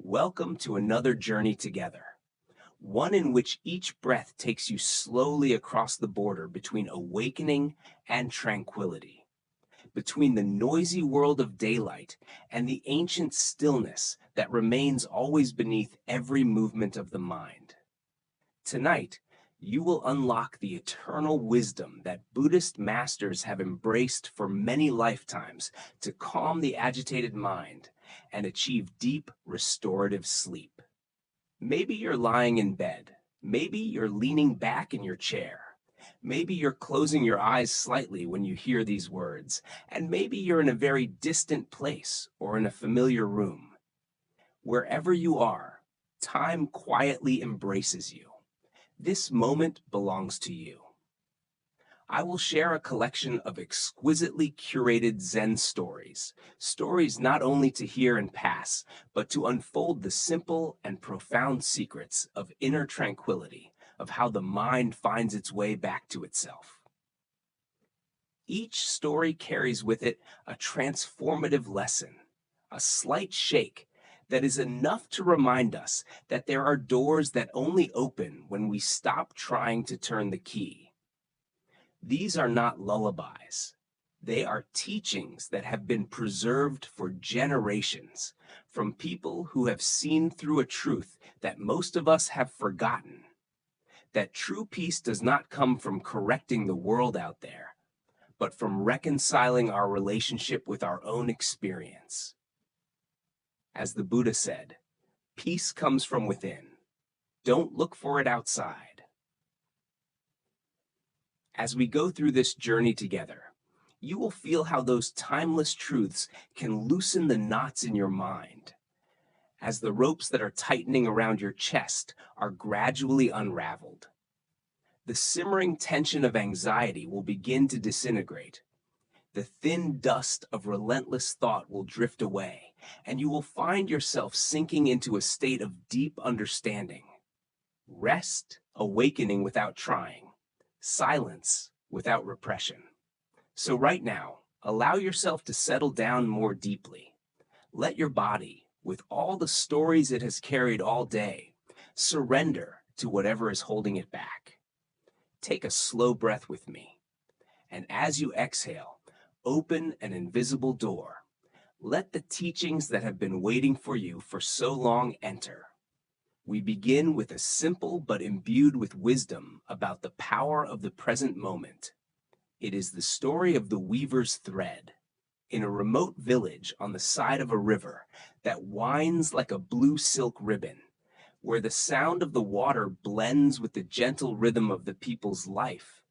Welcome to another journey together, one in which each breath takes you slowly across the border between awakening and tranquility, between the noisy world of daylight and the ancient stillness that remains always beneath every movement of the mind. Tonight, you will unlock the eternal wisdom that Buddhist masters have embraced for many lifetimes to calm the agitated mind and achieve deep, restorative sleep. Maybe you're lying in bed. Maybe you're leaning back in your chair. Maybe you're closing your eyes slightly when you hear these words. And maybe you're in a very distant place or in a familiar room. Wherever you are, time quietly embraces you. This moment belongs to you. I will share a collection of exquisitely curated Zen stories, stories not only to hear and pass, but to unfold the simple and profound secrets of inner tranquility, of how the mind finds its way back to itself. Each story carries with it a transformative lesson, a slight shake that is enough to remind us that there are doors that only open when we stop trying to turn the key. These are not lullabies. They are teachings that have been preserved for generations from people who have seen through a truth that most of us have forgotten. That true peace does not come from correcting the world out there, but from reconciling our relationship with our own experience. As the Buddha said, peace comes from within. Don't look for it outside. As we go through this journey together, you will feel how those timeless truths can loosen the knots in your mind, as the ropes that are tightening around your chest are gradually unraveled. The simmering tension of anxiety will begin to disintegrate. The thin dust of relentless thought will drift away, and you will find yourself sinking into a state of deep understanding. Rest, awakening without trying. Silence without repression. So right now, allow yourself to settle down more deeply. Let your body, with all the stories it has carried all day, surrender to whatever is holding it back. Take a slow breath with me, and as you exhale, open an invisible door. Let the teachings that have been waiting for you for so long enter. We begin with a simple but imbued with wisdom about the power of the present moment. It is the story of the weaver's thread in a remote village on the side of a river that winds like a blue silk ribbon, where the sound of the water blends with the gentle rhythm of the people's life.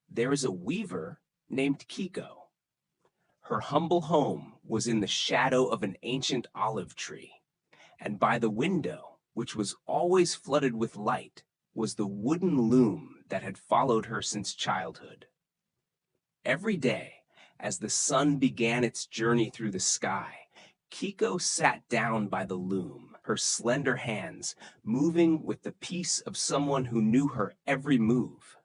There is a weaver named Kiko. Her humble home was in the shadow of an ancient olive tree, and by the window, which was always flooded with light, was the wooden loom that had followed her since childhood. Every day, as the sun began its journey through the sky, Kiko sat down by the loom, her slender hands moving with the peace of someone who knew her every move.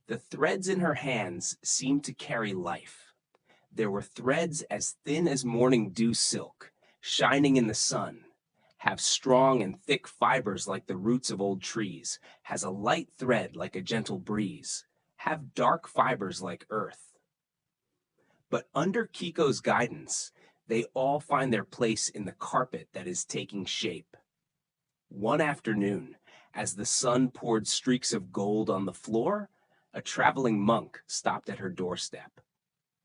The threads in her hands seemed to carry life. There were threads as thin as morning dew silk, shining in the sun, have strong and thick fibers like the roots of old trees, has a light thread like a gentle breeze, have dark fibers like earth. But under Kiko's guidance, they all find their place in the carpet that is taking shape. One afternoon, as the sun poured streaks of gold on the floor, a traveling monk stopped at her doorstep.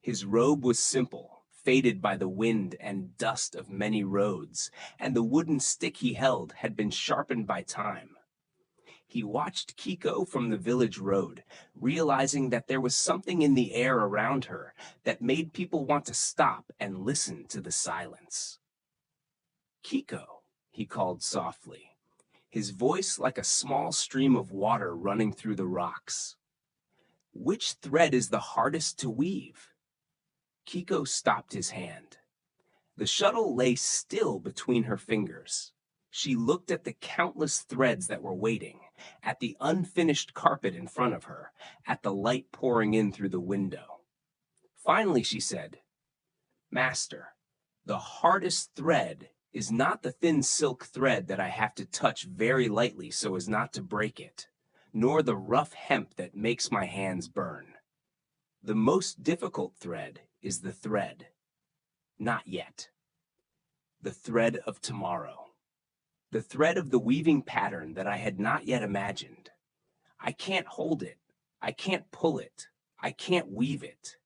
His robe was simple, faded by the wind and dust of many roads, and the wooden stick he held had been sharpened by time. He watched Kiko from the village road, realizing that there was something in the air around her that made people want to stop and listen to the silence. "Kiko," he called softly, his voice like a small stream of water running through the rocks. "Which thread is the hardest to weave?" Kiko stopped his hand. The shuttle lay still between her fingers. She looked at the countless threads that were waiting, at the unfinished carpet in front of her, at the light pouring in through the window. Finally, she said, "Master, the hardest thread is not the thin silk thread that I have to touch very lightly so as not to break it, nor the rough hemp that makes my hands burn. The most difficult thread is the thread, not yet, the thread of tomorrow, the thread of the weaving pattern that I had not yet imagined. I can't hold it, I can't pull it, I can't weave it.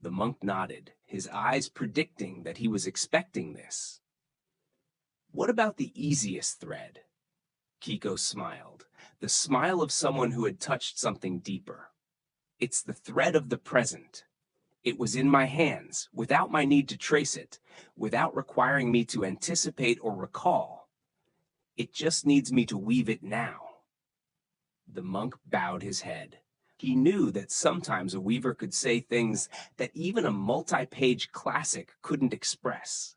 The monk nodded, his eyes predicting that he was expecting this. What about the easiest thread? Kiko smiled, the smile of someone who had touched something deeper. It's the thread of the present. It was in my hands, without my need to trace it, without requiring me to anticipate or recall. It just needs me to weave it now. The monk bowed his head. He knew that sometimes a weaver could say things that even a multi-page classic couldn't express.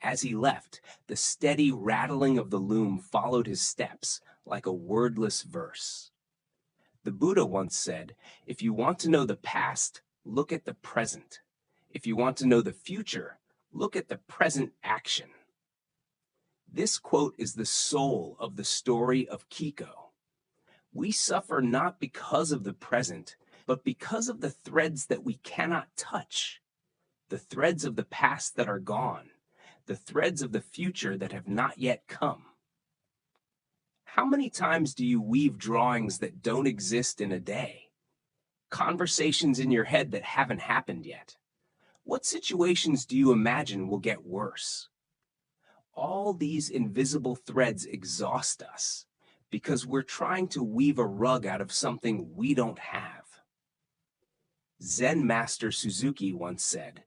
As he left, the steady rattling of the loom followed his steps like a wordless verse. The Buddha once said, if you want to know the past, look at the present. If you want to know the future, look at the present action. This quote is the soul of the story of Kiko. We suffer not because of the present, but because of the threads that we cannot touch, the threads of the past that are gone, the threads of the future that have not yet come. How many times do you weave drawings that don't exist in a day? Conversations in your head that haven't happened yet? What situations do you imagine will get worse? All these invisible threads exhaust us because we're trying to weave a rug out of something we don't have. Zen master Suzuki once said,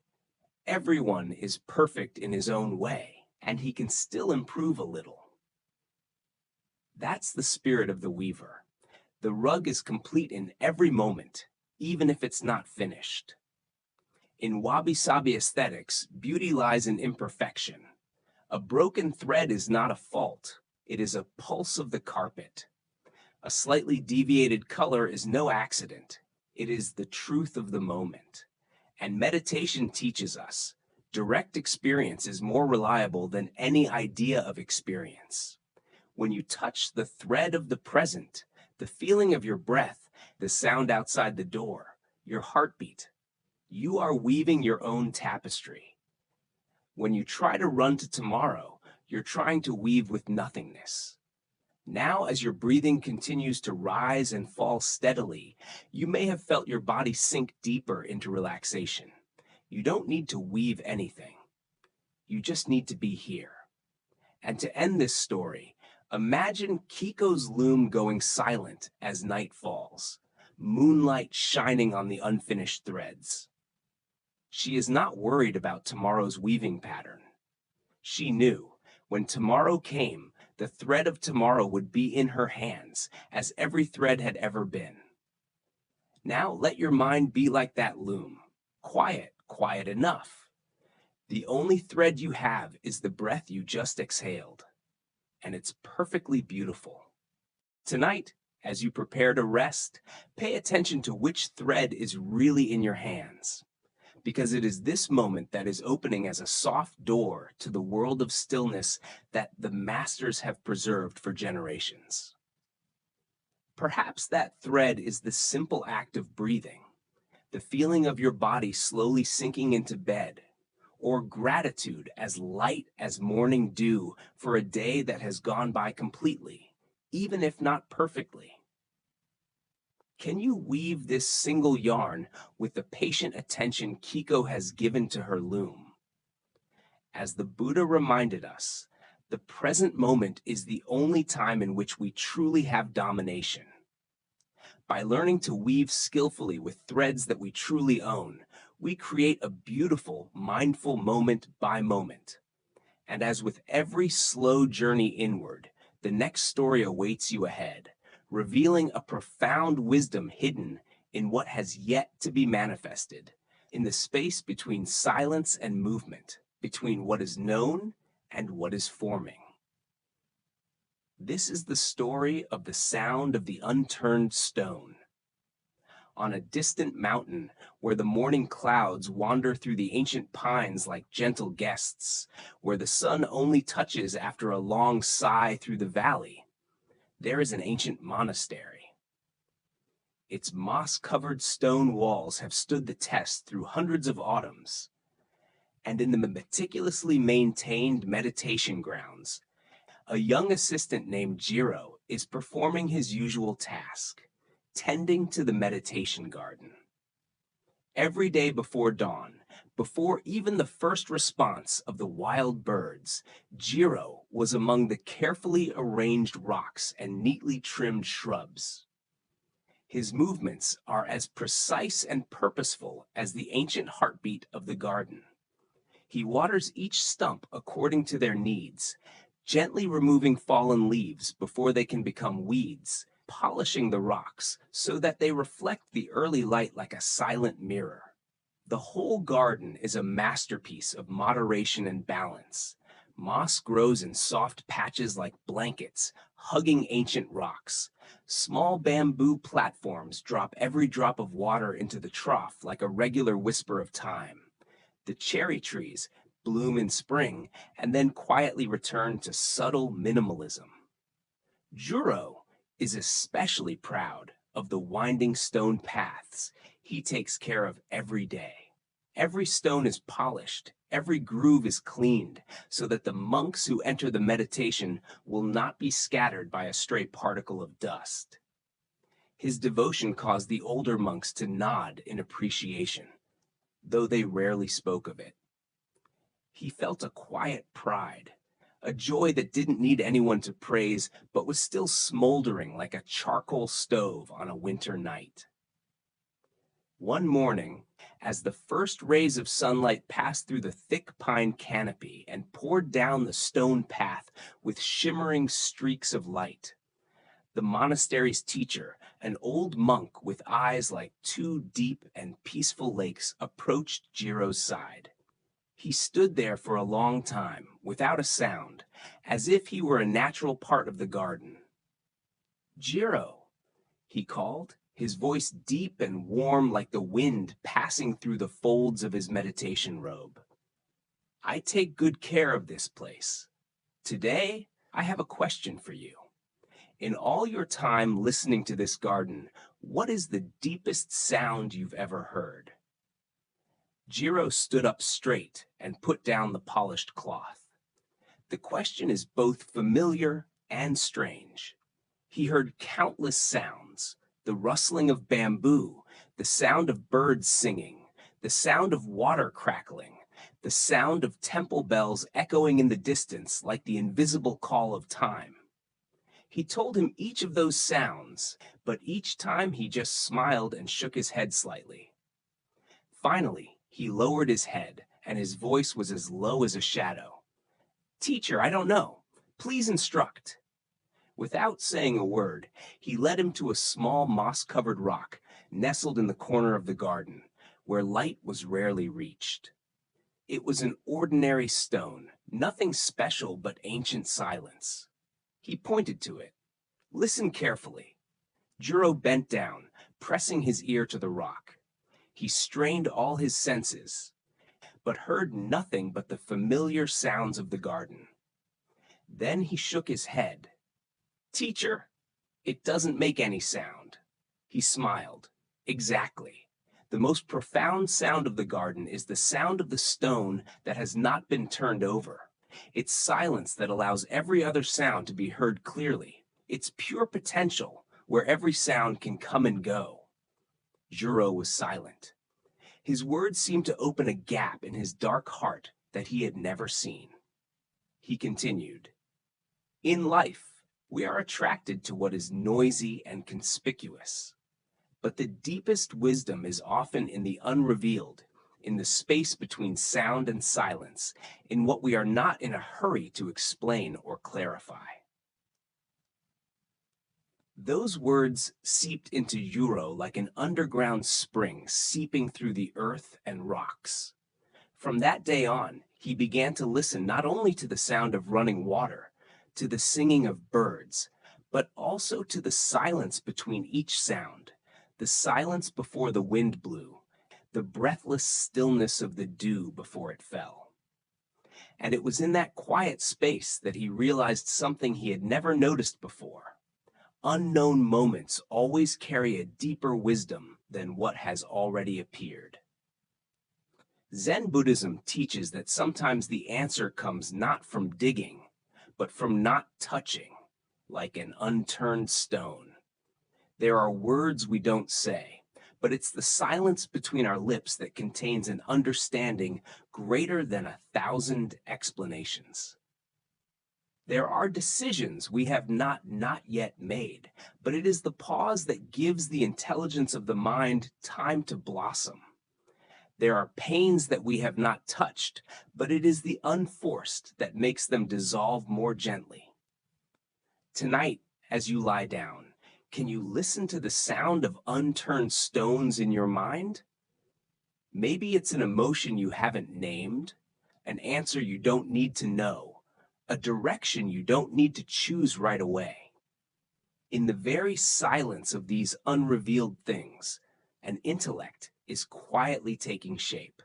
everyone is perfect in his own way, and he can still improve a little. That's the spirit of the weaver. The rug is complete in every moment, even if it's not finished. In wabi-sabi aesthetics, beauty lies in imperfection. A broken thread is not a fault. It is a pulse of the carpet. A slightly deviated color is no accident. It is the truth of the moment. And meditation teaches us, direct experience is more reliable than any idea of experience. When you touch the thread of the present, the feeling of your breath, the sound outside the door, your heartbeat, you are weaving your own tapestry. When you try to run to tomorrow, you're trying to weave with nothingness. Now, as your breathing continues to rise and fall steadily, you may have felt your body sink deeper into relaxation. You don't need to weave anything. You just need to be here. And to end this story, imagine Kiko's loom going silent as night falls, moonlight shining on the unfinished threads. She is not worried about tomorrow's weaving pattern. She knew, when tomorrow came, the thread of tomorrow would be in her hands, as every thread had ever been. Now let your mind be like that loom, quiet, quiet enough. The only thread you have is the breath you just exhaled, and it's perfectly beautiful. Tonight, as you prepare to rest, pay attention to which thread is really in your hands, because it is this moment that is opening as a soft door to the world of stillness that the masters have preserved for generations. Perhaps that thread is the simple act of breathing, the feeling of your body slowly sinking into bed, or gratitude as light as morning dew for a day that has gone by completely, even if not perfectly. Can you weave this single yarn with the patient attention Kiko has given to her loom? As the Buddha reminded us, the present moment is the only time in which we truly have domination. By learning to weave skillfully with threads that we truly own, we create a beautiful, mindful moment by moment. And as with every slow journey inward, the next story awaits you ahead, revealing a profound wisdom hidden in what has yet to be manifested, in the space between silence and movement, between what is known and what is forming. This is the story of the sound of the unturned stone. on a distant mountain where the morning clouds wander through the ancient pines like gentle guests, where the sun only touches after a long sigh through the valley, there is an ancient monastery. Its moss-covered stone walls have stood the test through hundreds of autumns, and in the meticulously maintained meditation grounds, a young assistant named Jiro is performing his usual task, tending to the meditation garden. Every day before dawn, before even the first response of the wild birds, Jiro was among the carefully arranged rocks and neatly trimmed shrubs. His movements are as precise and purposeful as the ancient heartbeat of the garden. He waters each stump according to their needs, gently removing fallen leaves before they can become weeds, polishing the rocks so that they reflect the early light like a silent mirror. The whole garden is a masterpiece of moderation and balance. Moss grows in soft patches like blankets, hugging ancient rocks. Small bamboo platforms drop every drop of water into the trough like a regular whisper of time. The cherry trees bloom in spring and then quietly return to subtle minimalism. Juro is especially proud of the winding stone paths he takes care of every day. Every stone is polished, every groove is cleaned, so that the monks who enter the meditation will not be scattered by a stray particle of dust. His devotion caused the older monks to nod in appreciation, though they rarely spoke of it. He felt a quiet pride, a joy that didn't need anyone to praise, but was still smoldering like a charcoal stove on a winter night. One morning, as the first rays of sunlight passed through the thick pine canopy and poured down the stone path with shimmering streaks of light, the monastery's teacher, an old monk with eyes like two deep and peaceful lakes, approached Jiro's side. He stood there for a long time, without a sound, as if he were a natural part of the garden. "Jiro," he called, his voice deep and warm like the wind passing through the folds of his meditation robe. "I take good care of this place. Today, I have a question for you. In all your time listening to this garden, what is the deepest sound you've ever heard?" Jiro stood up straight and put down the polished cloth. The question is both familiar and strange. He heard countless sounds, the rustling of bamboo, the sound of birds singing, the sound of water crackling, the sound of temple bells echoing in the distance like the invisible call of time. He told him each of those sounds, but each time he just smiled and shook his head slightly. Finally, he lowered his head, and his voice was as low as a shadow. "Teacher, I don't know. Please instruct." Without saying a word, he led him to a small moss-covered rock nestled in the corner of the garden, where light was rarely reached. It was an ordinary stone, nothing special but ancient silence. He pointed to it. "Listen carefully." Jiro bent down, pressing his ear to the rock. He strained all his senses, but heard nothing but the familiar sounds of the garden. Then he shook his head. "Teacher, it doesn't make any sound." He smiled. "Exactly. The most profound sound of the garden is the sound of the stone that has not been turned over. It's silence that allows every other sound to be heard clearly. It's pure potential, where every sound can come and go." Jiro was silent. His words seemed to open a gap in his dark heart that he had never seen. He continued, "In life, we are attracted to what is noisy and conspicuous. But the deepest wisdom is often in the unrevealed, in the space between sound and silence, in what we are not in a hurry to explain or clarify." Those words seeped into Jiro like an underground spring seeping through the earth and rocks. From that day on, he began to listen not only to the sound of running water, to the singing of birds, but also to the silence between each sound, the silence before the wind blew, the breathless stillness of the dew before it fell. And it was in that quiet space that he realized something he had never noticed before. Unknown moments always carry a deeper wisdom than what has already appeared. Zen Buddhism teaches that sometimes the answer comes not from digging, but from not touching, like an unturned stone. There are words we don't say, but it's the silence between our lips that contains an understanding greater than 1,000 explanations. There are decisions we have not yet made, but it is the pause that gives the intelligence of the mind time to blossom. There are pains that we have not touched, but it is the unforced that makes them dissolve more gently. Tonight, as you lie down, can you listen to the sound of unturned stones in your mind? Maybe it's an emotion you haven't named, an answer you don't need to know, a direction you don't need to choose right away. In the very silence of these unrevealed things, an intellect is quietly taking shape.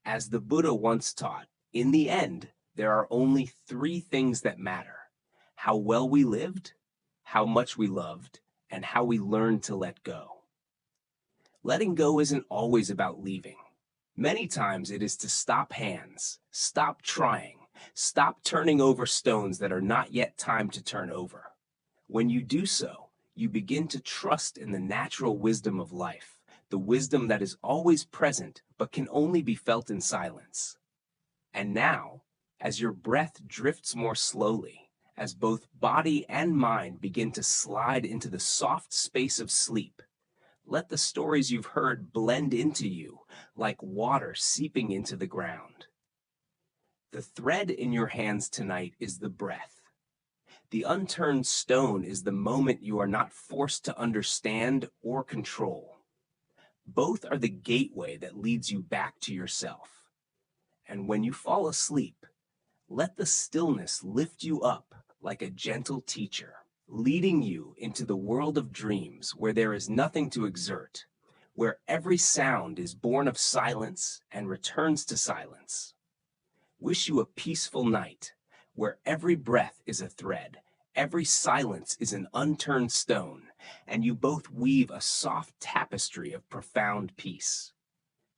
As the Buddha once taught, in the end, there are only 3 things that matter: how well we lived, how much we loved, and how we learned to let go. Letting go isn't always about leaving. Many times it is to stop hands, stop trying, stop turning over stones that are not yet time to turn over. When you do so, you begin to trust in the natural wisdom of life, the wisdom that is always present but can only be felt in silence. And now, as your breath drifts more slowly, as both body and mind begin to slide into the soft space of sleep, let the stories you've heard blend into you like water seeping into the ground. The thread in your hands tonight is the breath. The unturned stone is the moment you are not forced to understand or control. Both are the gateway that leads you back to yourself. And when you fall asleep, let the stillness lift you up like a gentle teacher, leading you into the world of dreams where there is nothing to exert, where every sound is born of silence and returns to silence. Wish you a peaceful night, where every breath is a thread, every silence is an unturned stone, and you both weave a soft tapestry of profound peace.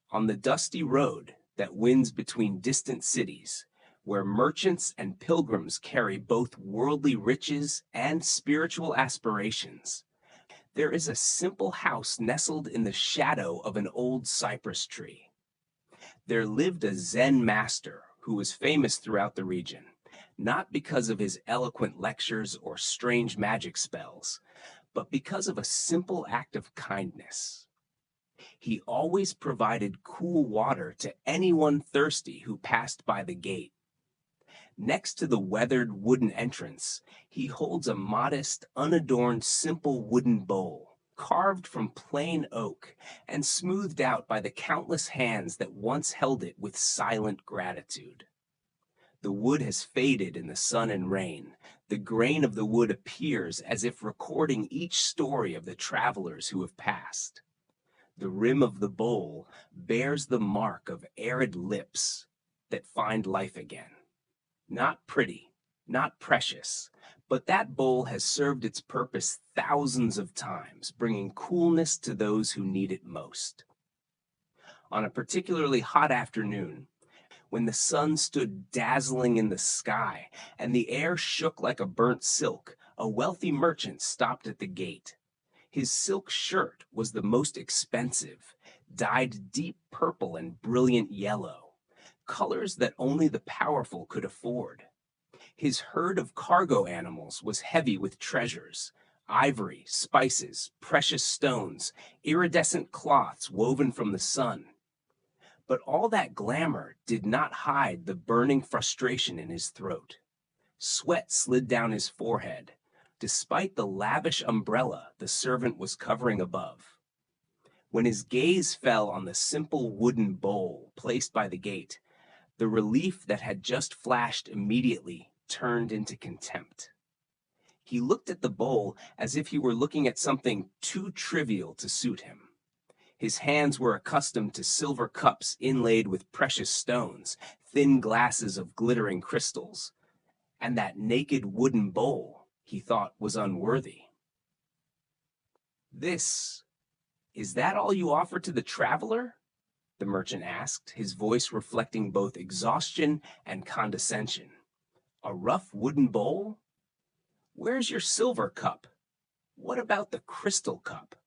On the dusty road that winds between distant cities, where merchants and pilgrims carry both worldly riches and spiritual aspirations, there is a simple house nestled in the shadow of an old cypress tree. There lived a Zen master who was famous throughout the region, not because of his eloquent lectures or strange magic spells, but because of a simple act of kindness. He always provided cool water to anyone thirsty who passed by the gate. Next to the weathered wooden entrance, he holds a modest, unadorned, simple wooden bowl, carved from plain oak and smoothed out by the countless hands that once held it with silent gratitude. The wood has faded in the sun and rain. The grain of the wood appears as if recording each story of the travelers who have passed. The rim of the bowl bears the mark of arid lips that find life again. Not pretty, not precious, but that bowl has served its purpose thousands of times, bringing coolness to those who need it most. On a particularly hot afternoon, when the sun stood dazzling in the sky and the air shook like a burnt silk, a wealthy merchant stopped at the gate. His silk shirt was the most expensive, dyed deep purple and brilliant yellow, colors that only the powerful could afford. His herd of cargo animals was heavy with treasures: ivory, spices, precious stones, iridescent cloths woven from the sun. But all that glamour did not hide the burning frustration in his throat. Sweat slid down his forehead, despite the lavish umbrella the servant was covering above. When his gaze fell on the simple wooden bowl placed by the gate, the relief that had just flashed immediately turned into contempt. He looked at the bowl as if he were looking at something too trivial to suit him. His hands were accustomed to silver cups inlaid with precious stones, thin glasses of glittering crystals, and that naked wooden bowl he thought was unworthy. Is that all you offer to the traveler?" the merchant asked, his voice reflecting both exhaustion and condescension. "A rough wooden bowl? Where's your silver cup? What about the crystal cup?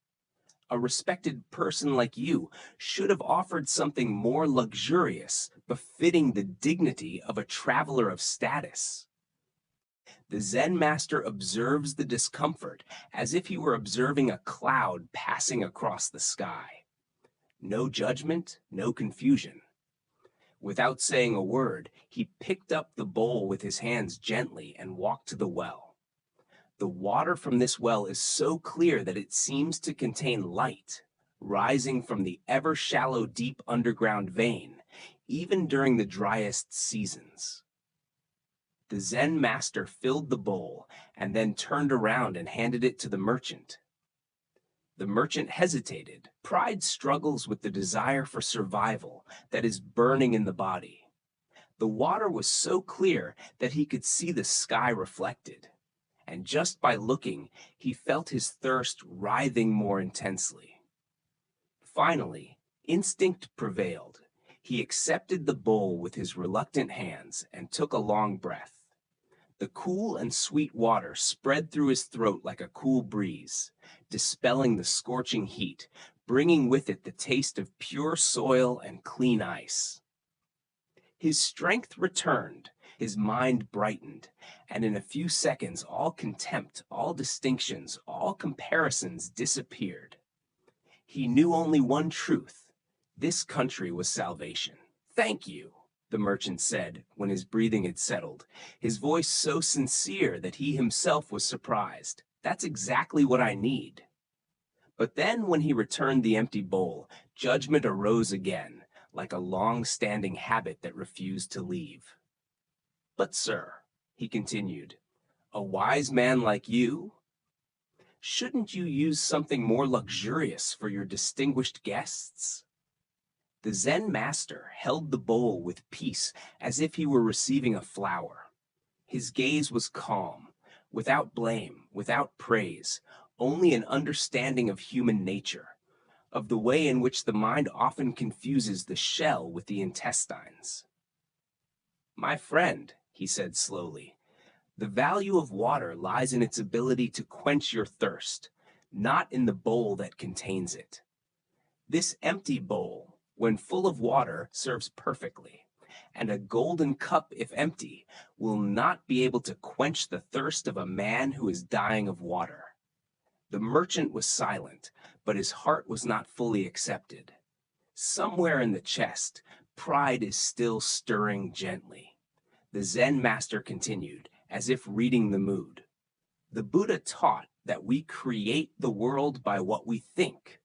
A respected person like you should have offered something more luxurious, befitting the dignity of a traveler of status." The Zen master observes the discomfort as if he were observing a cloud passing across the sky. No judgment, no confusion. Without saying a word, he picked up the bowl with his hands gently and walked to the well. The water from this well is so clear that it seems to contain light, rising from the ever-shallow deep underground vein, even during the driest seasons. The Zen master filled the bowl and then turned around and handed it to the merchant. The merchant hesitated. Pride struggles with the desire for survival that is burning in the body. The water was so clear that he could see the sky reflected, and just by looking, he felt his thirst writhing more intensely. Finally, instinct prevailed. He accepted the bowl with his reluctant hands and took a long breath. The cool and sweet water spread through his throat like a cool breeze, dispelling the scorching heat, bringing with it the taste of pure soil and clean ice. His strength returned, his mind brightened, and in a few seconds all contempt, all distinctions, all comparisons disappeared. He knew only one truth: this country was salvation. "Thank you," the merchant said when his breathing had settled, his voice so sincere that he himself was surprised. "That's exactly what I need." But then when he returned the empty bowl, judgment arose again, like a long-standing habit that refused to leave. "But sir," he continued, "a wise man like you, shouldn't you use something more luxurious for your distinguished guests?" The Zen master held the bowl with peace as if he were receiving a flower. His gaze was calm, without blame, without praise, only an understanding of human nature, of the way in which the mind often confuses the shell with the intestines. "My friend," he said slowly, "the value of water lies in its ability to quench your thirst, not in the bowl that contains it. This empty bowl, when full of water, serves perfectly, and a golden cup, if empty, will not be able to quench the thirst of a man who is dying of water." The merchant was silent, but his heart was not fully accepted. Somewhere in the chest, pride is still stirring gently. The Zen master continued, as if reading the mood. "The Buddha taught that we create the world by what we think.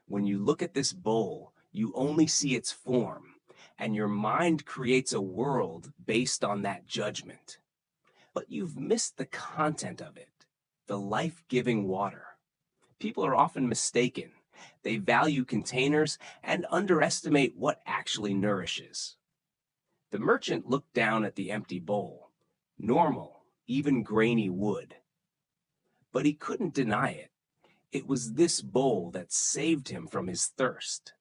When you look at this bowl, you only see its form, and your mind creates a world based on that judgment. But you've missed the content of it, the life-giving water. People are often mistaken. They value containers and underestimate what actually nourishes." The merchant looked down at the empty bowl. Normal, even grainy wood. But he couldn't deny it. It was this bowl that saved him from his thirst.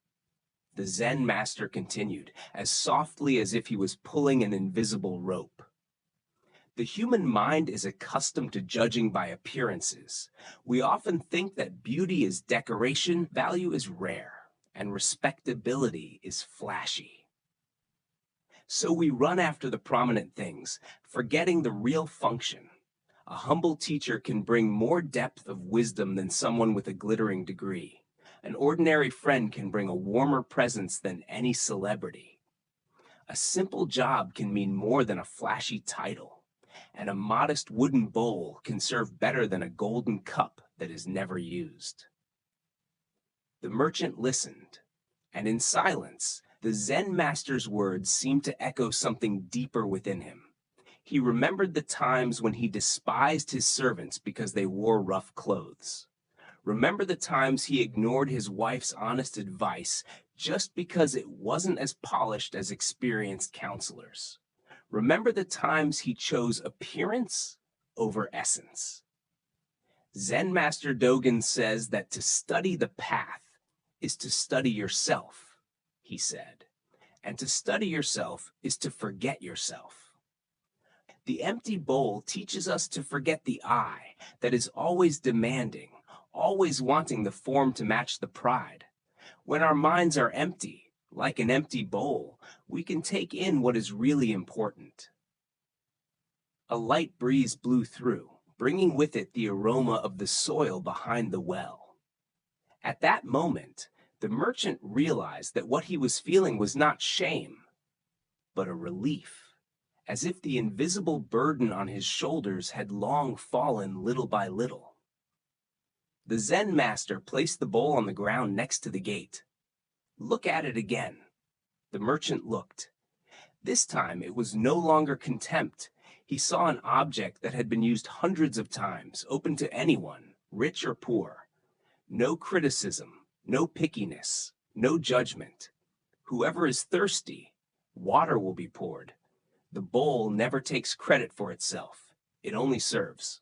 The Zen master continued, as softly as if he was pulling an invisible rope. "The human mind is accustomed to judging by appearances. We often think that beauty is decoration, value is rare, and respectability is flashy. So we run after the prominent things, forgetting the real function. A humble teacher can bring more depth of wisdom than someone with a glittering degree. An ordinary friend can bring a warmer presence than any celebrity. A simple job can mean more than a flashy title, and a modest wooden bowl can serve better than a golden cup that is never used." The merchant listened, and in silence, the Zen master's words seemed to echo something deeper within him. He remembered the times when he despised his servants because they wore rough clothes. Remember the times he ignored his wife's honest advice just because it wasn't as polished as experienced counselors. Remember the times he chose appearance over essence. Zen Master Dogen says that to study the path is to study yourself, he said. And to study yourself is to forget yourself. The empty bowl teaches us to forget the I that is always demanding, always wanting the form to match the pride. When our minds are empty, like an empty bowl, we can take in what is really important. A light breeze blew through, bringing with it the aroma of the soil behind the well. At that moment, the merchant realized that what he was feeling was not shame, but a relief, as if the invisible burden on his shoulders had long fallen little by little. The Zen master placed the bowl on the ground next to the gate. "Look at it again." The merchant looked. This time it was no longer contempt. He saw an object that had been used hundreds of times, open to anyone, rich or poor. No criticism, no pickiness, no judgment. Whoever is thirsty, water will be poured. The bowl never takes credit for itself. It only serves.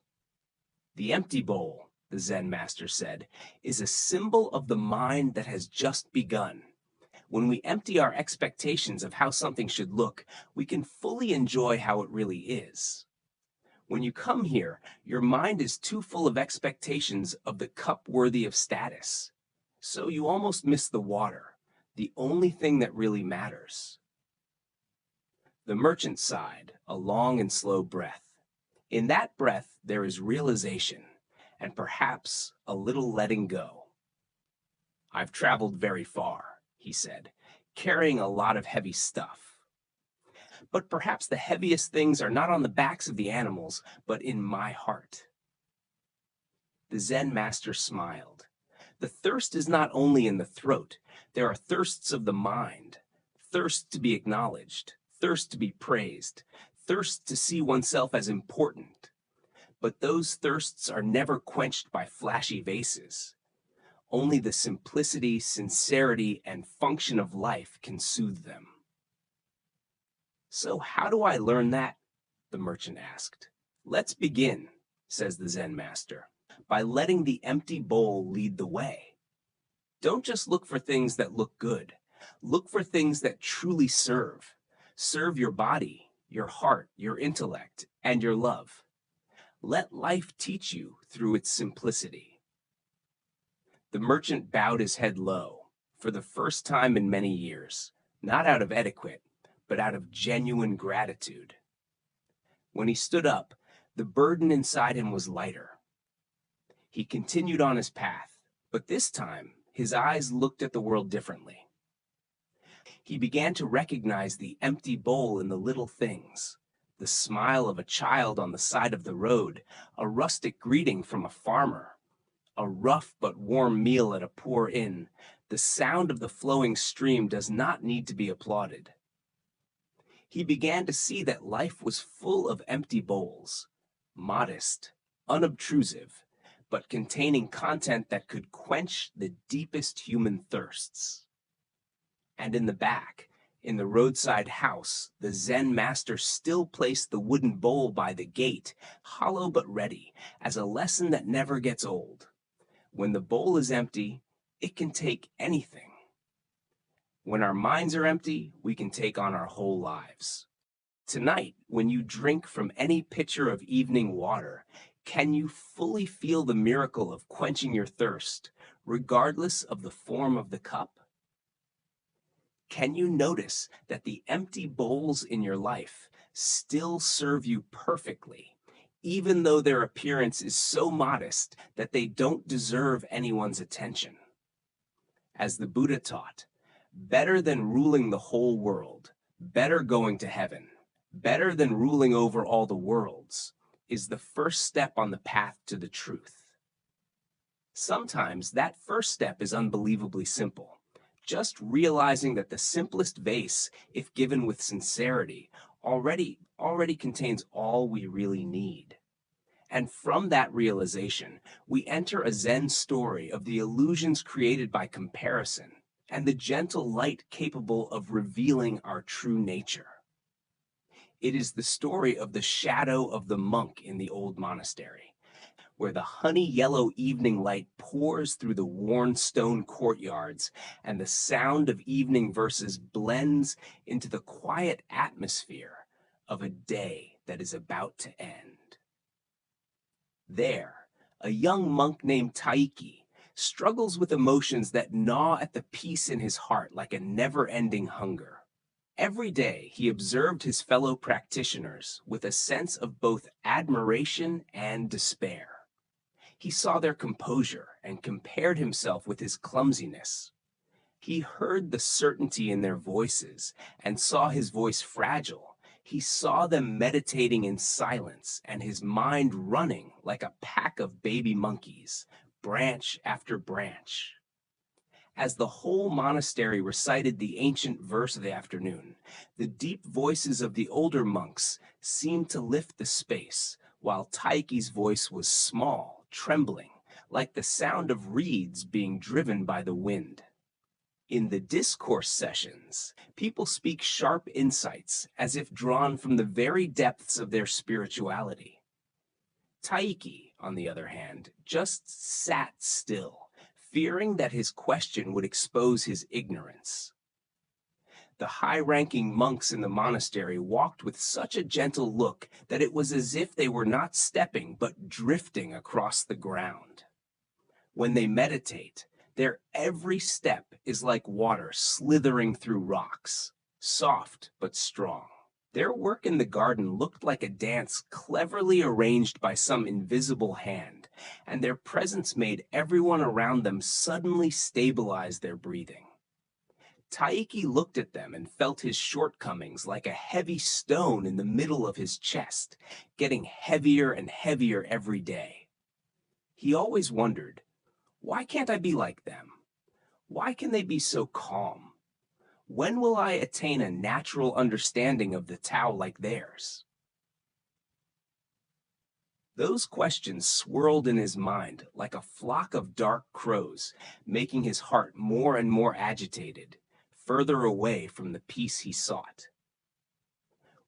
The empty bowl, the Zen master said, is a symbol of the mind that has just begun. When we empty our expectations of how something should look, we can fully enjoy how it really is. When you come here, your mind is too full of expectations of the cup worthy of status. So you almost miss the water, the only thing that really matters. The merchant sighed, a long and slow breath. In that breath, there is realization, and perhaps a little letting go. "I've traveled very far," he said, "carrying a lot of heavy stuff. But perhaps the heaviest things are not on the backs of the animals, but in my heart." The Zen master smiled. The thirst is not only in the throat. There are thirsts of the mind, thirst to be acknowledged, thirst to be praised, thirst to see oneself as important. But those thirsts are never quenched by flashy vases. Only the simplicity, sincerity, and function of life can soothe them. "So how do I learn that?" the merchant asked. "Let's begin," says the Zen master, "by letting the empty bowl lead the way. Don't just look for things that look good. Look for things that truly serve. Serve your body, your heart, your intellect, and your love. Let life teach you through its simplicity." The merchant bowed his head low, for the first time in many years, not out of etiquette, but out of genuine gratitude. When he stood up, the burden inside him was lighter. He continued on his path, but this time, his eyes looked at the world differently. He began to recognize the empty bowl in the little things, the smile of a child on the side of the road, a rustic greeting from a farmer, a rough but warm meal at a poor inn. The sound of the flowing stream does not need to be applauded. He began to see that life was full of empty bowls, modest, unobtrusive, but containing content that could quench the deepest human thirsts. And in the back, in the roadside house, the Zen master still placed the wooden bowl by the gate, hollow but ready, as a lesson that never gets old. When the bowl is empty, it can take anything. When our minds are empty, we can take on our whole lives. Tonight, when you drink from any pitcher of evening water, can you fully feel the miracle of quenching your thirst, regardless of the form of the cup? Can you notice that the empty bowls in your life still serve you perfectly, even though their appearance is so modest that they don't deserve anyone's attention? As the Buddha taught, better than ruling the whole world, better going to heaven, better than ruling over all the worlds, is the first step on the path to the truth. Sometimes that first step is unbelievably simple. Just realizing that the simplest vase, if given with sincerity, already contains all we really need. And from that realization, we enter a Zen story of the illusions created by comparison and the gentle light capable of revealing our true nature. It is the story of the shadow of the monk in the old monastery, where the honey yellow evening light pours through the worn stone courtyards and the sound of evening verses blends into the quiet atmosphere of a day that is about to end. There, a young monk named Taiki struggles with emotions that gnaw at the peace in his heart like a never-ending hunger. Every day, he observed his fellow practitioners with a sense of both admiration and despair. He saw their composure and compared himself with his clumsiness. He heard the certainty in their voices and saw his voice fragile. He saw them meditating in silence and his mind running like a pack of baby monkeys, branch after branch. As the whole monastery recited the ancient verse of the afternoon, the deep voices of the older monks seemed to lift the space, while Taiki's voice was small, trembling, like the sound of reeds being driven by the wind. In the discourse sessions, people speak sharp insights as if drawn from the very depths of their spirituality. Taiki, on the other hand, just sat still, fearing that his question would expose his ignorance. The high-ranking monks in the monastery walked with such a gentle look that it was as if they were not stepping but drifting across the ground. When they meditate, their every step is like water slithering through rocks, soft but strong. Their work in the garden looked like a dance cleverly arranged by some invisible hand, and their presence made everyone around them suddenly stabilize their breathing. Taiki looked at them and felt his shortcomings like a heavy stone in the middle of his chest, getting heavier and heavier every day. He always wondered, why can't I be like them? Why can they be so calm? When will I attain a natural understanding of the Tao like theirs? Those questions swirled in his mind like a flock of dark crows, making his heart more and more agitated, further away from the peace he sought.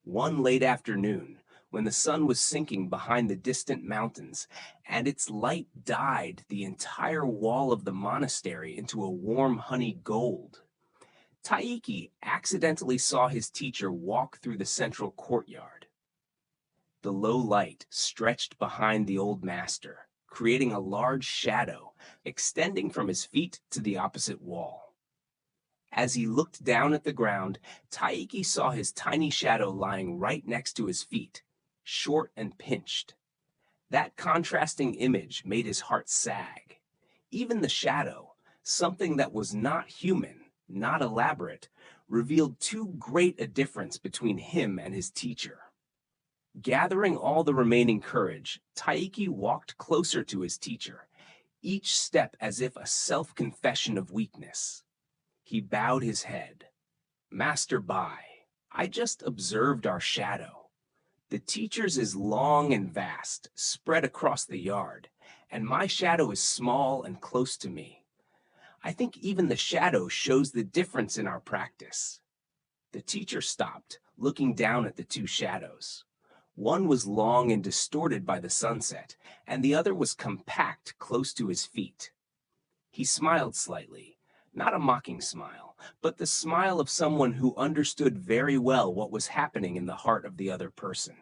One late afternoon, when the sun was sinking behind the distant mountains, and its light dyed the entire wall of the monastery into a warm honey gold, Taiki accidentally saw his teacher walk through the central courtyard. The low light stretched behind the old master, creating a large shadow extending from his feet to the opposite wall. As he looked down at the ground, Taiki saw his tiny shadow lying right next to his feet, short and pinched. That contrasting image made his heart sag. Even the shadow, something that was not human, not elaborate, revealed too great a difference between him and his teacher. Gathering all the remaining courage, Taiki walked closer to his teacher, each step as if a self-confession of weakness. He bowed his head. Master Bai, I just observed our shadow. The teacher's is long and vast, spread across the yard, and my shadow is small and close to me. I think even the shadow shows the difference in our practice. The teacher stopped, looking down at the two shadows. One was long and distorted by the sunset, and the other was compact close to his feet. He smiled slightly. Not a mocking smile, but the smile of someone who understood very well what was happening in the heart of the other person.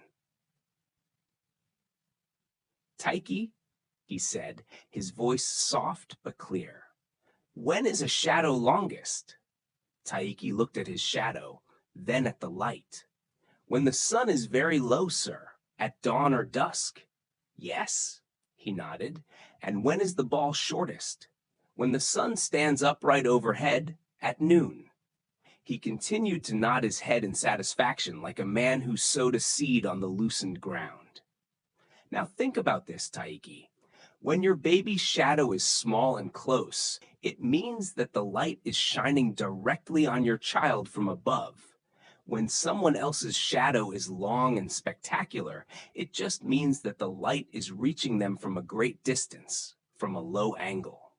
Taiki, he said, his voice soft but clear. When is a shadow longest? Taiki looked at his shadow, then at the light. When the sun is very low, sir, at dawn or dusk. Yes, he nodded. And when is the ball shortest? When the sun stands upright overhead, at noon. He continued to nod his head in satisfaction like a man who sowed a seed on the loosened ground. Now think about this, Taiki. When your baby's shadow is small and close, it means that the light is shining directly on your child from above. When someone else's shadow is long and spectacular, it just means that the light is reaching them from a great distance, from a low angle.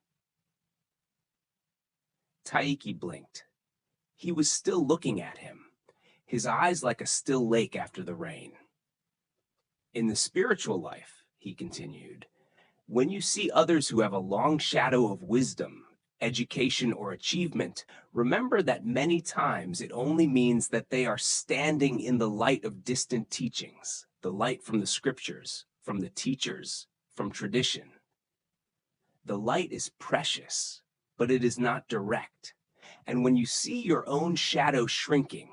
Taiki blinked. He was still looking at him, his eyes like a still lake after the rain. In the spiritual life, he continued, when you see others who have a long shadow of wisdom, education, or achievement, remember that many times it only means that they are standing in the light of distant teachings, the light from the scriptures, from the teachers, from tradition. The light is precious, but it is not direct. And when you see your own shadow shrinking,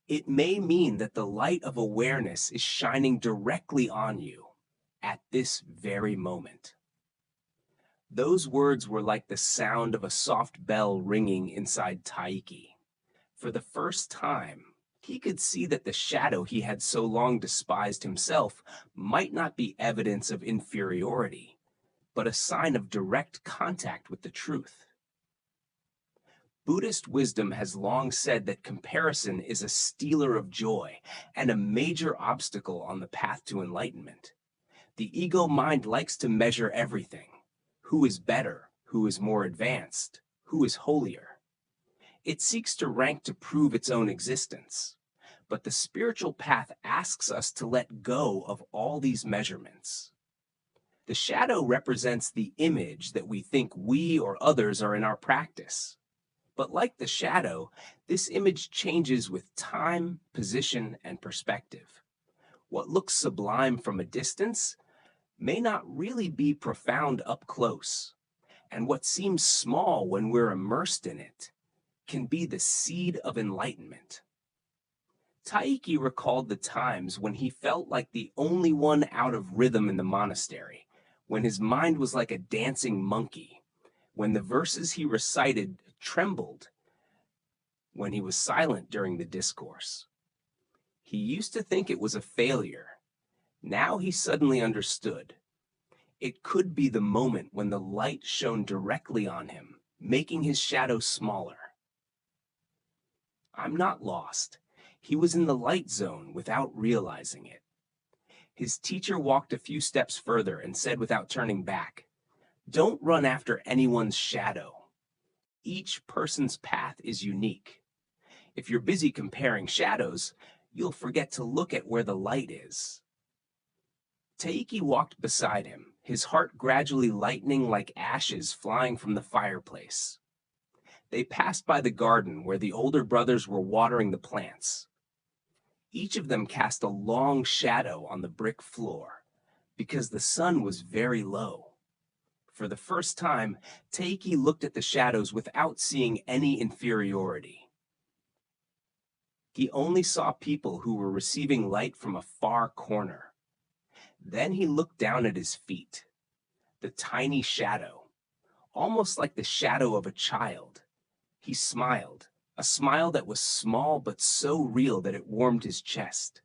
it may mean that the light of awareness is shining directly on you at this very moment. Those words were like the sound of a soft bell ringing inside Taiki. For the first time, he could see that the shadow he had so long despised himself might not be evidence of inferiority, but a sign of direct contact with the truth. Buddhist wisdom has long said that comparison is a stealer of joy and a major obstacle on the path to enlightenment. The ego mind likes to measure everything. Who is better? Who is more advanced? Who is holier? It seeks to rank to prove its own existence. But the spiritual path asks us to let go of all these measurements. The shadow represents the image that we think we or others are in our practice. But like the shadow, this image changes with time, position, and perspective. What looks sublime from a distance may not really be profound up close, and what seems small when we're immersed in it can be the seed of enlightenment. Taiki recalled the times when he felt like the only one out of rhythm in the monastery, when his mind was like a dancing monkey, when the verses he recited trembled, when he was silent during the discourse. He used to think it was a failure. Now he suddenly understood. It could be the moment when the light shone directly on him, making his shadow smaller. I'm not lost. He was in the light zone without realizing it. His teacher walked a few steps further and said without turning back, "Don't run after anyone's shadow. Each person's path is unique. If you're busy comparing shadows, you'll forget to look at where the light is." Taiki walked beside him, his heart gradually lightening like ashes flying from the fireplace. They passed by the garden where the older brothers were watering the plants. Each of them cast a long shadow on the brick floor because the sun was very low. For the first time, Taiki looked at the shadows without seeing any inferiority. He only saw people who were receiving light from a far corner. Then he looked down at his feet. The tiny shadow, almost like the shadow of a child. He smiled, a smile that was small but so real that it warmed his chest.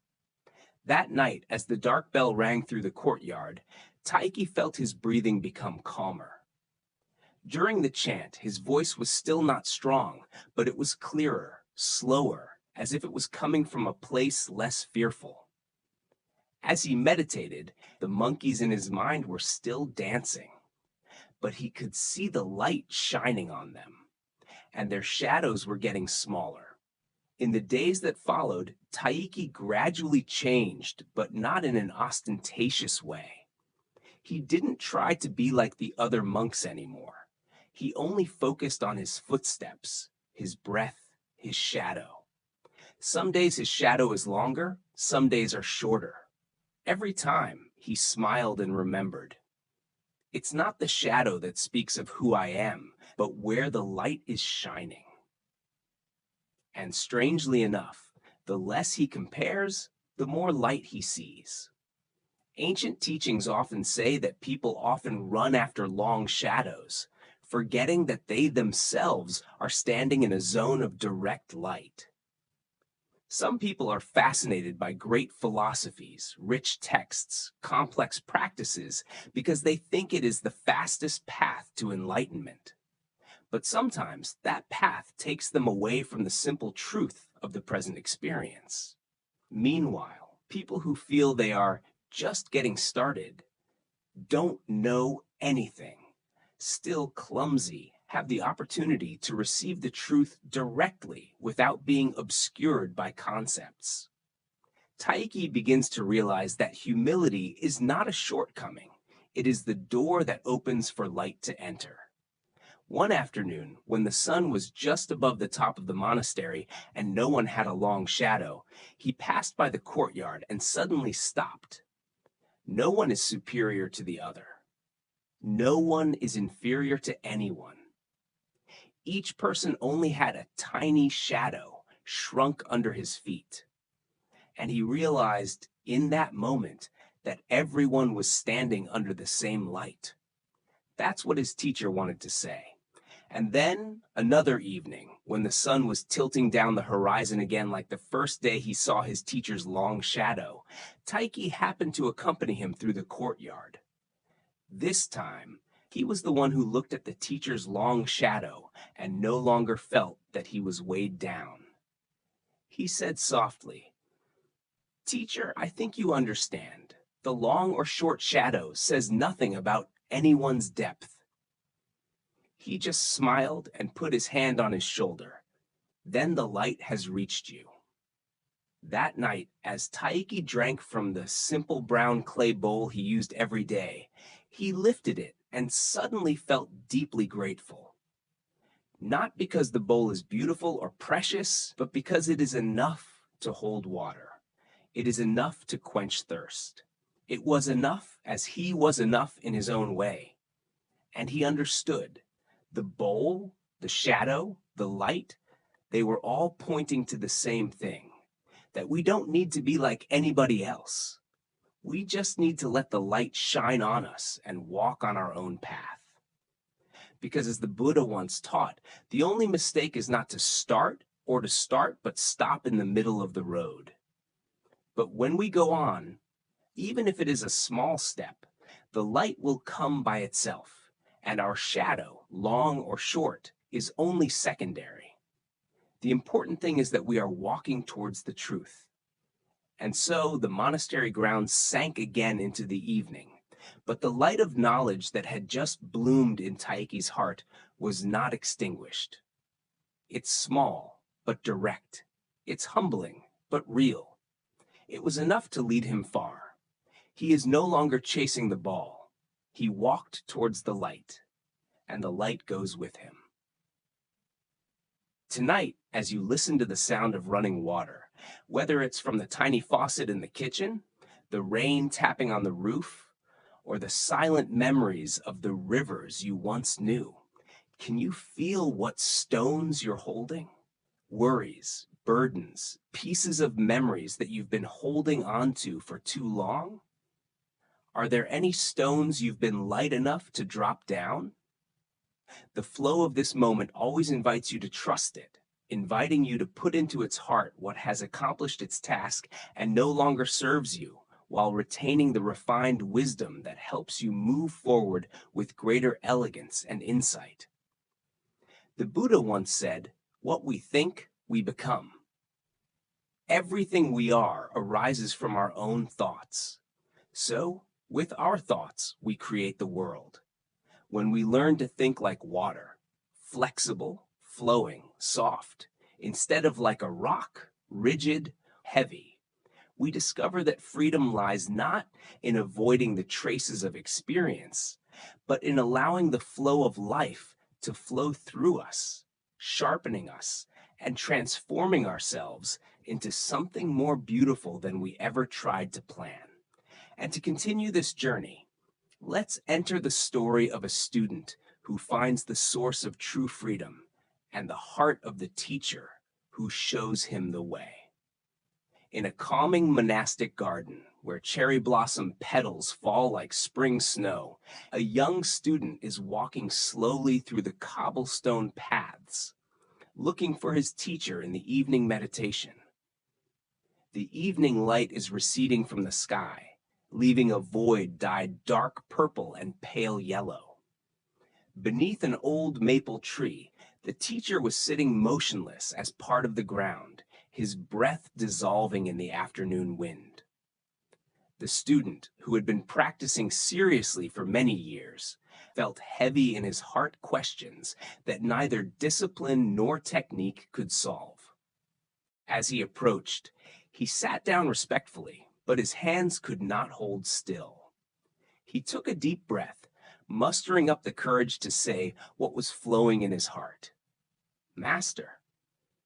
That night, as the dark bell rang through the courtyard, Taiki felt his breathing become calmer. During the chant, his voice was still not strong, but it was clearer, slower, as if it was coming from a place less fearful. As he meditated, the monkeys in his mind were still dancing, but he could see the light shining on them, and their shadows were getting smaller. In the days that followed, Taiki gradually changed, but not in an ostentatious way. He didn't try to be like the other monks anymore. He only focused on his footsteps, his breath, his shadow. Some days his shadow is longer, some days are shorter. Every time, he smiled and remembered. It's not the shadow that speaks of who I am, but where the light is shining. And strangely enough, the less he compares, the more light he sees. Ancient teachings often say that people often run after long shadows, forgetting that they themselves are standing in a zone of direct light. Some people are fascinated by great philosophies, rich texts, complex practices, because they think it is the fastest path to enlightenment. But sometimes that path takes them away from the simple truth of the present experience. Meanwhile, people who feel they are just getting started, don't know anything, still clumsy, have the opportunity to receive the truth directly without being obscured by concepts. Taiki begins to realize that humility is not a shortcoming. It is the door that opens for light to enter. One afternoon, when the sun was just above the top of the monastery and no one had a long shadow, he passed by the courtyard and suddenly stopped. No one is superior to the other. No one is inferior to anyone. Each person only had a tiny shadow shrunk under his feet. And he realized in that moment that everyone was standing under the same light. That's what his teacher wanted to say. And then another evening, when the sun was tilting down the horizon again like the first day he saw his teacher's long shadow, Taiki happened to accompany him through the courtyard. This time, he was the one who looked at the teacher's long shadow and no longer felt that he was weighed down. He said softly, "Teacher, I think you understand. The long or short shadow says nothing about anyone's depth." He just smiled and put his hand on his shoulder. "Then the light has reached you." That night, as Taiki drank from the simple brown clay bowl he used every day, he lifted it and suddenly felt deeply grateful. Not because the bowl is beautiful or precious, but because it is enough to hold water. It is enough to quench thirst. It was enough as he was enough in his own way. And he understood. The bowl, the shadow, the light, they were all pointing to the same thing, that we don't need to be like anybody else. We just need to let the light shine on us and walk on our own path. Because as the Buddha once taught, the only mistake is not to start but stop in the middle of the road. But when we go on, even if it is a small step, the light will come by itself, and our shadow, long or short, is only secondary. The important thing is that we are walking towards the truth. And so the monastery grounds sank again into the evening, but the light of knowledge that had just bloomed in Taiki's heart was not extinguished. It's small, but direct. It's humbling, but real. It was enough to lead him far. He is no longer chasing the ball. He walked towards the light, and the light goes with him. Tonight, as you listen to the sound of running water, whether it's from the tiny faucet in the kitchen, the rain tapping on the roof, or the silent memories of the rivers you once knew, can you feel what stones you're holding? Worries, burdens, pieces of memories that you've been holding on to for too long? Are there any stones you've been light enough to drop down? The flow of this moment always invites you to trust it, inviting you to put into its heart what has accomplished its task and no longer serves you, while retaining the refined wisdom that helps you move forward with greater elegance and insight. The Buddha once said, "What we think, we become." Everything we are arises from our own thoughts. So, with our thoughts, we create the world. When we learn to think like water, flexible, flowing, soft, instead of like a rock, rigid, heavy, we discover that freedom lies not in avoiding the traces of experience, but in allowing the flow of life to flow through us, sharpening us, and transforming ourselves into something more beautiful than we ever tried to plan. And to continue this journey, let's enter the story of a student who finds the source of true freedom and the heart of the teacher who shows him the way. In a calming monastic garden where cherry blossom petals fall like spring snow, a young student is walking slowly through the cobblestone paths, looking for his teacher in the evening meditation. The evening light is receding from the sky, leaving a void dyed dark purple and pale yellow. Beneath an old maple tree, the teacher was sitting motionless as part of the ground, his breath dissolving in the afternoon wind. The student, who had been practicing seriously for many years, felt heavy in his heart questions that neither discipline nor technique could solve. As he approached, he sat down respectfully, but his hands could not hold still. He took a deep breath, mustering up the courage to say what was flowing in his heart. "Master,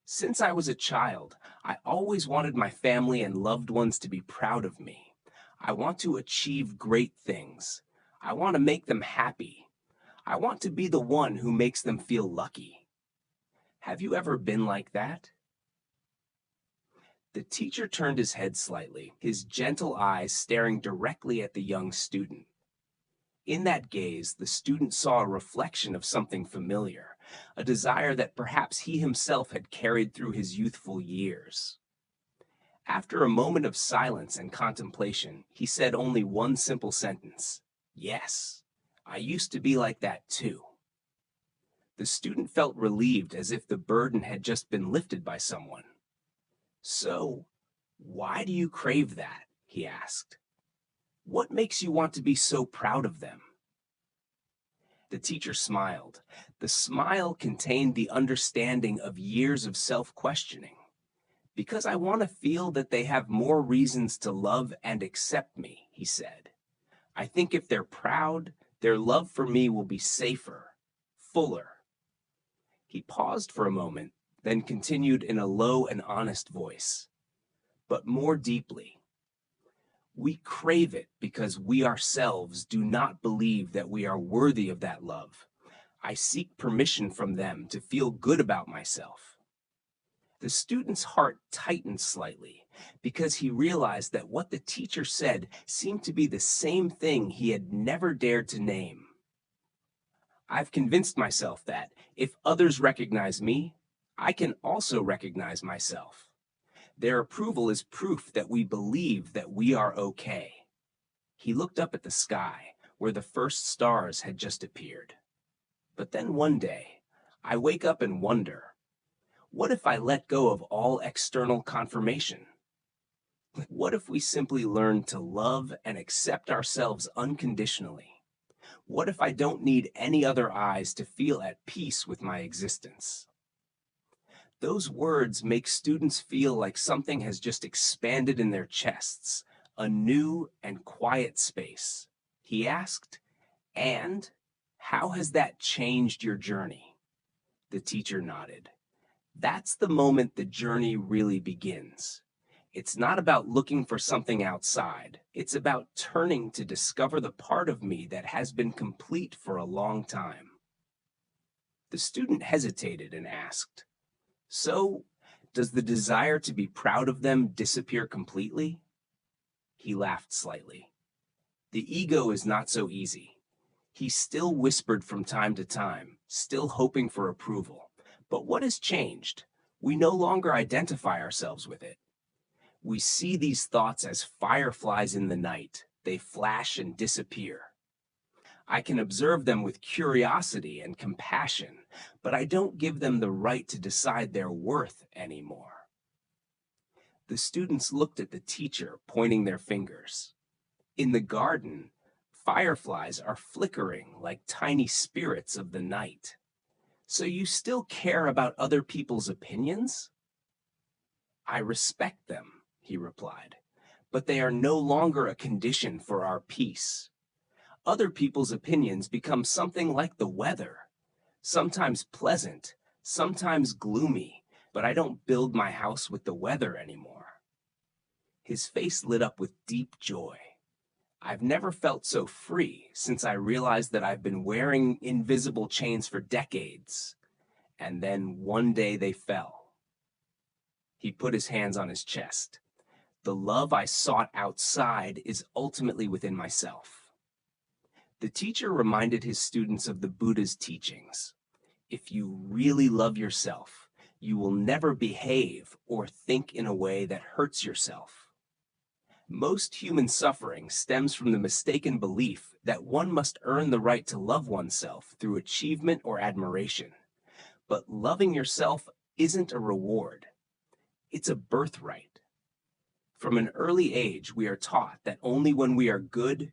since I was a child, I always wanted my family and loved ones to be proud of me. I want to achieve great things. I want to make them happy. I want to be the one who makes them feel lucky. Have you ever been like that?" The teacher turned his head slightly, his gentle eyes staring directly at the young student. In that gaze, the student saw a reflection of something familiar, a desire that perhaps he himself had carried through his youthful years. After a moment of silence and contemplation, he said only one simple sentence: "Yes, I used to be like that too." The student felt relieved, as if the burden had just been lifted by someone. "So, why do you crave that?" he asked. "What makes you want to be so proud of them?" The teacher smiled. The smile contained the understanding of years of self-questioning. "Because I want to feel that they have more reasons to love and accept me," he said. "I think if they're proud, their love for me will be safer, fuller." He paused for a moment, then continued in a low and honest voice, but more deeply. "We crave it because we ourselves do not believe that we are worthy of that love. I seek permission from them to feel good about myself." The student's heart tightened slightly because he realized that what the teacher said seemed to be the same thing he had never dared to name. "I've convinced myself that if others recognize me, I can also recognize myself. Their approval is proof that we believe that we are okay." He looked up at the sky, where the first stars had just appeared. "But then one day, I wake up and wonder, what if I let go of all external confirmation? What if we simply learn to love and accept ourselves unconditionally? What if I don't need any other eyes to feel at peace with my existence?" Those words make students feel like something has just expanded in their chests, a new and quiet space. He asked, "And how has that changed your journey?" The teacher nodded. "That's the moment the journey really begins. It's not about looking for something outside. It's about turning to discover the part of me that has been complete for a long time." The student hesitated and asked, "So, does the desire to be proud of them disappear completely?" He laughed slightly. "The ego is not so easy." He still whispered from time to time, still hoping for approval. "But what has changed? We no longer identify ourselves with it. We see these thoughts as fireflies in the night. They flash and disappear. I can observe them with curiosity and compassion, but I don't give them the right to decide their worth anymore." The students looked at the teacher, pointing their fingers. "In the garden, fireflies are flickering like tiny spirits of the night. So you still care about other people's opinions?" "I respect them," he replied, "but they are no longer a condition for our peace. Other people's opinions become something like the weather, sometimes pleasant, sometimes gloomy, but I don't build my house with the weather anymore." His face lit up with deep joy. "I've never felt so free since I realized that I've been wearing invisible chains for decades. And then one day they fell." He put his hands on his chest. "The love I sought outside is ultimately within myself." The teacher reminded his students of the Buddha's teachings. If you really love yourself, you will never behave or think in a way that hurts yourself. Most human suffering stems from the mistaken belief that one must earn the right to love oneself through achievement or admiration. But loving yourself isn't a reward, it's a birthright. From an early age, we are taught that only when we are good,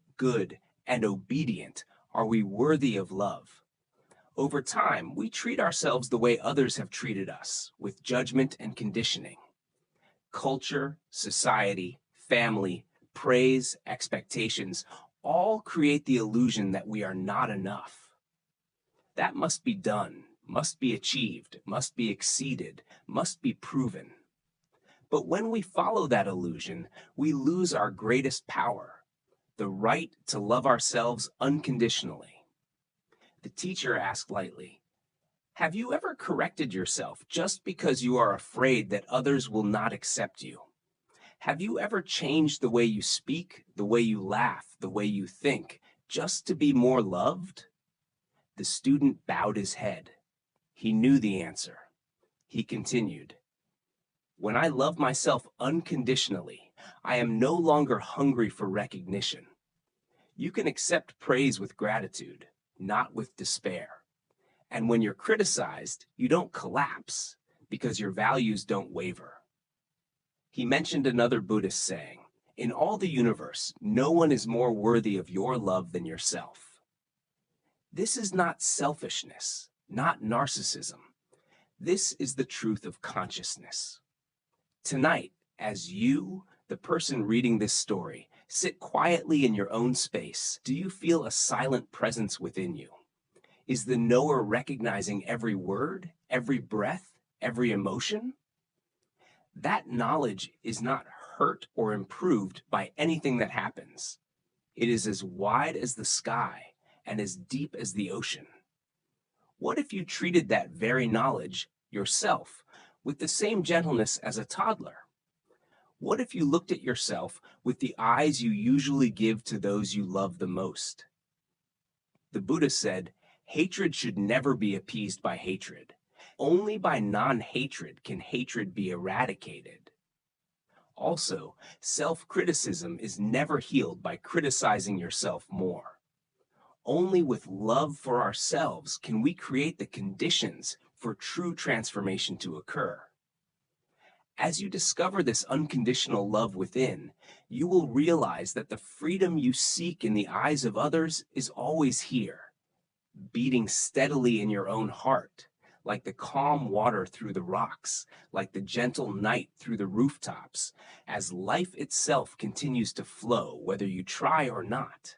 and obedient are we worthy of love. Over time, we treat ourselves the way others have treated us, with judgment and conditioning. Culture, society, family, praise, expectations, all create the illusion that we are not enough. That must be done, must be achieved, must be exceeded, must be proven. But when we follow that illusion, we lose our greatest power, the right to love ourselves unconditionally. The teacher asked lightly, "Have you ever corrected yourself just because you are afraid that others will not accept you? Have you ever changed the way you speak, the way you laugh, the way you think, just to be more loved?" The student bowed his head. He knew the answer. He continued, "When I love myself unconditionally, I am no longer hungry for recognition. You can accept praise with gratitude, not with despair. And when you're criticized, you don't collapse because your values don't waver." He mentioned another Buddhist saying, "In all the universe, no one is more worthy of your love than yourself." This is not selfishness, not narcissism. This is the truth of consciousness. Tonight, as you, the person reading this story, sit quietly in your own space, do you feel a silent presence within you? Is the knower recognizing every word, every breath, every emotion? That knowledge is not hurt or improved by anything that happens. It is as wide as the sky and as deep as the ocean. What if you treated that very knowledge, yourself, with the same gentleness as a toddler? What if you looked at yourself with the eyes you usually give to those you love the most? The Buddha said, hatred should never be appeased by hatred. Only by non-hatred can hatred be eradicated. Also, self-criticism is never healed by criticizing yourself more. Only with love for ourselves can we create the conditions for true transformation to occur. As you discover this unconditional love within, you will realize that the freedom you seek in the eyes of others is always here, beating steadily in your own heart, like the calm water through the rocks, like the gentle night through the rooftops, as life itself continues to flow, whether you try or not.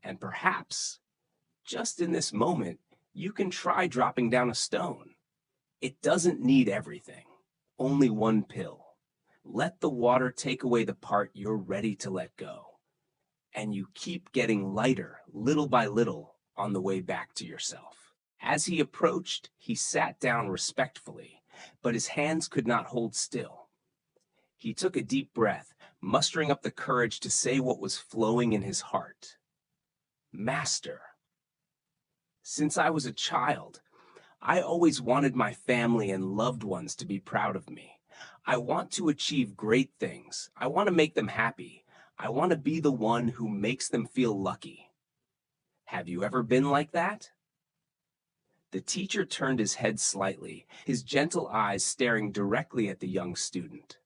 And perhaps, just in this moment, you can try dropping down a stone. It doesn't need everything, only one pill. Let the water take away the part you're ready to let go. And you keep getting lighter, little by little, on the way back to yourself. As he approached, he sat down respectfully, but his hands could not hold still. He took a deep breath, mustering up the courage to say what was flowing in his heart. "Master, since I was a child, I always wanted my family and loved ones to be proud of me. I want to achieve great things. I want to make them happy. I want to be the one who makes them feel lucky. Have you ever been like that?" The teacher turned his head slightly, his gentle eyes staring directly at the young student.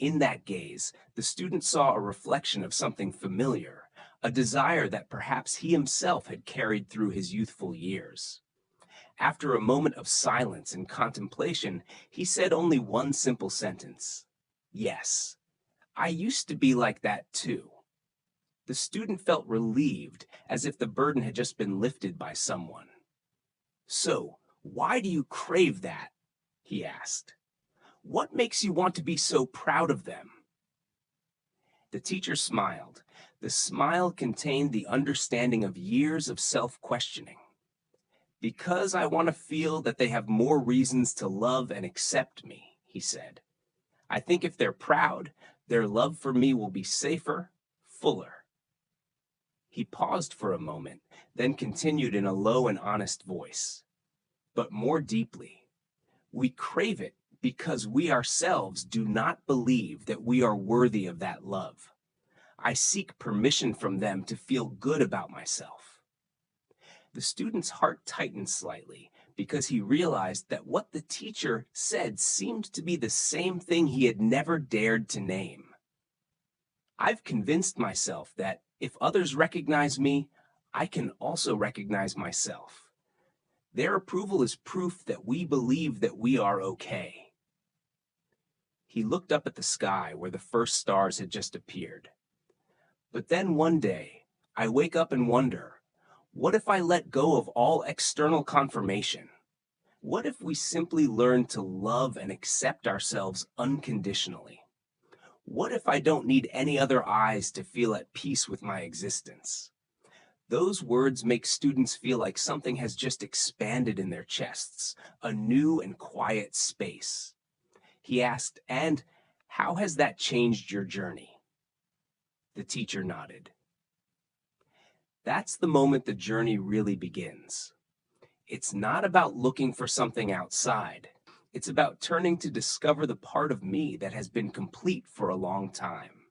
In that gaze, the student saw a reflection of something familiar, a desire that perhaps he himself had carried through his youthful years. After a moment of silence and contemplation, he said only one simple sentence. "Yes, I used to be like that too." The student felt relieved, as if the burden had just been lifted by someone. "So, why do you crave that?" he asked. "What makes you want to be so proud of them?" The teacher smiled. The smile contained the understanding of years of self-questioning. "Because I want to feel that they have more reasons to love and accept me," he said. "I think if they're proud, their love for me will be safer, fuller." He paused for a moment, then continued in a low and honest voice. "But more deeply, we crave it because we ourselves do not believe that we are worthy of that love. I seek permission from them to feel good about myself. The student's heart tightened slightly because he realized that what the teacher said seemed to be the same thing he had never dared to name. I've convinced myself that if others recognize me, I can also recognize myself. Their approval is proof that we believe that we are okay. He looked up at the sky where the first stars had just appeared. But then one day, I wake up and wonder, what if I let go of all external confirmation? What if we simply learn to love and accept ourselves unconditionally? What if I don't need any other eyes to feel at peace with my existence? Those words make students feel like something has just expanded in their chests, a new and quiet space. He asked, "And how has that changed your journey?" The teacher nodded. That's the moment the journey really begins. It's not about looking for something outside. It's about turning to discover the part of me that has been complete for a long time.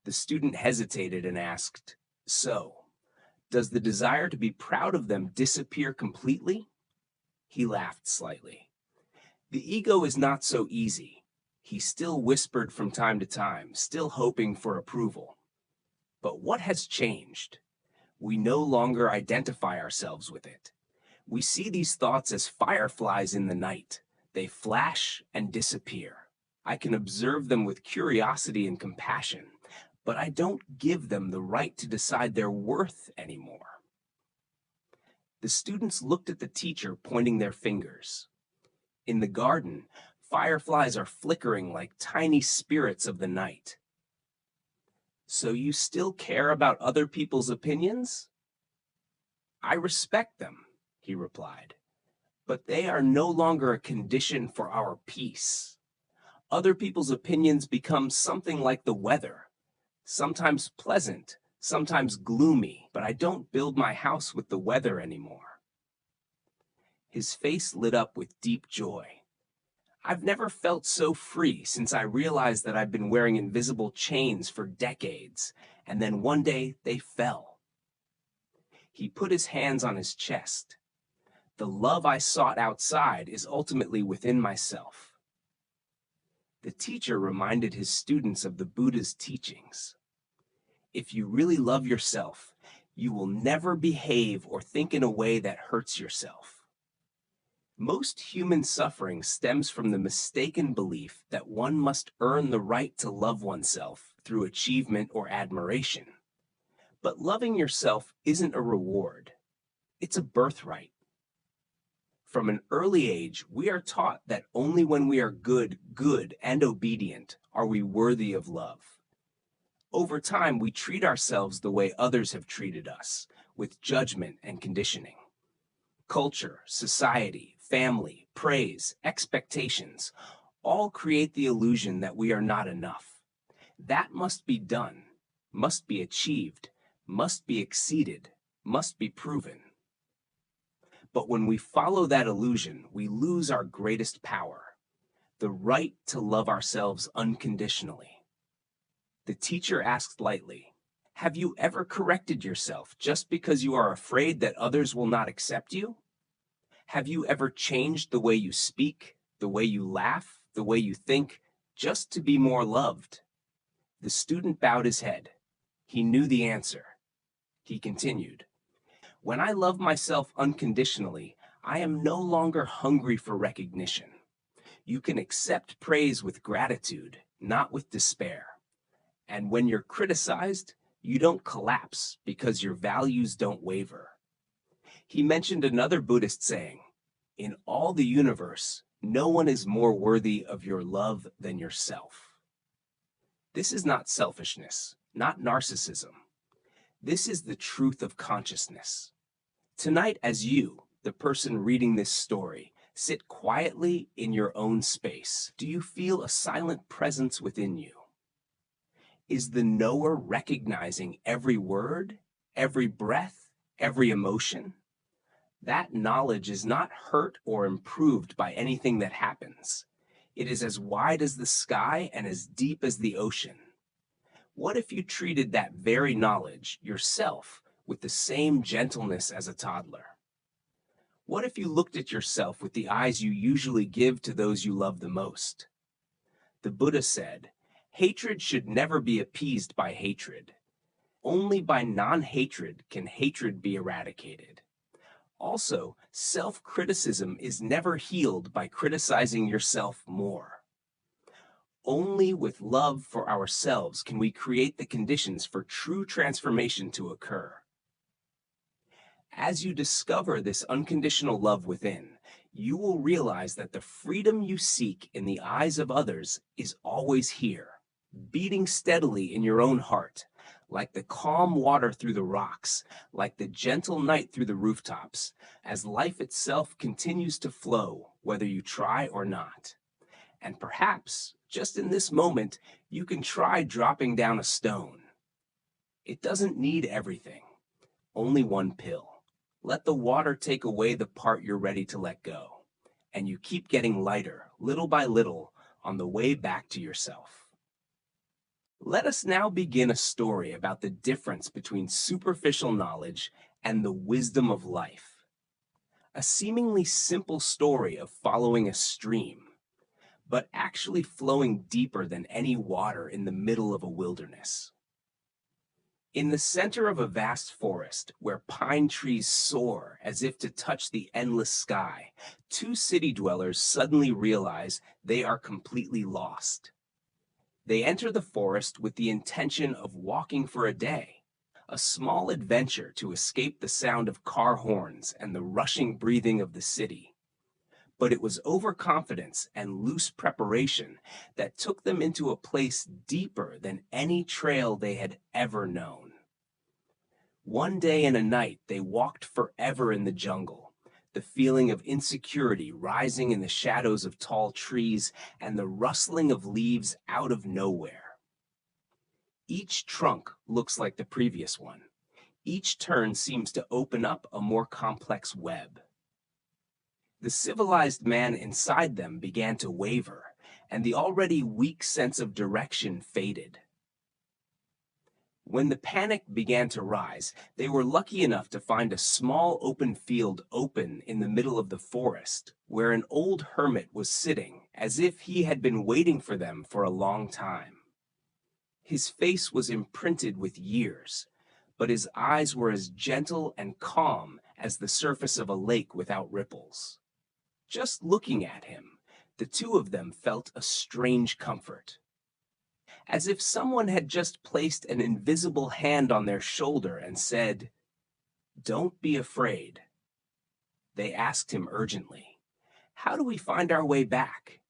The student hesitated and asked, "So, does the desire to be proud of them disappear completely?" He laughed slightly. "The ego is not so easy." He still whispered from time to time, still hoping for approval. But what has changed? We no longer identify ourselves with it. We see these thoughts as fireflies in the night. They flash and disappear. I can observe them with curiosity and compassion, but I don't give them the right to decide their worth anymore. The students looked at the teacher, pointing their fingers. In the garden, fireflies are flickering like tiny spirits of the night. "So you still care about other people's opinions?" "I respect them," he replied, "but they are no longer a condition for our peace. Other people's opinions become something like the weather, sometimes pleasant, sometimes gloomy, but I don't build my house with the weather anymore." His face lit up with deep joy. "I've never felt so free since I realized that I've been wearing invisible chains for decades, and then one day they fell." He put his hands on his chest. "The love I sought outside is ultimately within myself." The teacher reminded his students of the Buddha's teachings. If you really love yourself, you will never behave or think in a way that hurts yourself. Most human suffering stems from the mistaken belief that one must earn the right to love oneself through achievement or admiration. But loving yourself isn't a reward. It's a birthright. From an early age, we are taught that only when we are good, and obedient are we worthy of love. Over time, we treat ourselves the way others have treated us, with judgment and conditioning. Culture, society, family, praise, expectations, all create the illusion that we are not enough. That must be done, must be achieved, must be exceeded, must be proven. But when we follow that illusion, we lose our greatest power, the right to love ourselves unconditionally. The teacher asked lightly, "Have you ever corrected yourself just because you are afraid that others will not accept you? Have you ever changed the way you speak, the way you laugh, the way you think, just to be more loved?" The student bowed his head. He knew the answer. He continued, "When I love myself unconditionally, I am no longer hungry for recognition. You can accept praise with gratitude, not with despair. And when you're criticized, you don't collapse because your values don't waver." He mentioned another Buddhist saying, "In all the universe, no one is more worthy of your love than yourself." This is not selfishness, not narcissism. This is the truth of consciousness. Tonight, as you, the person reading this story, sit quietly in your own space, do you feel a silent presence within you? Is the knower recognizing every word, every breath, every emotion? That knowledge is not hurt or improved by anything that happens. It is as wide as the sky and as deep as the ocean. What if you treated that very knowledge, yourself, with the same gentleness as a toddler? What if you looked at yourself with the eyes you usually give to those you love the most? The Buddha said, hatred should never be appeased by hatred. Only by non-hatred can hatred be eradicated. Also, self-criticism is never healed by criticizing yourself more. Only with love for ourselves can we create the conditions for true transformation to occur. As you discover this unconditional love within, you will realize that the freedom you seek in the eyes of others is always here, beating steadily in your own heart, like the calm water through the rocks, like the gentle night through the rooftops, as life itself continues to flow, whether you try or not. And perhaps, just in this moment, you can try dropping down a stone. It doesn't need everything, only one pill. Let the water take away the part you're ready to let go, and you keep getting lighter, little by little, on the way back to yourself. Let us now begin a story about the difference between superficial knowledge and the wisdom of life. A seemingly simple story of following a stream, but actually flowing deeper than any water in the middle of a wilderness. In the center of a vast forest, where pine trees soar as if to touch the endless sky, two city dwellers suddenly realize they are completely lost. They enter the forest with the intention of walking for a day, a small adventure to escape the sound of car horns and the rushing breathing of the city. But it was overconfidence and loose preparation that took them into a place deeper than any trail they had ever known. One day and a night they walked forever in the jungle, the feeling of insecurity rising in the shadows of tall trees and the rustling of leaves out of nowhere. Each trunk looks like the previous one. Each turn seems to open up a more complex web. The civilized man inside them began to waver, and the already weak sense of direction faded. When the panic began to rise, they were lucky enough to find a small open field open in the middle of the forest, where an old hermit was sitting, as if he had been waiting for them for a long time. His face was imprinted with years, but his eyes were as gentle and calm as the surface of a lake without ripples. Just looking at him, the two of them felt a strange comfort. As if someone had just placed an invisible hand on their shoulder and said, "Don't be afraid." They asked him urgently, "How do we find our way back?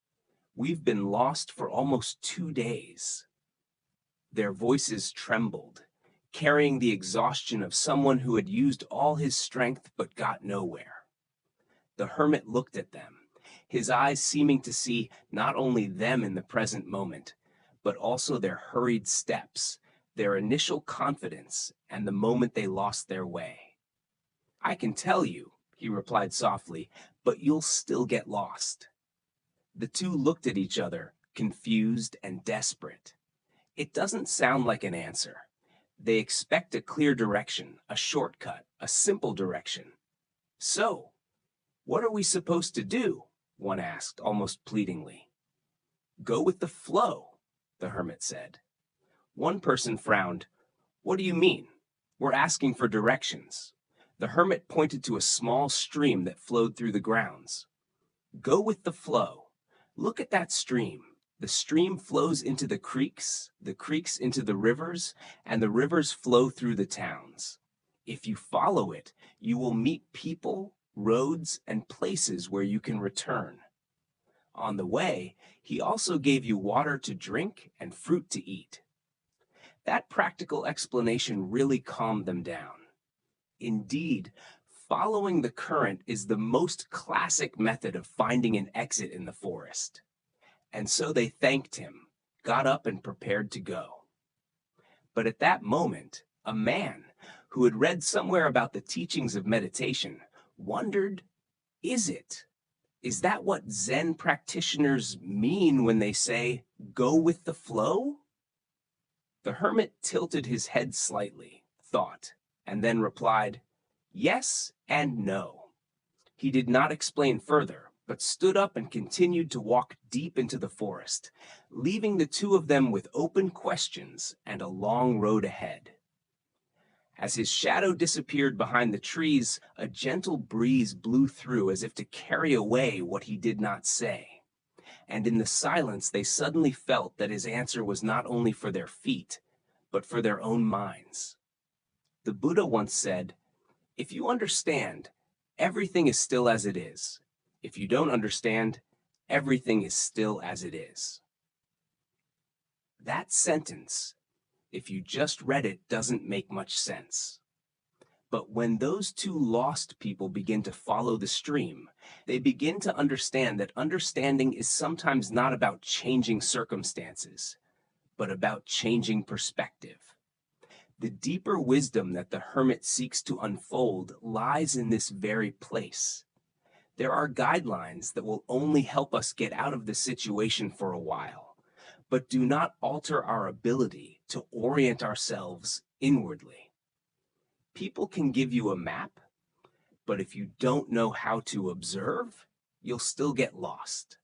We've been lost for almost 2 days." Their voices trembled, carrying the exhaustion of someone who had used all his strength but got nowhere. The hermit looked at them, his eyes seeming to see not only them in the present moment, but also their hurried steps, their initial confidence, and the moment they lost their way. "I can tell you," he replied softly, "but you'll still get lost." The two looked at each other, confused and desperate. It doesn't sound like an answer. They expect a clear direction, a shortcut, a simple direction. "So, what are we supposed to do?" one asked, almost pleadingly. "Go with the flow," the hermit said. One person frowned. "What do you mean? We're asking for directions." The hermit pointed to a small stream that flowed through the grounds. "Go with the flow. Look at that stream. The stream flows into the creeks into the rivers, and the rivers flow through the towns. If you follow it, you will meet people, roads, and places where you can return. On the way, he also gave you water to drink and fruit to eat." That practical explanation really calmed them down. Indeed, following the current is the most classic method of finding an exit in the forest. And so they thanked him, got up and prepared to go. But at that moment, a man, who had read somewhere about the teachings of meditation, wondered, is it? Is that what Zen practitioners mean when they say, go with the flow? The hermit tilted his head slightly, thought, and then replied, yes and no. He did not explain further, but stood up and continued to walk deep into the forest, leaving the two of them with open questions and a long road ahead. As his shadow disappeared behind the trees, a gentle breeze blew through as if to carry away what he did not say. And in the silence, they suddenly felt that his answer was not only for their feet, but for their own minds. The Buddha once said, if you understand, everything is still as it is. If you don't understand, everything is still as it is. That sentence, if you just read it, doesn't make much sense. But when those two lost people begin to follow the stream, they begin to understand that understanding is sometimes not about changing circumstances, but about changing perspective. The deeper wisdom that the hermit seeks to unfold lies in this very place. There are guidelines that will only help us get out of the situation for a while, but do not alter our ability to orient ourselves inwardly. People can give you a map, but if you don't know how to observe, you'll still get lost.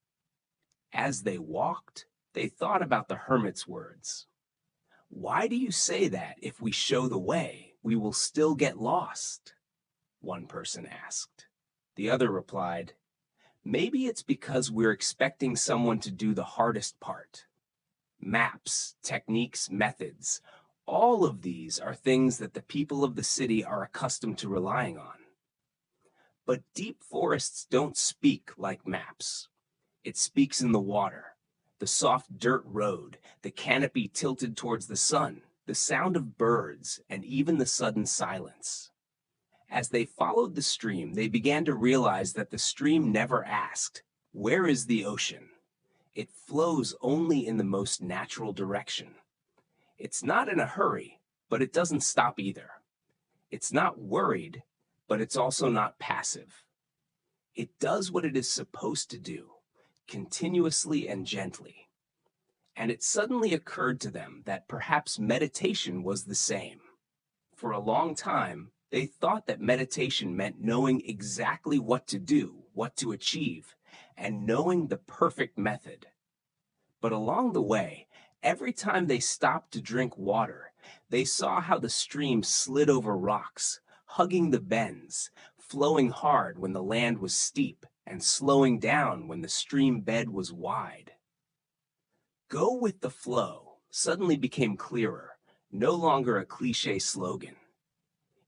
As they walked, they thought about the hermit's words. Why do you say that if we show the way, we will still get lost? One person asked. The other replied, maybe it's because we're expecting someone to do the hardest part. Maps, techniques, methods, all of these are things that the people of the city are accustomed to relying on. But deep forests don't speak like maps. It speaks in the water, the soft dirt road, the canopy tilted towards the sun, the sound of birds, and even the sudden silence. As they followed the stream, they began to realize that the stream never asked, where is the ocean? It flows only in the most natural direction. It's not in a hurry, but it doesn't stop either. It's not worried, but it's also not passive. It does what it is supposed to do, continuously and gently. And it suddenly occurred to them that perhaps meditation was the same. For a long time, they thought that meditation meant knowing exactly what to do, what to achieve, and knowing the perfect method. But along the way, every time they stopped to drink water, they saw how the stream slid over rocks, hugging the bends, flowing hard when the land was steep, and slowing down when the stream bed was wide. Go with the flow suddenly became clearer, no longer a cliché slogan.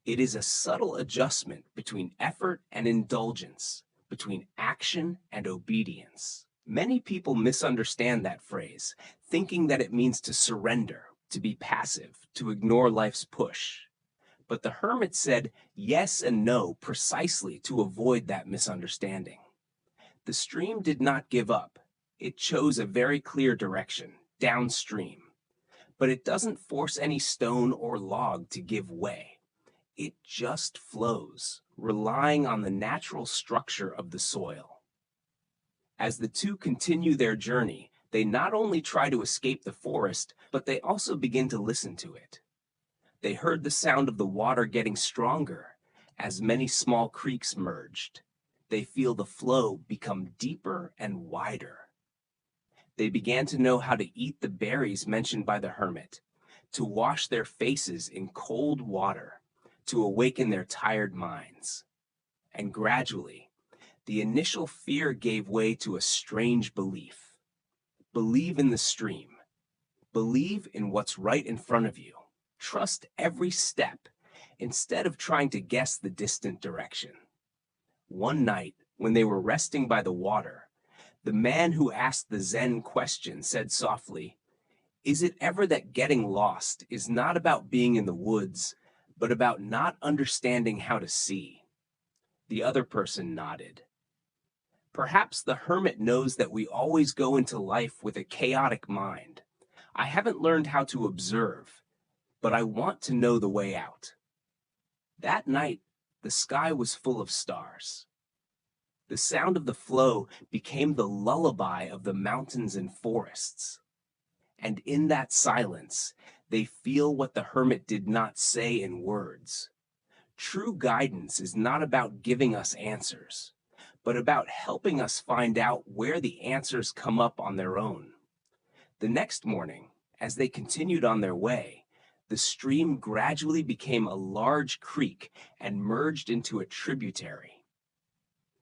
It is a subtle adjustment between effort and indulgence, between action and obedience. Many people misunderstand that phrase, thinking that it means to surrender, to be passive, to ignore life's push. But the hermit said yes and no precisely to avoid that misunderstanding. The stream did not give up. It chose a very clear direction, downstream. But it doesn't force any stone or log to give way. It just flows, relying on the natural structure of the soil. As the two continue their journey, they not only try to escape the forest, but they also begin to listen to it. They heard the sound of the water getting stronger as many small creeks merged. They feel the flow become deeper and wider. They began to know how to eat the berries mentioned by the hermit, to wash their faces in cold water, to awaken their tired minds. And gradually, the initial fear gave way to a strange belief. Believe in the stream. Believe in what's right in front of you. Trust every step instead of trying to guess the distant direction. One night, when they were resting by the water, the man who asked the Zen question said softly, "Is it ever that getting lost is not about being in the woods, but about not understanding how to see?" The other person nodded. Perhaps the hermit knows that we always go into life with a chaotic mind. I haven't learned how to observe, but I want to know the way out. That night, the sky was full of stars. The sound of the flow became the lullaby of the mountains and forests. And in that silence, they feel what the hermit did not say in words. True guidance is not about giving us answers, but about helping us find out where the answers come up on their own. The next morning, as they continued on their way, the stream gradually became a large creek and merged into a tributary.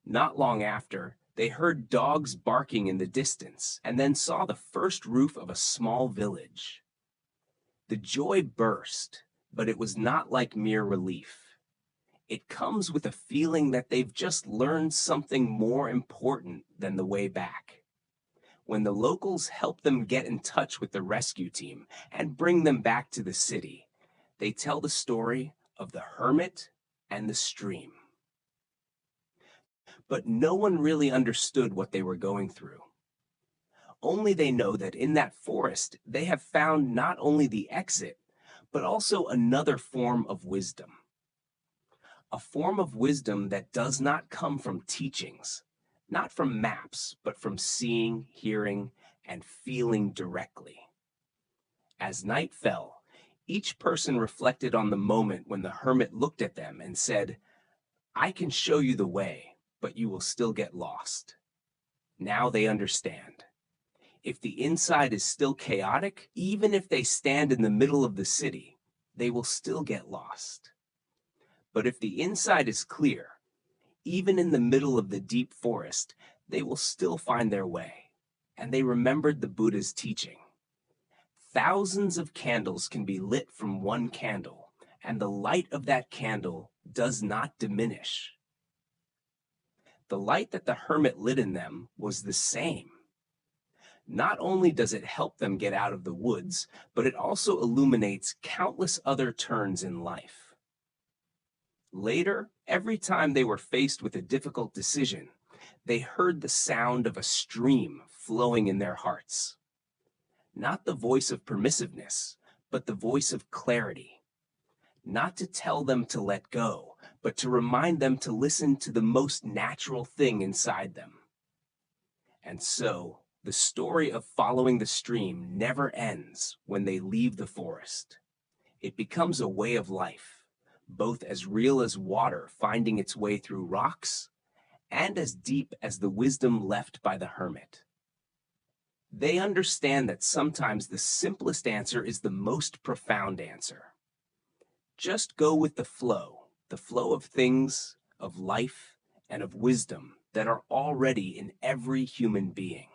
Not long after, they heard dogs barking in the distance and then saw the first roof of a small village. The joy burst, but it was not like mere relief. It comes with a feeling that they've just learned something more important than the way back. When the locals help them get in touch with the rescue team and bring them back to the city, they tell the story of the hermit and the stream. But no one really understood what they were going through. Only they know that in that forest they have found not only the exit, but also another form of wisdom. A form of wisdom that does not come from teachings, not from maps, but from seeing, hearing, and feeling directly. As night fell, each person reflected on the moment when the hermit looked at them and said, "I can show you the way, but you will still get lost." Now they understand. If the inside is still chaotic, even if they stand in the middle of the city, they will still get lost. But if the inside is clear, even in the middle of the deep forest, they will still find their way. And they remembered the Buddha's teaching. Thousands of candles can be lit from one candle, and the light of that candle does not diminish. The light that the hermit lit in them was the same. Not only does it help them get out of the woods, but it also illuminates countless other turns in life. Later, every time they were faced with a difficult decision, they heard the sound of a stream flowing in their hearts. Not the voice of permissiveness, but the voice of clarity. Not to tell them to let go, but to remind them to listen to the most natural thing inside them. And so, the story of following the stream never ends when they leave the forest. It becomes a way of life, both as real as water finding its way through rocks, and as deep as the wisdom left by the hermit. They understand that sometimes the simplest answer is the most profound answer. Just go with the flow of things, of life, and of wisdom that are already in every human being.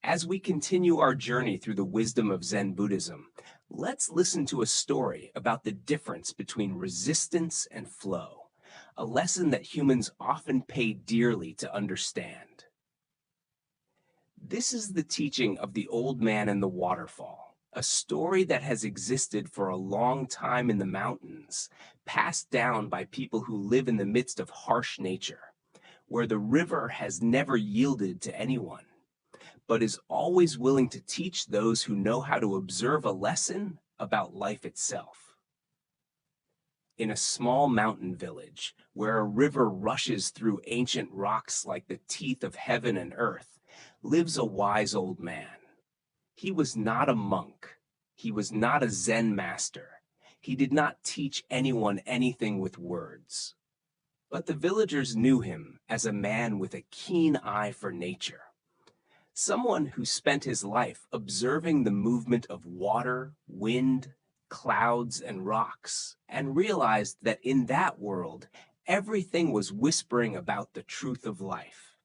As we continue our journey through the wisdom of Zen Buddhism, let's listen to a story about the difference between resistance and flow, a lesson that humans often pay dearly to understand. This is the teaching of the old man and the waterfall, a story that has existed for a long time in the mountains, passed down by people who live in the midst of harsh nature, where the river has never yielded to anyone, but is always willing to teach those who know how to observe a lesson about life itself. In a small mountain village, where a river rushes through ancient rocks like the teeth of heaven and earth, lives a wise old man. He was not a monk. He was not a Zen master. He did not teach anyone anything with words. But the villagers knew him as a man with a keen eye for nature. Someone who spent his life observing the movement of water, wind, clouds, and rocks, and realized that in that world, everything was whispering about the truth of life.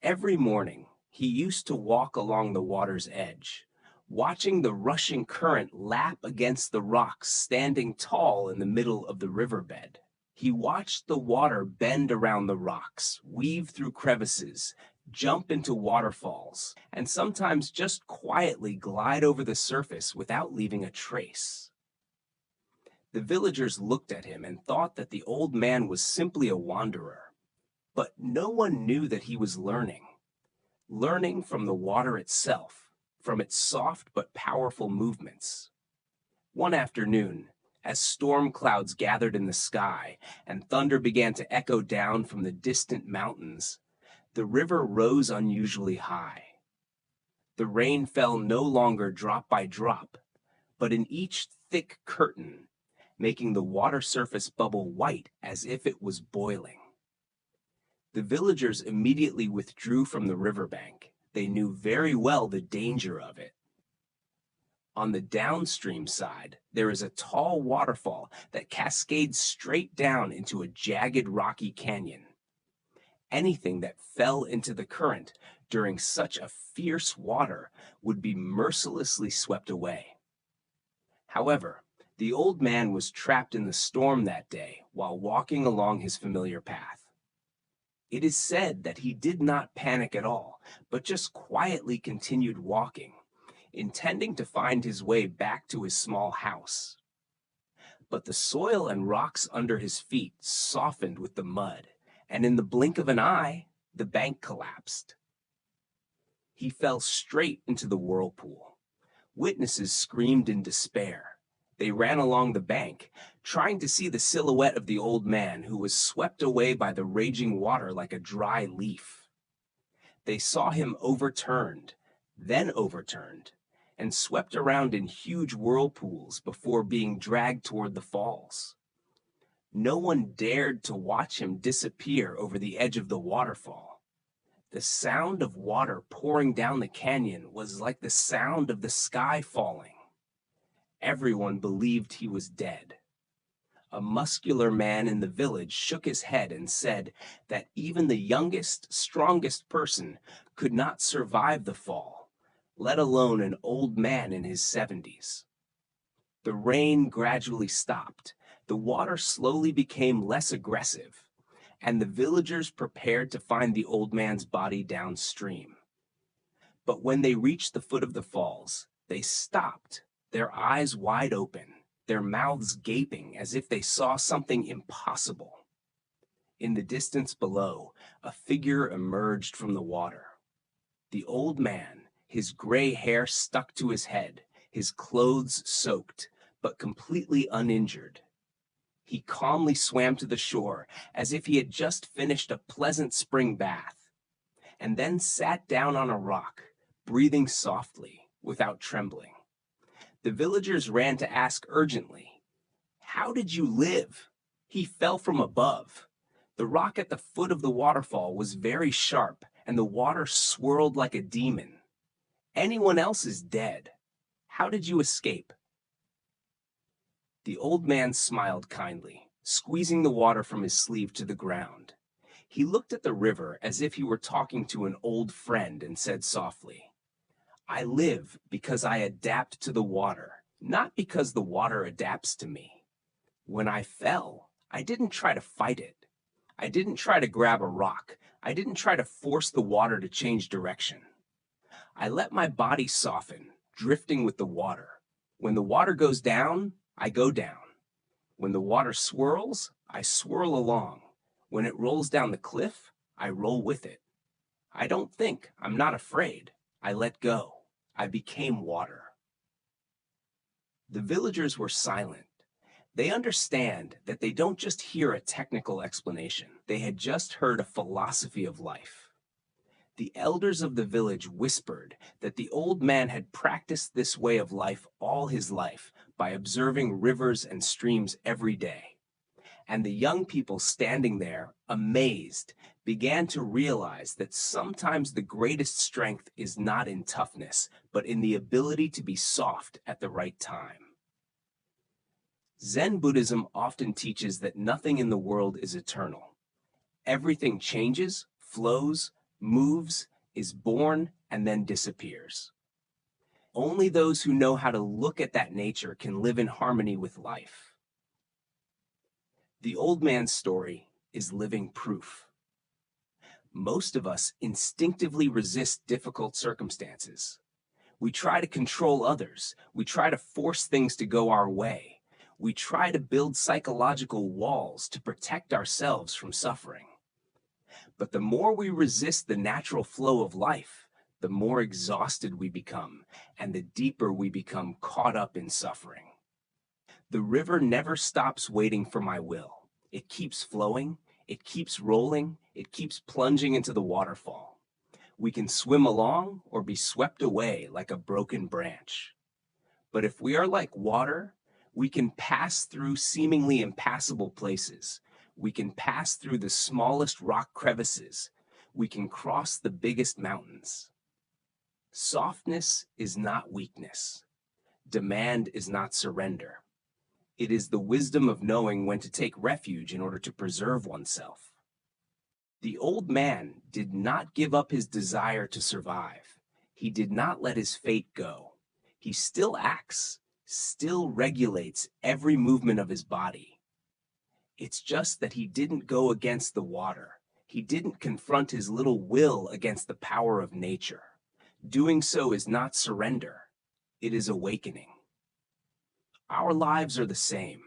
Every morning, he used to walk along the water's edge, watching the rushing current lap against the rocks standing tall in the middle of the riverbed. He watched the water bend around the rocks, weave through crevices, jump into waterfalls, and sometimes just quietly glide over the surface without leaving a trace. The villagers looked at him and thought that the old man was simply a wanderer. But no one knew that he was learning from the water itself, from its soft but powerful movements. One afternoon, as storm clouds gathered in the sky and thunder began to echo down from the distant mountains, the river rose unusually high. The rain fell no longer drop by drop, but in each thick curtain, making the water surface bubble white as if it was boiling. The villagers immediately withdrew from the riverbank. They knew very well the danger of it. On the downstream side, there is a tall waterfall that cascades straight down into a jagged rocky canyon. Anything that fell into the current during such a fierce water would be mercilessly swept away. However, the old man was trapped in the storm that day while walking along his familiar path. It is said that he did not panic at all, but just quietly continued walking, intending to find his way back to his small house. But the soil and rocks under his feet softened with the mud, and in the blink of an eye, the bank collapsed. He fell straight into the whirlpool. Witnesses screamed in despair. They ran along the bank, trying to see the silhouette of the old man who was swept away by the raging water like a dry leaf. They saw him overturned, then overturned, and swept around in huge whirlpools before being dragged toward the falls. No one dared to watch him disappear over the edge of the waterfall. The sound of water pouring down the canyon was like the sound of the sky falling. Everyone believed he was dead. A muscular man in the village shook his head and said that even the youngest, strongest person could not survive the fall, let alone an old man in his 70s. The rain gradually stopped, the water slowly became less aggressive, and the villagers prepared to find the old man's body downstream. But when they reached the foot of the falls, they stopped, their eyes wide open, their mouths gaping as if they saw something impossible. In the distance below, a figure emerged from the water. The old man, his gray hair stuck to his head, his clothes soaked, but completely uninjured. He calmly swam to the shore as if he had just finished a pleasant spring bath, and then sat down on a rock, breathing softly, without trembling. The villagers ran to ask urgently, "How did you live?" He fell from above. The rock at the foot of the waterfall was very sharp, and the water swirled like a demon. Anyone else is dead. How did you escape? The old man smiled kindly, squeezing the water from his sleeve to the ground. He looked at the river as if he were talking to an old friend and said softly, "I live because I adapt to the water, not because the water adapts to me. When I fell, I didn't try to fight it. I didn't try to grab a rock. I didn't try to force the water to change direction. I let my body soften, drifting with the water. When the water goes down, I go down. When the water swirls, I swirl along. When it rolls down the cliff, I roll with it. I don't think, I'm not afraid. I let go. I became water." The villagers were silent. They understand that they don't just hear a technical explanation. They had just heard a philosophy of life. The elders of the village whispered that the old man had practiced this way of life all his life by observing rivers and streams every day. And the young people standing there, amazed, began to realize that sometimes the greatest strength is not in toughness, but in the ability to be soft at the right time. Zen Buddhism often teaches that nothing in the world is eternal. Everything changes, flows, moves, is born, and then disappears. Only those who know how to look at that nature can live in harmony with life. The old man's story is living proof. Most of us instinctively resist difficult circumstances. We try to control others. We try to force things to go our way. We try to build psychological walls to protect ourselves from suffering. But the more we resist the natural flow of life, the more exhausted we become, and the deeper we become caught up in suffering. The river never stops waiting for my will. It keeps flowing, it keeps rolling, it keeps plunging into the waterfall. We can swim along or be swept away like a broken branch. But if we are like water, we can pass through seemingly impassable places. We can pass through the smallest rock crevices. We can cross the biggest mountains. Softness is not weakness. Demand is not surrender. It is the wisdom of knowing when to take refuge in order to preserve oneself. The old man did not give up his desire to survive. He did not let his fate go. He still acts, still regulates every movement of his body. It's just that he didn't go against the water. He didn't confront his little will against the power of nature. Doing so is not surrender. It is awakening. Our lives are the same.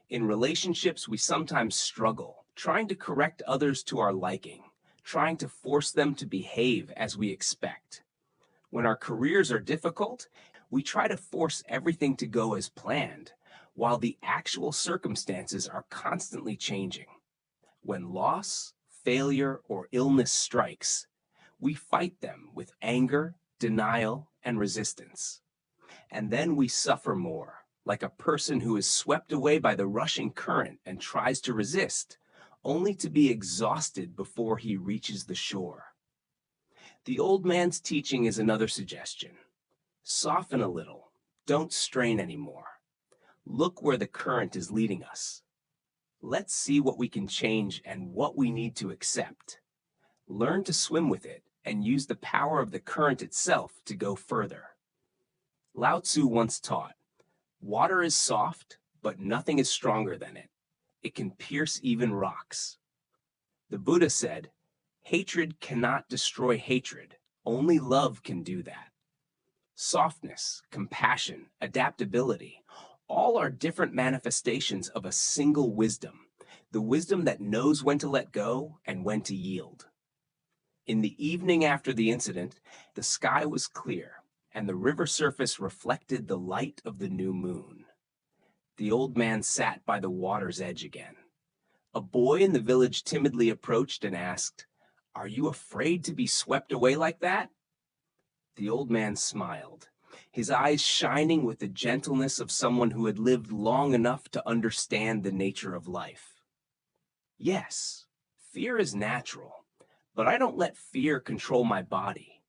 In relationships, we sometimes struggle, trying to correct others to our liking, trying to force them to behave as we expect. When our careers are difficult, we try to force everything to go as planned, while the actual circumstances are constantly changing. When loss, failure, or illness strikes, we fight them with anger, denial, and resistance. And then we suffer more, like a person who is swept away by the rushing current and tries to resist, only to be exhausted before he reaches the shore. The old man's teaching is another suggestion. Soften a little. Don't strain anymore. Look where the current is leading us. Let's see what we can change and what we need to accept. Learn to swim with it and use the power of the current itself to go further. Lao Tzu once taught, "Water is soft, but nothing is stronger than it. It can pierce even rocks." The Buddha said, "Hatred cannot destroy hatred. Only love can do that." Softness, compassion, adaptability, all are different manifestations of a single wisdom, the wisdom that knows when to let go and when to yield. In the evening after the incident, the sky was clear, and the river surface reflected the light of the new moon. The old man sat by the water's edge again. A boy in the village timidly approached and asked, "Are you afraid to be swept away like that?" The old man smiled, his eyes shining with the gentleness of someone who had lived long enough to understand the nature of life. "Yes, fear is natural, but I don't let fear control my body.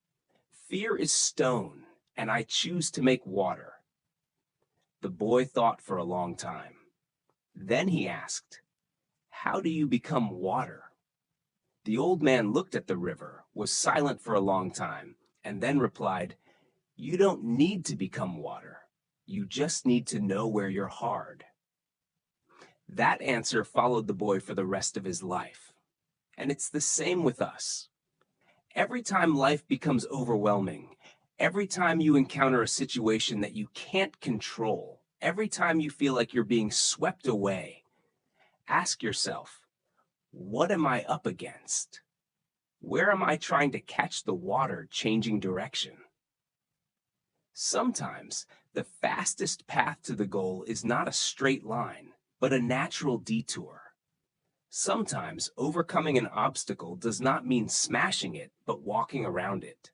Fear is stone, and I choose to make water." The boy thought for a long time. Then he asked, "How do you become water?" The old man looked at the river, was silent for a long time, and then replied, "You don't need to become water. You just need to know where you're hard." That answer followed the boy for the rest of his life. And it's the same with us. Every time life becomes overwhelming, every time you encounter a situation that you can't control, every time you feel like you're being swept away, ask yourself, what am I up against? Where am I trying to catch the water changing direction? Sometimes the fastest path to the goal is not a straight line, but a natural detour. Sometimes overcoming an obstacle does not mean smashing it, but walking around it.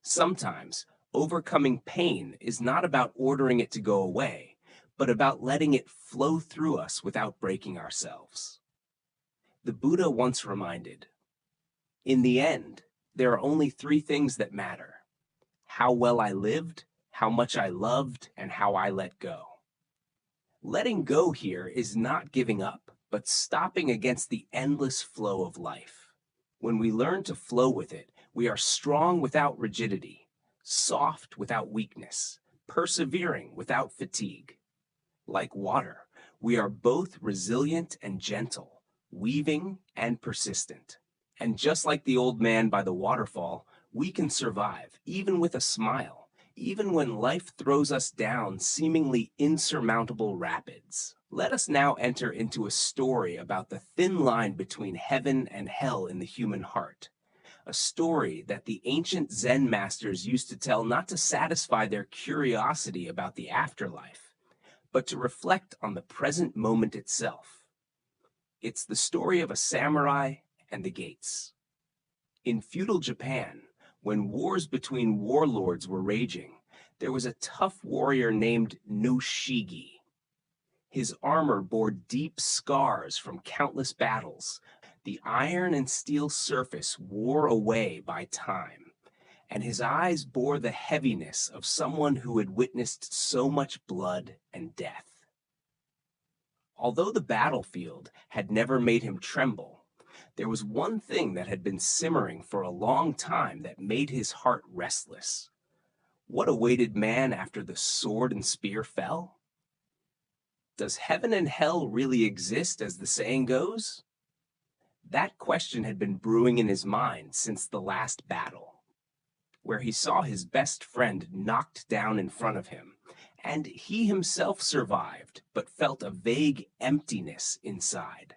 Sometimes overcoming pain is not about ordering it to go away, but about letting it flow through us without breaking ourselves. The Buddha once reminded, "In the end, there are only three things that matter: how well I lived, how much I loved, and how I let go." Letting go here is not giving up, but stopping against the endless flow of life. When we learn to flow with it, we are strong without rigidity, soft without weakness, persevering without fatigue. Like water, we are both resilient and gentle, weaving and persistent. And just like the old man by the waterfall, we can survive, even with a smile, even when life throws us down seemingly insurmountable rapids. Let us now enter into a story about the thin line between heaven and hell in the human heart. A story that the ancient Zen masters used to tell not to satisfy their curiosity about the afterlife, but to reflect on the present moment itself. It's the story of a samurai and the gates. In feudal Japan, when wars between warlords were raging, there was a tough warrior named Nushigi. His armor bore deep scars from countless battles. The iron and steel surface wore away by time, and his eyes bore the heaviness of someone who had witnessed so much blood and death. Although the battlefield had never made him tremble, there was one thing that had been simmering for a long time that made his heart restless. What awaited man after the sword and spear fell? Does heaven and hell really exist, as the saying goes? That question had been brewing in his mind since the last battle, where he saw his best friend knocked down in front of him, and he himself survived, but felt a vague emptiness inside.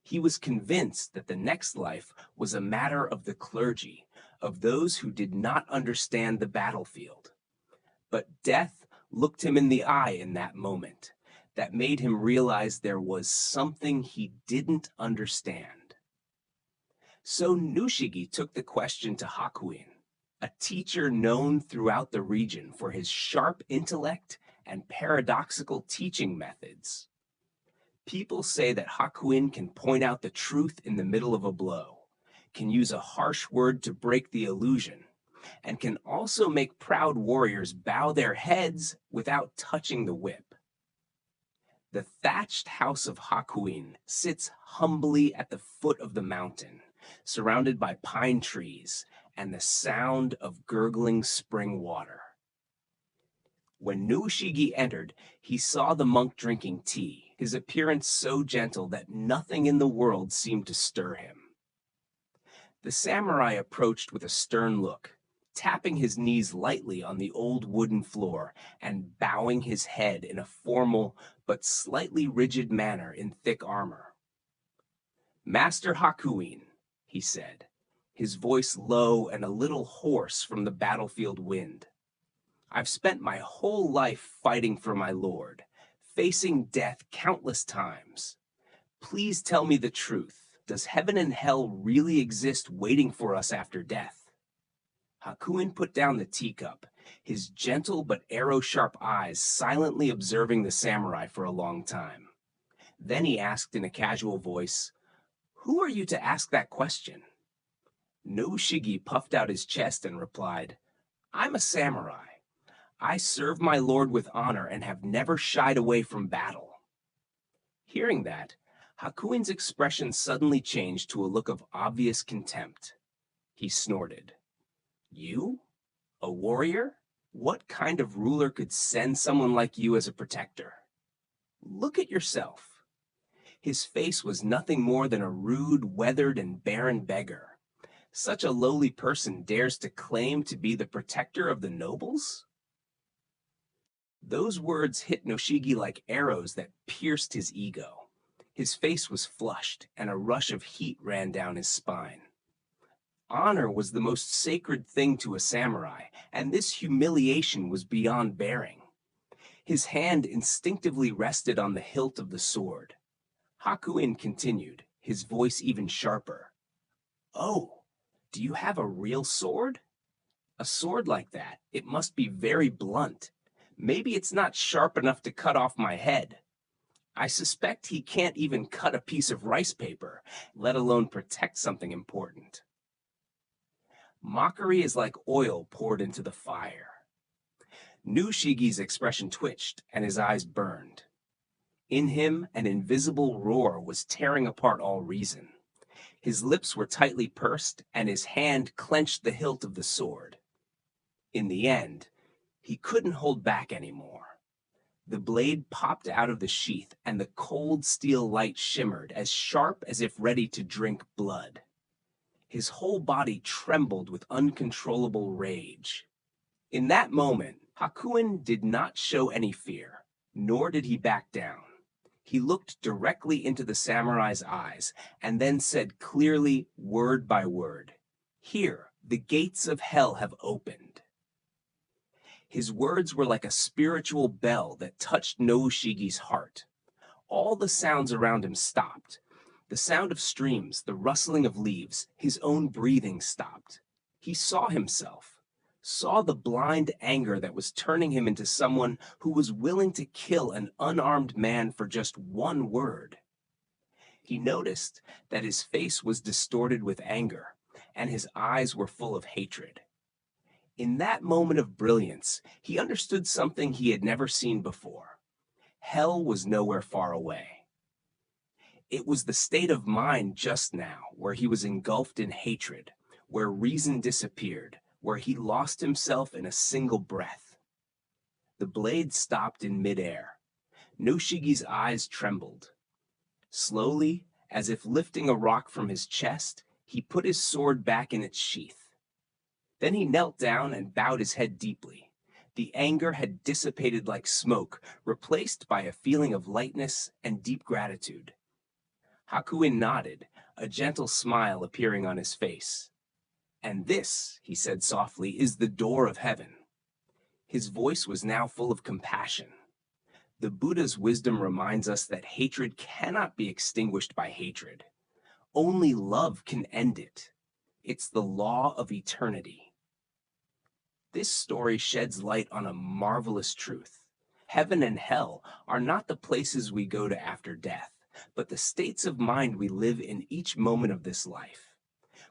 He was convinced that the next life was a matter of the clergy, of those who did not understand the battlefield. But death looked him in the eye in that moment. That made him realize there was something he didn't understand. So Nushigi took the question to Hakuin, a teacher known throughout the region for his sharp intellect and paradoxical teaching methods. People say that Hakuin can point out the truth in the middle of a blow, can use a harsh word to break the illusion, and can also make proud warriors bow their heads without touching the whip. The thatched house of Hakuin sits humbly at the foot of the mountain, surrounded by pine trees and the sound of gurgling spring water. When Nushigi entered, he saw the monk drinking tea, his appearance so gentle that nothing in the world seemed to stir him. The samurai approached with a stern look, tapping his knees lightly on the old wooden floor and bowing his head in a formal but slightly rigid manner in thick armor. "Master Hakuin," he said, his voice low and a little hoarse from the battlefield wind. "I've spent my whole life fighting for my lord, facing death countless times. Please tell me the truth. Does heaven and hell really exist waiting for us after death?" Hakuin put down the teacup, his gentle but arrow-sharp eyes silently observing the samurai for a long time. Then he asked in a casual voice, "Who are you to ask that question?" Nushigi puffed out his chest and replied, "I'm a samurai. I serve my lord with honor and have never shied away from battle." Hearing that, Hakuin's expression suddenly changed to a look of obvious contempt. He snorted. "You? A warrior? What kind of ruler could send someone like you as a protector? Look at yourself." His face was nothing more than a rude, weathered, and barren beggar. Such a lowly person dares to claim to be the protector of the nobles? Those words hit Nushigi like arrows that pierced his ego. His face was flushed, and a rush of heat ran down his spine. Honor was the most sacred thing to a samurai, and this humiliation was beyond bearing. His hand instinctively rested on the hilt of the sword. Hakuin continued, his voice even sharper. "Oh, do you have a real sword? A sword like that, it must be very blunt. Maybe it's not sharp enough to cut off my head. I suspect he can't even cut a piece of rice paper, let alone protect something important." Mockery is like oil poured into the fire. Nushigi's expression twitched, and his eyes burned. In him, an invisible roar was tearing apart all reason. His lips were tightly pursed, and his hand clenched the hilt of the sword. In the end, he couldn't hold back anymore. The blade popped out of the sheath, and the cold steel light shimmered, as sharp as if ready to drink blood. His whole body trembled with uncontrollable rage. In that moment, Hakuin did not show any fear, nor did he back down. He looked directly into the samurai's eyes, and then said clearly, word by word, "Here, the gates of hell have opened." His words were like a spiritual bell that touched No-Shigi's heart. All the sounds around him stopped. The sound of streams, the rustling of leaves, his own breathing stopped. He saw himself, saw the blind anger that was turning him into someone who was willing to kill an unarmed man for just one word. He noticed that his face was distorted with anger, and his eyes were full of hatred. In that moment of brilliance, he understood something he had never seen before. Hell was nowhere far away. It was the state of mind just now where he was engulfed in hatred, where reason disappeared, where he lost himself in a single breath. The blade stopped in midair. No-Shigi's eyes trembled. Slowly, as if lifting a rock from his chest, he put his sword back in its sheath. Then he knelt down and bowed his head deeply. The anger had dissipated like smoke, replaced by a feeling of lightness and deep gratitude. Hakuin nodded, a gentle smile appearing on his face. "And this," he said softly, "is the door of heaven." His voice was now full of compassion. The Buddha's wisdom reminds us that hatred cannot be extinguished by hatred. Only love can end it. It's the law of eternity. This story sheds light on a marvelous truth. Heaven and hell are not the places we go to after death, but the states of mind we live in each moment of this life.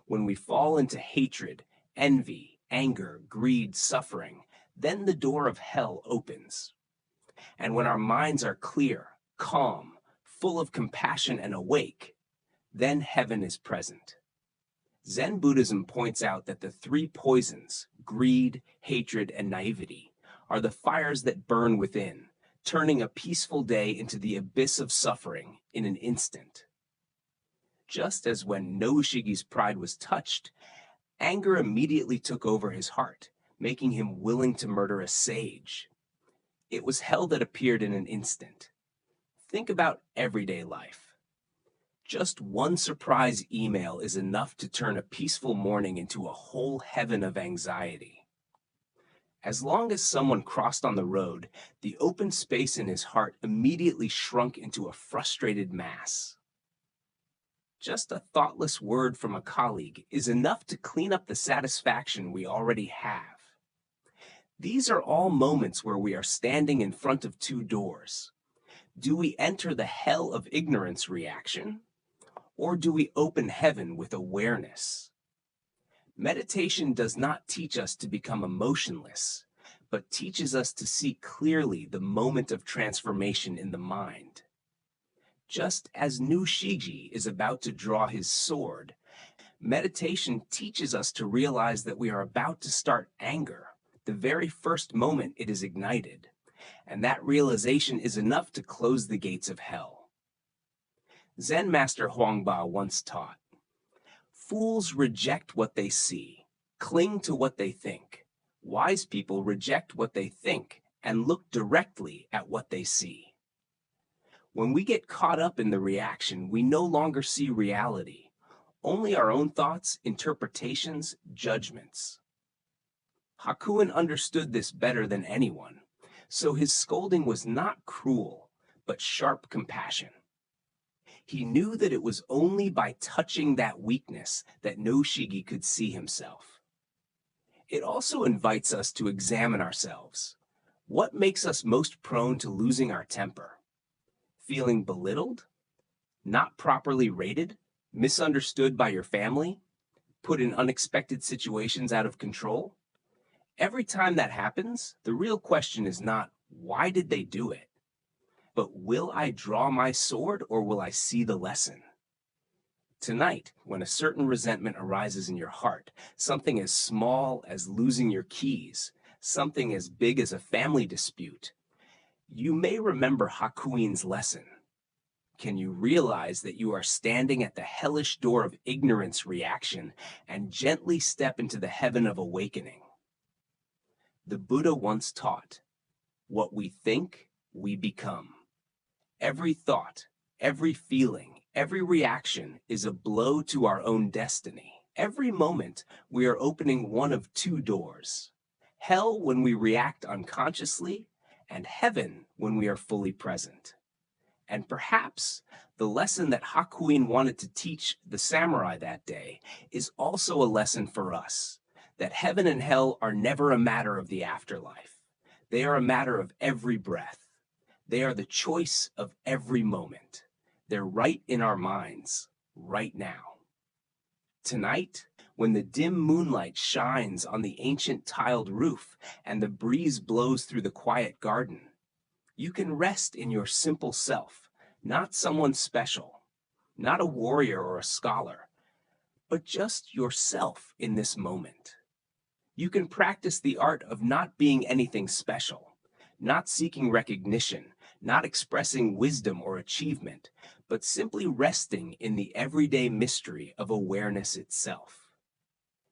When we fall into hatred, envy, anger, greed, suffering, then the door of hell opens. And when our minds are clear, calm, full of compassion and awake, then heaven is present. Zen Buddhism points out that the three poisons, greed, hatred, and naivety, are the fires that burn within, turning a peaceful day into the abyss of suffering in an instant. Just as when No-Shigi's pride was touched, anger immediately took over his heart, making him willing to murder a sage. It was hell that appeared in an instant. Think about everyday life. Just one surprise email is enough to turn a peaceful morning into a whole heaven of anxiety. As long as someone crossed on the road, the open space in his heart immediately shrunk into a frustrated mass. Just a thoughtless word from a colleague is enough to clean up the satisfaction we already have. These are all moments where we are standing in front of two doors. Do we enter the hell of ignorance reaction, or do we open heaven with awareness? Meditation does not teach us to become emotionless, but teaches us to see clearly the moment of transformation in the mind. Just as No-Shigi is about to draw his sword, meditation teaches us to realize that we are about to start anger, the very first moment it is ignited, and that realization is enough to close the gates of hell. Zen master Huangba once taught, "Fools reject what they see, cling to what they think. Wise people reject what they think and look directly at what they see." When we get caught up in the reaction, we no longer see reality, only our own thoughts, interpretations, judgments. Hakuin understood this better than anyone, so his scolding was not cruel, but sharp compassion. He knew that it was only by touching that weakness that No-Shigi could see himself. It also invites us to examine ourselves. What makes us most prone to losing our temper? Feeling belittled? Not properly rated? Misunderstood by your family? Put in unexpected situations out of control? Every time that happens, the real question is not, why did they do it? But will I draw my sword or will I see the lesson? Tonight, when a certain resentment arises in your heart, something as small as losing your keys, something as big as a family dispute, you may remember Hakuin's lesson. Can you realize that you are standing at the hellish door of ignorance reaction and gently step into the heaven of awakening? The Buddha once taught, "What we think, we become." Every thought, every feeling, every reaction is a blow to our own destiny. Every moment, we are opening one of two doors, hell when we react unconsciously, and heaven when we are fully present. And perhaps the lesson that Hakuin wanted to teach the samurai that day is also a lesson for us, that heaven and hell are never a matter of the afterlife. They are a matter of every breath. They are the choice of every moment. They're right in our minds, right now. Tonight, when the dim moonlight shines on the ancient tiled roof and the breeze blows through the quiet garden, you can rest in your simple self, not someone special, not a warrior or a scholar, but just yourself in this moment. You can practice the art of not being anything special, not seeking recognition, not expressing wisdom or achievement, but simply resting in the everyday mystery of awareness itself.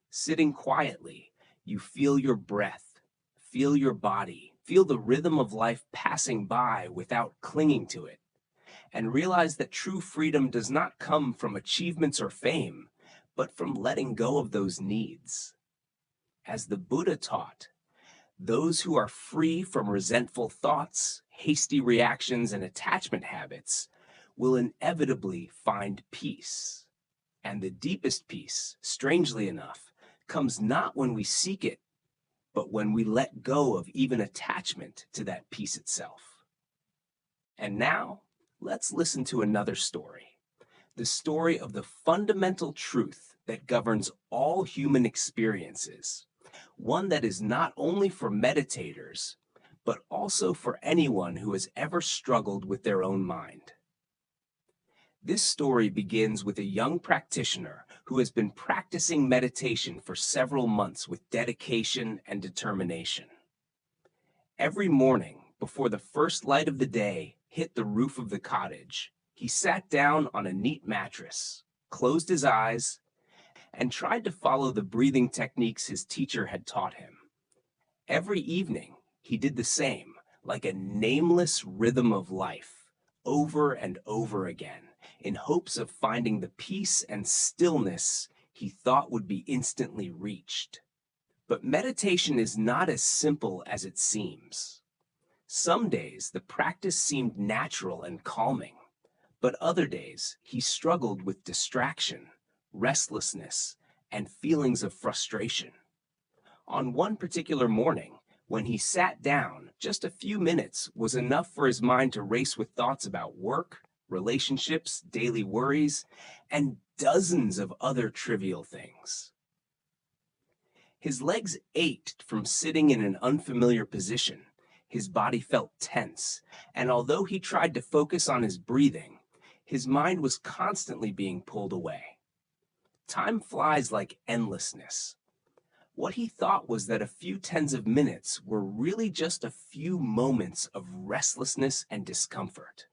Sitting quietly, you feel your breath, feel your body, feel the rhythm of life passing by without clinging to it, and realize that true freedom does not come from achievements or fame, but from letting go of those needs. As the Buddha taught, those who are free from resentful thoughts, hasty reactions, and attachment habits will inevitably find peace. And the deepest peace, strangely enough, comes not when we seek it, but when we let go of even attachment to that peace itself. And now, let's listen to another story. The story of the fundamental truth that governs all human experiences. One that is not only for meditators, but also for anyone who has ever struggled with their own mind. This story begins with a young practitioner who has been practicing meditation for several months with dedication and determination. Every morning, before the first light of the day hit the roof of the cottage, he sat down on a neat mattress, closed his eyes, and tried to follow the breathing techniques his teacher had taught him. Every evening, he did the same, like a nameless rhythm of life, over and over again, in hopes of finding the peace and stillness he thought would be instantly reached. But meditation is not as simple as it seems. Some days, the practice seemed natural and calming, but other days, he struggled with distraction, restlessness, and feelings of frustration. On one particular morning, when he sat down, just a few minutes was enough for his mind to race with thoughts about work, relationships, daily worries, and dozens of other trivial things. His legs ached from sitting in an unfamiliar position. His body felt tense, and although he tried to focus on his breathing, his mind was constantly being pulled away. Time flies like endlessness. What he thought was that a few tens of minutes were really just a few moments of restlessness and discomfort.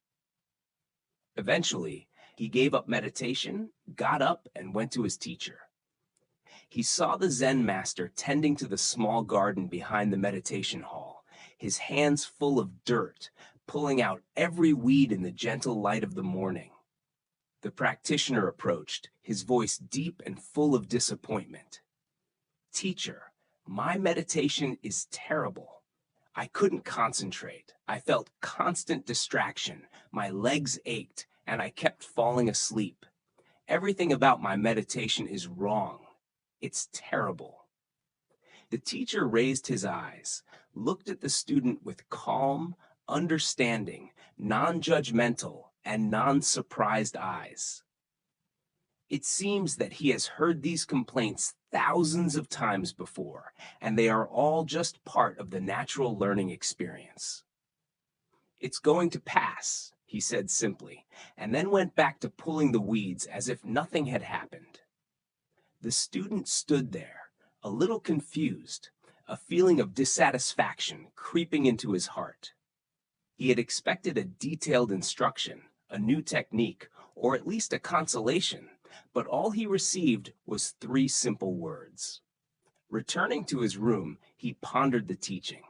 Eventually, he gave up meditation, got up, and went to his teacher. He saw the Zen master tending to the small garden behind the meditation hall, his hands full of dirt, pulling out every weed in the gentle light of the morning. The practitioner approached, his voice deep and full of disappointment. "Teacher, my meditation is terrible. I couldn't concentrate. I felt constant distraction. My legs ached, and I kept falling asleep. Everything about my meditation is wrong. It's terrible." The teacher raised his eyes, looked at the student with calm, understanding, non-judgmental, and non-surprised eyes. It seems that he has heard these complaints thousands of times before, and they are all just part of the natural learning experience. "It's going to pass," he said simply, and then went back to pulling the weeds as if nothing had happened. The student stood there, a little confused, a feeling of dissatisfaction creeping into his heart. He had expected a detailed instruction, a new technique, or at least a consolation, but all he received was 3 simple words. Returning to his room, he pondered the teaching.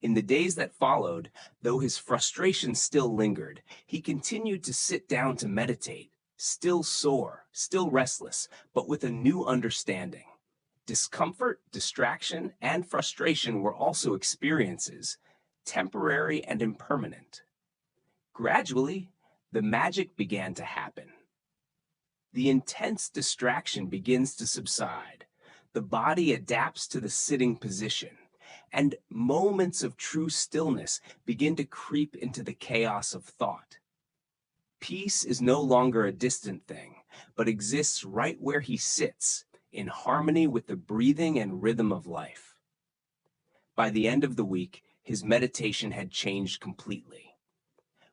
In the days that followed, though his frustration still lingered, he continued to sit down to meditate, still sore, still restless, but with a new understanding. Discomfort, distraction, and frustration were also experiences, temporary and impermanent. Gradually, the magic began to happen. The intense distraction begins to subside. The body adapts to the sitting position, and moments of true stillness begin to creep into the chaos of thought. Peace is no longer a distant thing, but exists right where he sits, in harmony with the breathing and rhythm of life. By the end of the week, his meditation had changed completely.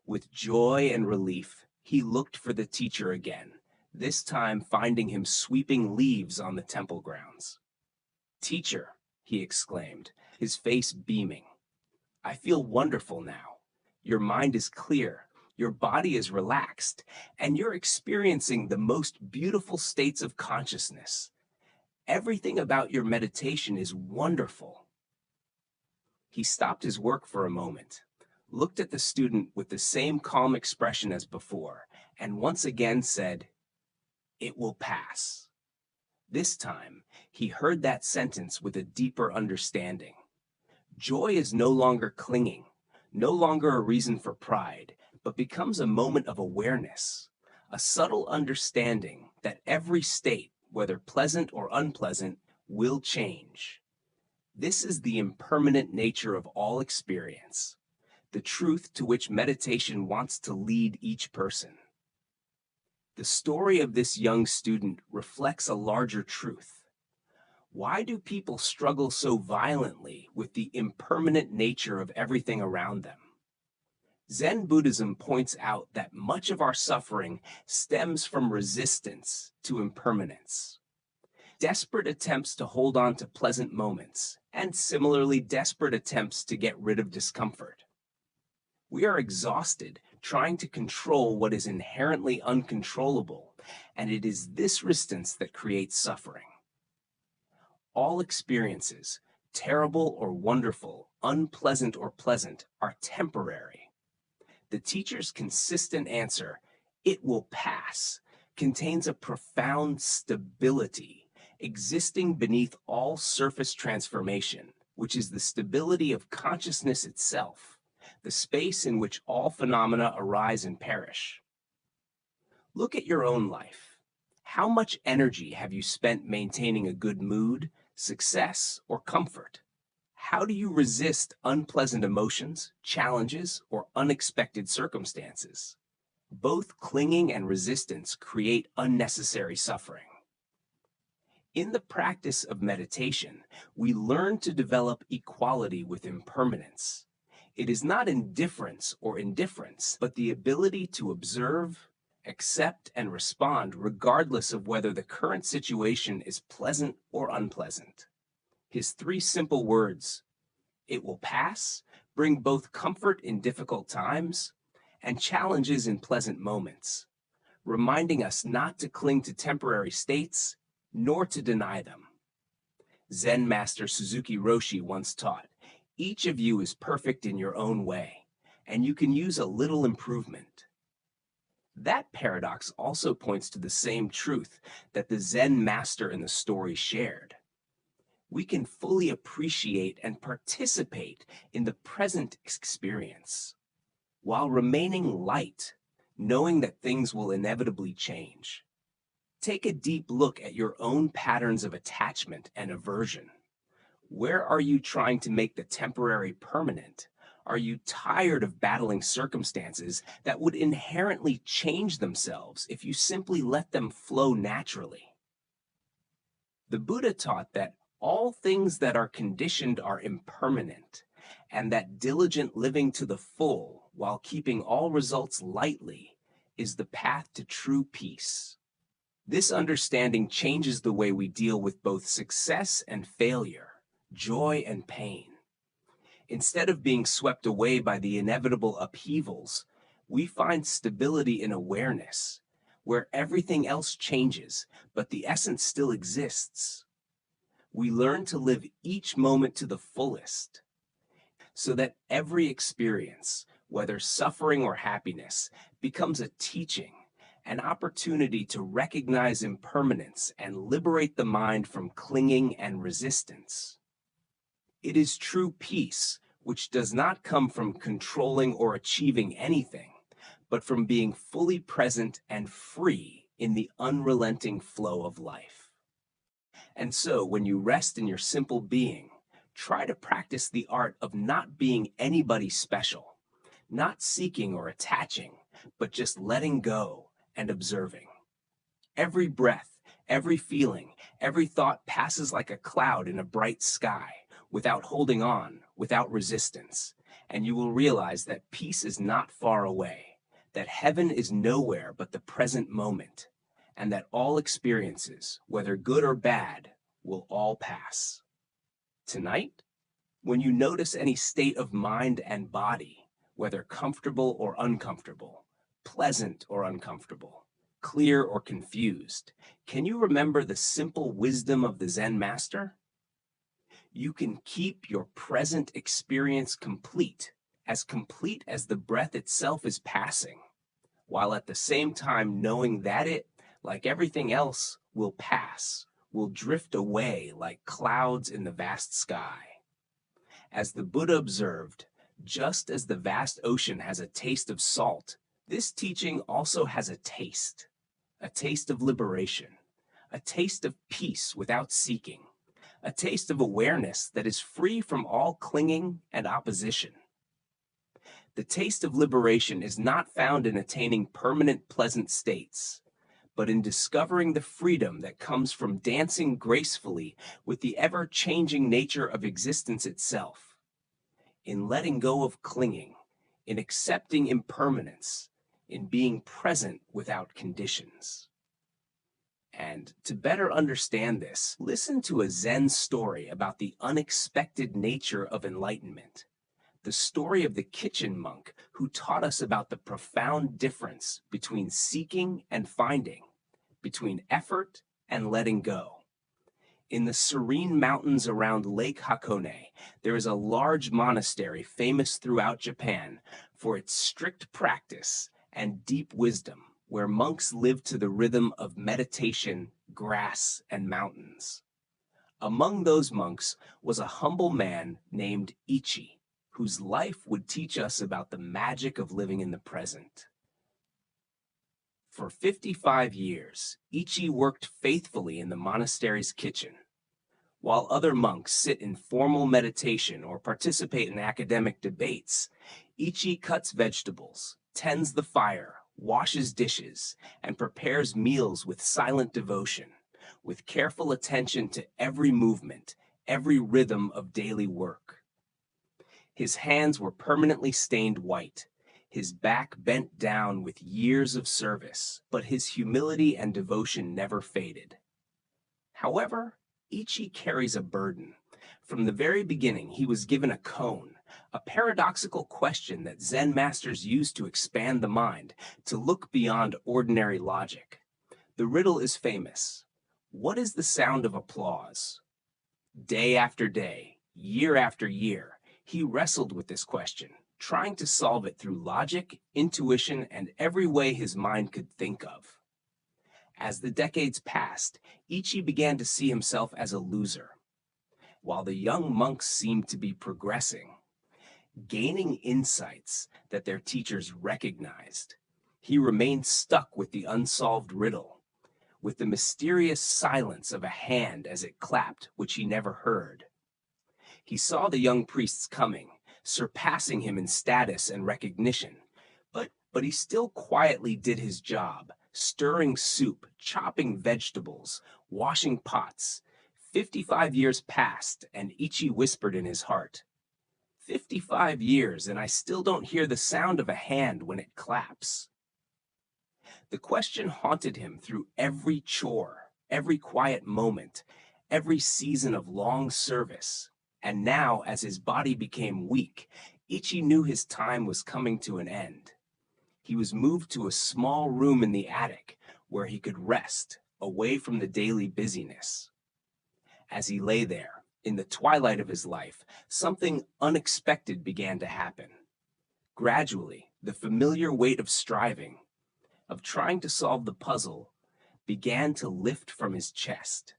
With joy and relief, he looked for the teacher again, this time finding him sweeping leaves on the temple grounds. "Teacher," he exclaimed, his face beaming, "I feel wonderful now. Your mind is clear, your body is relaxed, and you're experiencing the most beautiful states of consciousness. Everything about your meditation is wonderful." He stopped his work for a moment, looked at the student with the same calm expression as before, and once again said, "It will pass." This time, he heard that sentence with a deeper understanding. Joy is no longer clinging, no longer a reason for pride, but becomes a moment of awareness, a subtle understanding that every state, whether pleasant or unpleasant, will change. This is the impermanent nature of all experience, the truth to which meditation wants to lead each person. The story of this young student reflects a larger truth. Why do people struggle so violently with the impermanent nature of everything around them? Zen Buddhism points out that much of our suffering stems from resistance to impermanence. Desperate attempts to hold on to pleasant moments, and similarly desperate attempts to get rid of discomfort. We are exhausted trying to control what is inherently uncontrollable, and it is this resistance that creates suffering. All experiences, terrible or wonderful, unpleasant or pleasant, are temporary. The teacher's consistent answer, "It will pass," contains a profound stability, existing beneath all surface transformation, which is the stability of consciousness itself, the space in which all phenomena arise and perish. Look at your own life. How much energy have you spent maintaining a good mood, success, or comfort? How do you resist unpleasant emotions, challenges, or unexpected circumstances? Both clinging and resistance create unnecessary suffering. In the practice of meditation, we learn to develop equality with impermanence. It is not indifference or indifference, but the ability to observe, accept, and respond regardless of whether the current situation is pleasant or unpleasant. His three simple words, "It will pass," bring both comfort in difficult times and challenges in pleasant moments, reminding us not to cling to temporary states, nor to deny them. Zen master Suzuki Roshi once taught, "Each of you is perfect in your own way, and you can use a little improvement." That paradox also points to the same truth that the Zen master in the story shared. We can fully appreciate and participate in the present experience, while remaining light, knowing that things will inevitably change. Take a deep look at your own patterns of attachment and aversion. Where are you trying to make the temporary permanent? Are you tired of battling circumstances that would inherently change themselves if you simply let them flow naturally? The Buddha taught that all things that are conditioned are impermanent, and that diligent living to the full, while keeping all results lightly, is the path to true peace. This understanding changes the way we deal with both success and failure, joy and pain. Instead of being swept away by the inevitable upheavals, we find stability in awareness, where everything else changes, but the essence still exists. We learn to live each moment to the fullest, so that every experience, whether suffering or happiness, becomes a teaching, an opportunity to recognize impermanence and liberate the mind from clinging and resistance. It is true peace, which does not come from controlling or achieving anything, but from being fully present and free in the unrelenting flow of life. And so, when you rest in your simple being, try to practice the art of not being anybody special, not seeking or attaching, but just letting go and observing. Every breath, every feeling, every thought passes like a cloud in a bright sky, without holding on, without resistance, and you will realize that peace is not far away, that heaven is nowhere but the present moment, and that all experiences, whether good or bad, will all pass. Tonight, when you notice any state of mind and body, whether comfortable or uncomfortable, pleasant or uncomfortable, clear or confused, can you remember the simple wisdom of the Zen master? You can keep your present experience complete as the breath itself is passing, while at the same time knowing that it, like everything else, will pass, will drift away like clouds in the vast sky. As the Buddha observed, just as the vast ocean has a taste of salt, this teaching also has a taste of liberation, a taste of peace without seeking, a taste of awareness that is free from all clinging and opposition. The taste of liberation is not found in attaining permanent pleasant states, but in discovering the freedom that comes from dancing gracefully with the ever-changing nature of existence itself, in letting go of clinging, in accepting impermanence, in being present without conditions. And to better understand this, listen to a Zen story about the unexpected nature of enlightenment. The story of the kitchen monk who taught us about the profound difference between seeking and finding, between effort and letting go. In the serene mountains around Lake Hakone, there is a large monastery famous throughout Japan for its strict practice and deep wisdom, where monks live to the rhythm of meditation, grass, and mountains. Among those monks was a humble man named Ichi, whose life would teach us about the magic of living in the present. For 55 years, Ichi worked faithfully in the monastery's kitchen. While other monks sit in formal meditation or participate in academic debates, Ichi cuts vegetables, tends the fire, washes dishes, and prepares meals with silent devotion, with careful attention to every movement, every rhythm of daily work. His hands were permanently stained white, his back bent down with years of service, but his humility and devotion never faded. However, Ichi carries a burden. From the very beginning, he was given a koan, a paradoxical question that Zen masters use to expand the mind, to look beyond ordinary logic. The riddle is famous. What is the sound of applause? Day after day, year after year, he wrestled with this question, trying to solve it through logic, intuition, and every way his mind could think of. As the decades passed, Ichi began to see himself as a loser, while the young monks seemed to be progressing, gaining insights that their teachers recognized. He remained stuck with the unsolved riddle, with the mysterious silence of a hand as it clapped, which he never heard. He saw the young priests coming, surpassing him in status and recognition, but he still quietly did his job, stirring soup, chopping vegetables, washing pots. 55 years passed, and Ichi whispered in his heart, 55 years, and I still don't hear the sound of a hand when it claps. The question haunted him through every chore, every quiet moment, every season of long service. And now, as his body became weak, Ichi knew his time was coming to an end. He was moved to a small room in the attic where he could rest, away from the daily busyness. As he lay there, in the twilight of his life, something unexpected began to happen. Gradually, the familiar weight of striving, of trying to solve the puzzle began to lift from his chest.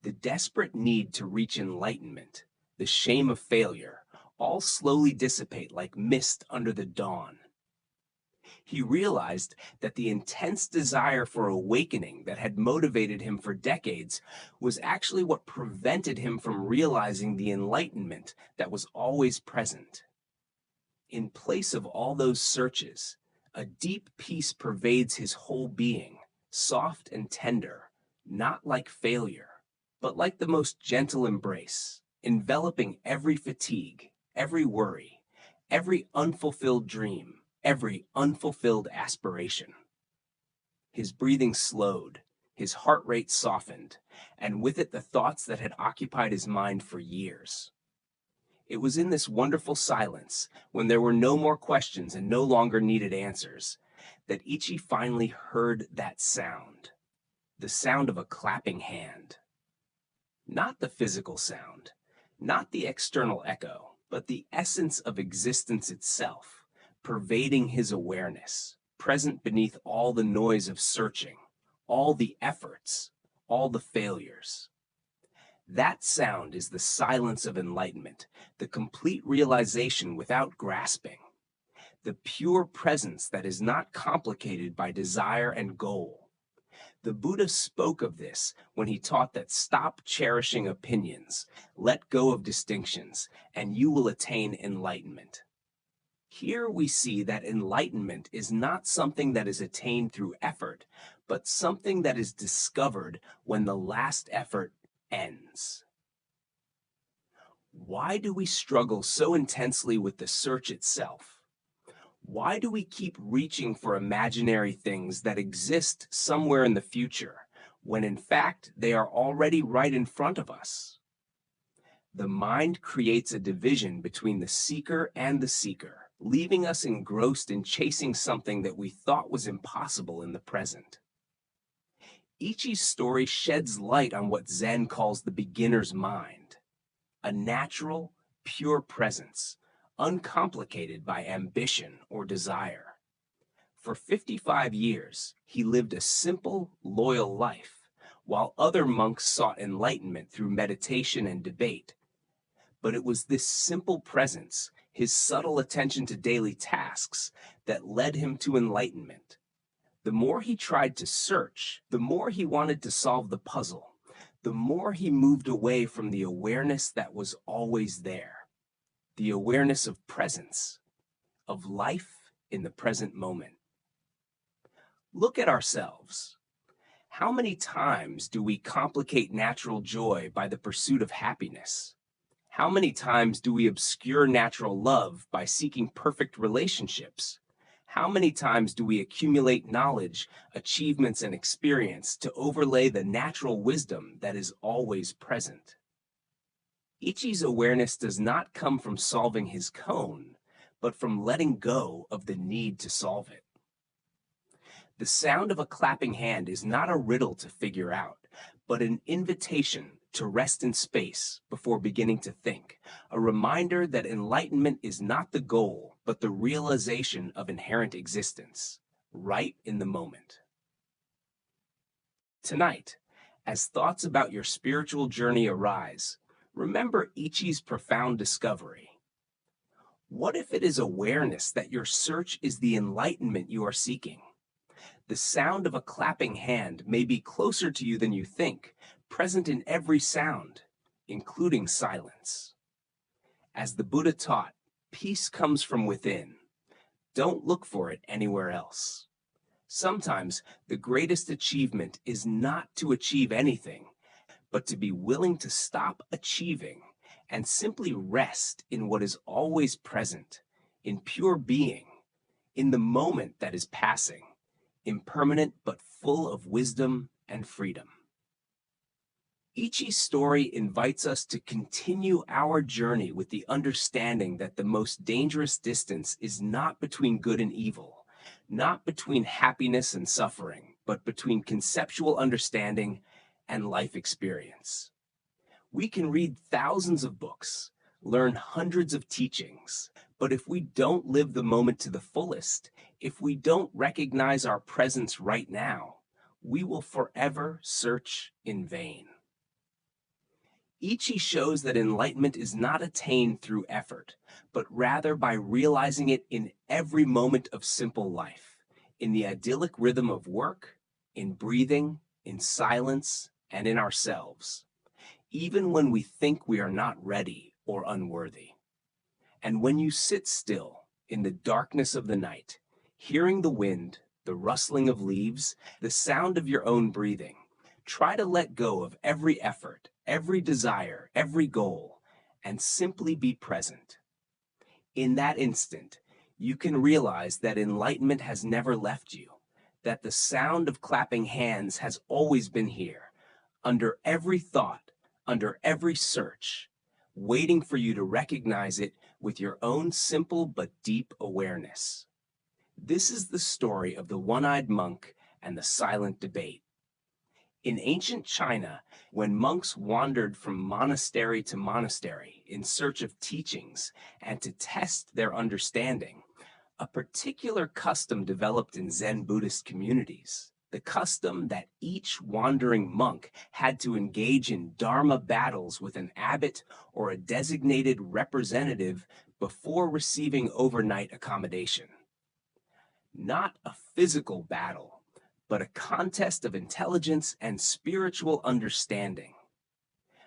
The desperate need to reach enlightenment, the shame of failure, all slowly dissipate like mist under the dawn. He realized that the intense desire for awakening that had motivated him for decades was actually what prevented him from realizing the enlightenment that was always present. In place of all those searches, a deep peace pervades his whole being, soft and tender, not like failure, but like the most gentle embrace, enveloping every fatigue, every worry, every unfulfilled dream, every unfulfilled aspiration. His breathing slowed, his heart rate softened, and with it the thoughts that had occupied his mind for years. It was in this wonderful silence, when there were no more questions and no longer needed answers, that Ichi finally heard that sound, the sound of a clapping hand. Not the physical sound, not the external echo, but the essence of existence itself, pervading his awareness, present beneath all the noise of searching, all the efforts, all the failures. That sound is the silence of enlightenment, the complete realization without grasping, the pure presence that is not complicated by desire and goal. The Buddha spoke of this when he taught that stop cherishing opinions, let go of distinctions, and you will attain enlightenment. Here we see that enlightenment is not something that is attained through effort, but something that is discovered when the last effort ends. Why do we struggle so intensely with the search itself? Why do we keep reaching for imaginary things that exist somewhere in the future, when in fact they are already right in front of us? The mind creates a division between the seeker and the seeker, leaving us engrossed in chasing something that we thought was impossible in the present. Ichi's story sheds light on what Zen calls the beginner's mind, a natural, pure presence, uncomplicated by ambition or desire. For 55 years, he lived a simple, loyal life, while other monks sought enlightenment through meditation and debate. But it was this simple presence, his subtle attention to daily tasks, that led him to enlightenment. The more he tried to search, the more he wanted to solve the puzzle, the more he moved away from the awareness that was always there, the awareness of presence, of life in the present moment. Look at ourselves. How many times do we complicate natural joy by the pursuit of happiness? How many times do we obscure natural love by seeking perfect relationships? How many times do we accumulate knowledge, achievements, and experience to overlay the natural wisdom that is always present? Ichi's awareness does not come from solving his koan, but from letting go of the need to solve it. The sound of a clapping hand is not a riddle to figure out, but an invitation to rest in space before beginning to think, a reminder that enlightenment is not the goal, but the realization of inherent existence, right in the moment. Tonight, as thoughts about your spiritual journey arise, remember Ichi's profound discovery. What if it is awareness that your search is the enlightenment you are seeking? The sound of a clapping hand may be closer to you than you think, present in every sound, including silence. As the Buddha taught, peace comes from within. Don't look for it anywhere else. Sometimes the greatest achievement is not to achieve anything, but to be willing to stop achieving and simply rest in what is always present, in pure being, in the moment that is passing, impermanent but full of wisdom and freedom. Ichi's story invites us to continue our journey with the understanding that the most dangerous distance is not between good and evil, not between happiness and suffering, but between conceptual understanding and life experience. We can read thousands of books, learn hundreds of teachings, but if we don't live the moment to the fullest, If we don't recognize our presence right now, we will forever search in vain. Ichi shows that enlightenment is not attained through effort, but rather by realizing it in every moment of simple life, in the idyllic rhythm of work, in breathing, in silence, and in ourselves, even when we think we are not ready or unworthy. And when you sit still in the darkness of the night, hearing the wind, the rustling of leaves, the sound of your own breathing, try to let go of every effort, every desire, every goal, and simply be present. In that instant, you can realize that enlightenment has never left you, that the sound of clapping hands has always been here, under every thought, under every search, waiting for you to recognize it with your own simple but deep awareness. This is the story of the one-eyed monk and the silent debate. In ancient China, when monks wandered from monastery to monastery in search of teachings and to test their understanding, a particular custom developed in Zen Buddhist communities. The custom that each wandering monk had to engage in dharma battles with an abbot or a designated representative before receiving overnight accommodation. Not a physical battle, but a contest of intelligence and spiritual understanding,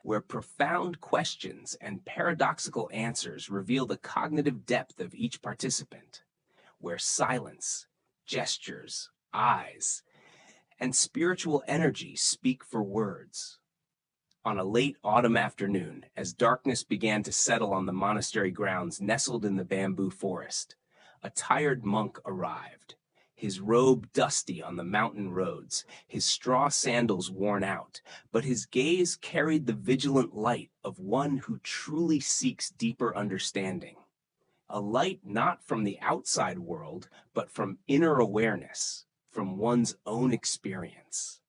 where profound questions and paradoxical answers reveal the cognitive depth of each participant, where silence, gestures, eyes, and spiritual energy speak for words. On a late autumn afternoon, as darkness began to settle on the monastery grounds nestled in the bamboo forest, a tired monk arrived, his robe dusty on the mountain roads, his straw sandals worn out, but his gaze carried the vigilant light of one who truly seeks deeper understanding. A light not from the outside world, but from inner awareness, from one's own experience.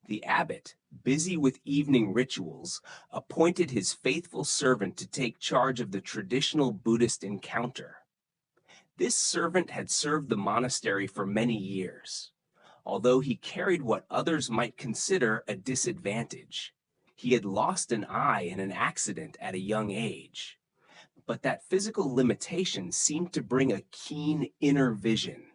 The abbot, busy with evening rituals, appointed his faithful servant to take charge of the traditional Buddhist encounter. This servant had served the monastery for many years. Although he carried what others might consider a disadvantage, he had lost an eye in an accident at a young age. But that physical limitation seemed to bring a keen inner vision,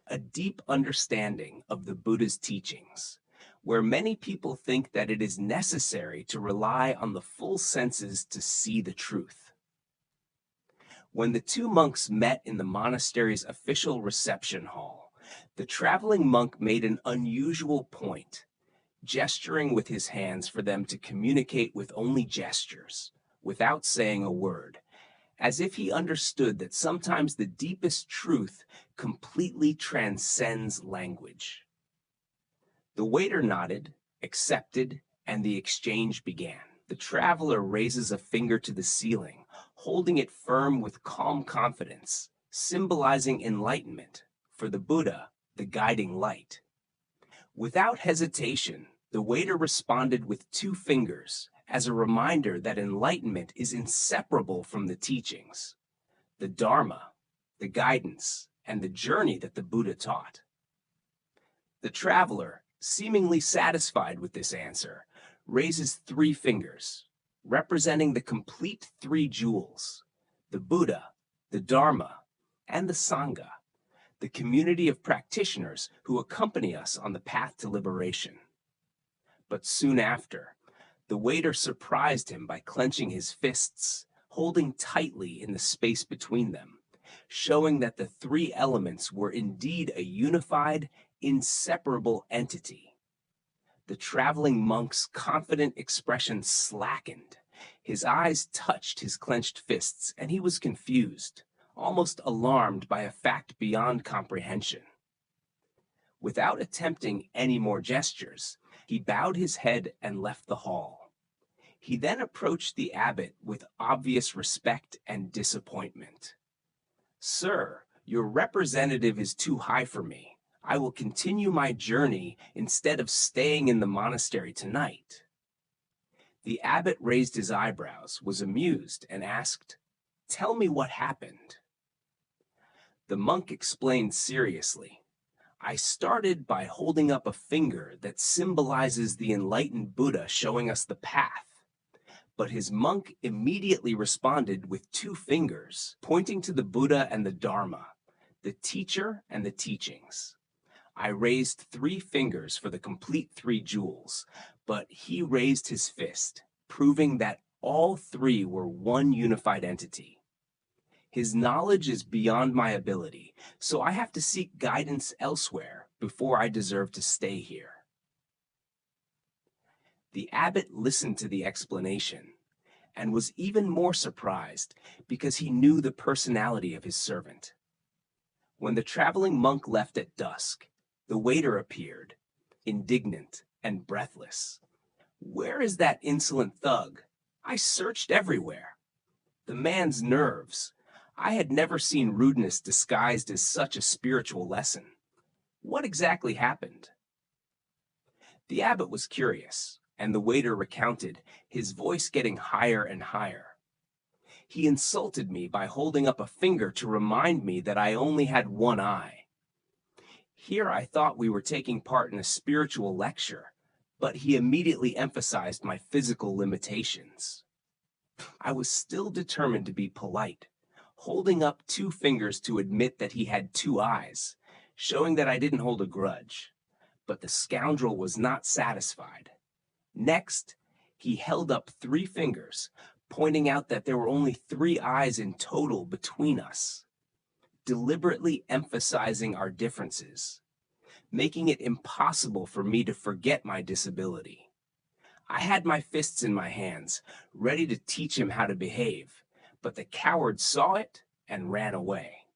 a deep understanding of the Buddha's teachings, where many people think that it is necessary to rely on the full senses to see the truth. When the two monks met in the monastery's official reception hall, the traveling monk made an unusual point, gesturing with his hands for them to communicate with only gestures, without saying a word, as if he understood that sometimes the deepest truth completely transcends language. The waiter nodded, accepted, and the exchange began. The traveler raises a finger to the ceiling, holding it firm with calm confidence, symbolizing enlightenment, for the Buddha, the guiding light. Without hesitation, the waiter responded with two fingers, as a reminder that enlightenment is inseparable from the teachings, the Dharma, the guidance, and the journey that the Buddha taught. The traveler, seemingly satisfied with this answer, raises three fingers, representing the complete three jewels, the Buddha, the Dharma, and the Sangha, the community of practitioners who accompany us on the path to liberation. But soon after, the waiter surprised him by clenching his fists, holding tightly in the space between them, showing that the three elements were indeed a unified, inseparable entity. The traveling monk's confident expression slackened. His eyes touched his clenched fists, and he was confused, almost alarmed by a fact beyond comprehension. Without attempting any more gestures, he bowed his head and left the hall. He then approached the abbot with obvious respect and disappointment. "Sir, your representative is too high for me. I will continue my journey instead of staying in the monastery tonight." The abbot raised his eyebrows, was amused, and asked, "Tell me what happened." The monk explained seriously, "I started by holding up a finger that symbolizes the enlightened Buddha showing us the path." But his monk immediately responded with two fingers, pointing to the Buddha and the Dharma, the teacher and the teachings. I raised three fingers for the complete three jewels, but he raised his fist, proving that all three were one unified entity. His knowledge is beyond my ability, so I have to seek guidance elsewhere before I deserve to stay here. The abbot listened to the explanation and was even more surprised because he knew the personality of his servant. When the traveling monk left at dusk, the waiter appeared, indignant and breathless. "Where is that insolent thug? I searched everywhere." The man's nerves. I had never seen rudeness disguised as such a spiritual lesson. What exactly happened? The abbot was curious, and the waiter recounted, his voice getting higher and higher. "He insulted me by holding up a finger to remind me that I only had one eye. Here I thought we were taking part in a spiritual lecture, but he immediately emphasized my physical limitations. I was still determined to be polite, holding up two fingers to admit that he had two eyes, showing that I didn't hold a grudge. But the scoundrel was not satisfied. Next, he held up three fingers, pointing out that there were only three eyes in total between us, deliberately emphasizing our differences, making it impossible for me to forget my disability. I had my fists in my hands, ready to teach him how to behave, but the coward saw it and ran away."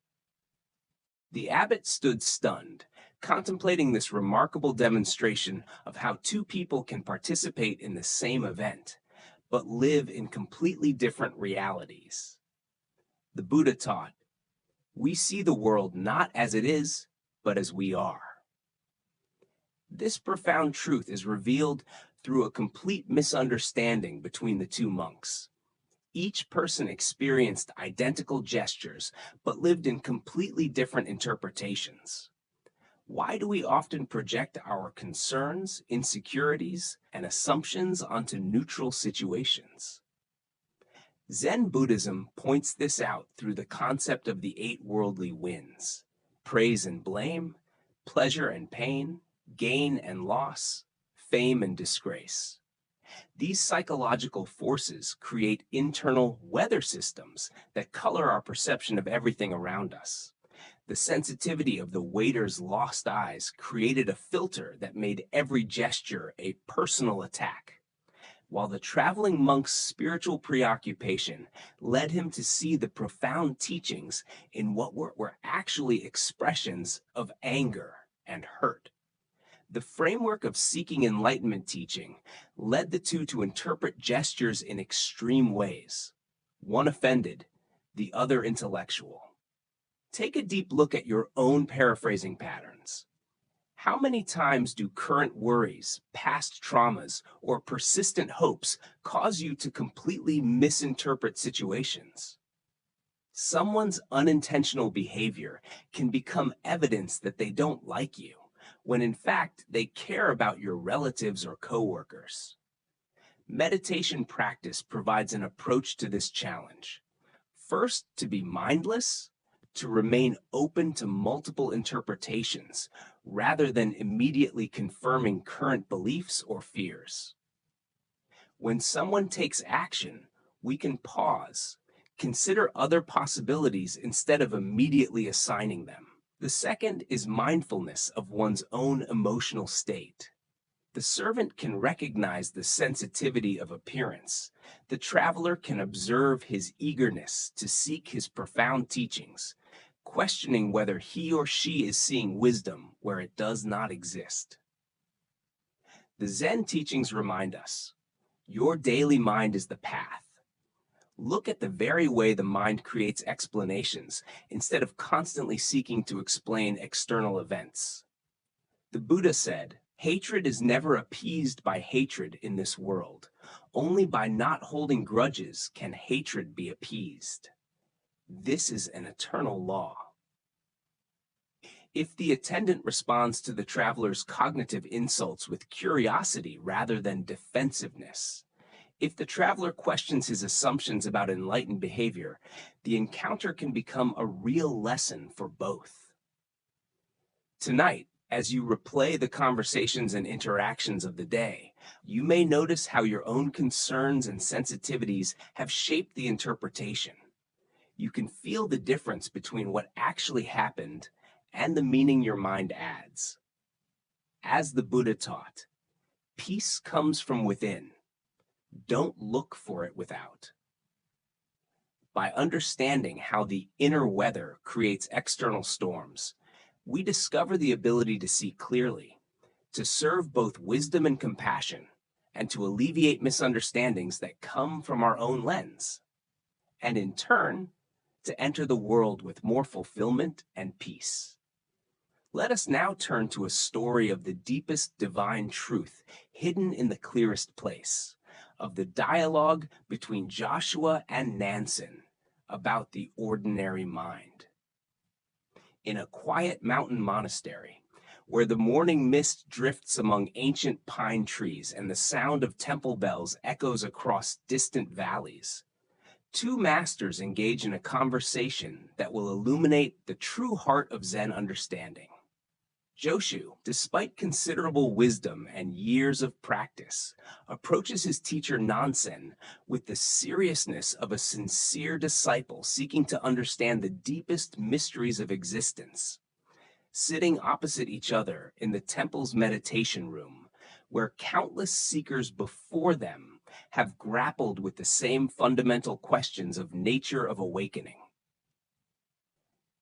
The abbot stood stunned, contemplating this remarkable demonstration of how two people can participate in the same event, but live in completely different realities. The Buddha taught, "We see the world not as it is, but as we are." This profound truth is revealed through a complete misunderstanding between the two monks. Each person experienced identical gestures, but lived in completely different interpretations. Why do we often project our concerns, insecurities, and assumptions onto neutral situations? Zen Buddhism points this out through the concept of the eight worldly winds: praise and blame, pleasure and pain, gain and loss, fame and disgrace. These psychological forces create internal weather systems that color our perception of everything around us. The sensitivity of the waiter's lost eyes created a filter that made every gesture a personal attack, while the traveling monk's spiritual preoccupation led him to see the profound teachings in what were actually expressions of anger and hurt. The framework of seeking enlightenment teaching led the two to interpret gestures in extreme ways, one offended, the other intellectual. Take a deep look at your own paraphrasing patterns. How many times do current worries, past traumas, or persistent hopes cause you to completely misinterpret situations? Someone's unintentional behavior can become evidence that they don't like you, when in fact they care about your relatives or coworkers. Meditation practice provides an approach to this challenge. First, to be mindless, to remain open to multiple interpretations, rather than immediately confirming current beliefs or fears. When someone takes action, we can pause, consider other possibilities instead of immediately assigning them. The second is mindfulness of one's own emotional state. The servant can recognize the sensitivity of appearance. The traveler can observe his eagerness to seek his profound teachings, questioning whether he or she is seeing wisdom where it does not exist. The Zen teachings remind us, your daily mind is the path. Look at the very way the mind creates explanations instead of constantly seeking to explain external events. The Buddha said, "Hatred is never appeased by hatred in this world. Only by not holding grudges can hatred be appeased. This is an eternal law." If the attendant responds to the traveler's cognitive insults with curiosity rather than defensiveness, if the traveler questions his assumptions about enlightened behavior, the encounter can become a real lesson for both. Tonight, as you replay the conversations and interactions of the day, you may notice how your own concerns and sensitivities have shaped the interpretation. You can feel the difference between what actually happened and the meaning your mind adds. As the Buddha taught, peace comes from within. Don't look for it without. By understanding how the inner weather creates external storms, we discover the ability to see clearly, to serve both wisdom and compassion, and to alleviate misunderstandings that come from our own lens, and in turn, to enter the world with more fulfillment and peace. Let us now turn to a story of the deepest divine truth hidden in the clearest place, of the dialogue between Joshua and Nansen about the ordinary mind. In a quiet mountain monastery, where the morning mist drifts among ancient pine trees and the sound of temple bells echoes across distant valleys, two masters engage in a conversation that will illuminate the true heart of Zen understanding. Joshu, despite considerable wisdom and years of practice, approaches his teacher Nansen with the seriousness of a sincere disciple seeking to understand the deepest mysteries of existence. Sitting opposite each other in the temple's meditation room, where countless seekers before them have grappled with the same fundamental questions of nature of awakening.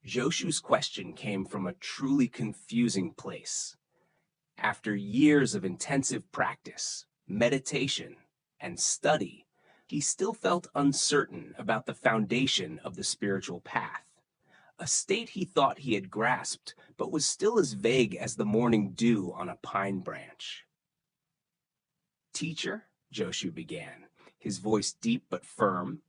Joshu's question came from a truly confusing place. After years of intensive practice, meditation, and study, he still felt uncertain about the foundation of the spiritual path, a state he thought he had grasped, but was still as vague as the morning dew on a pine branch. "Teacher," Joshu began, his voice deep but firm,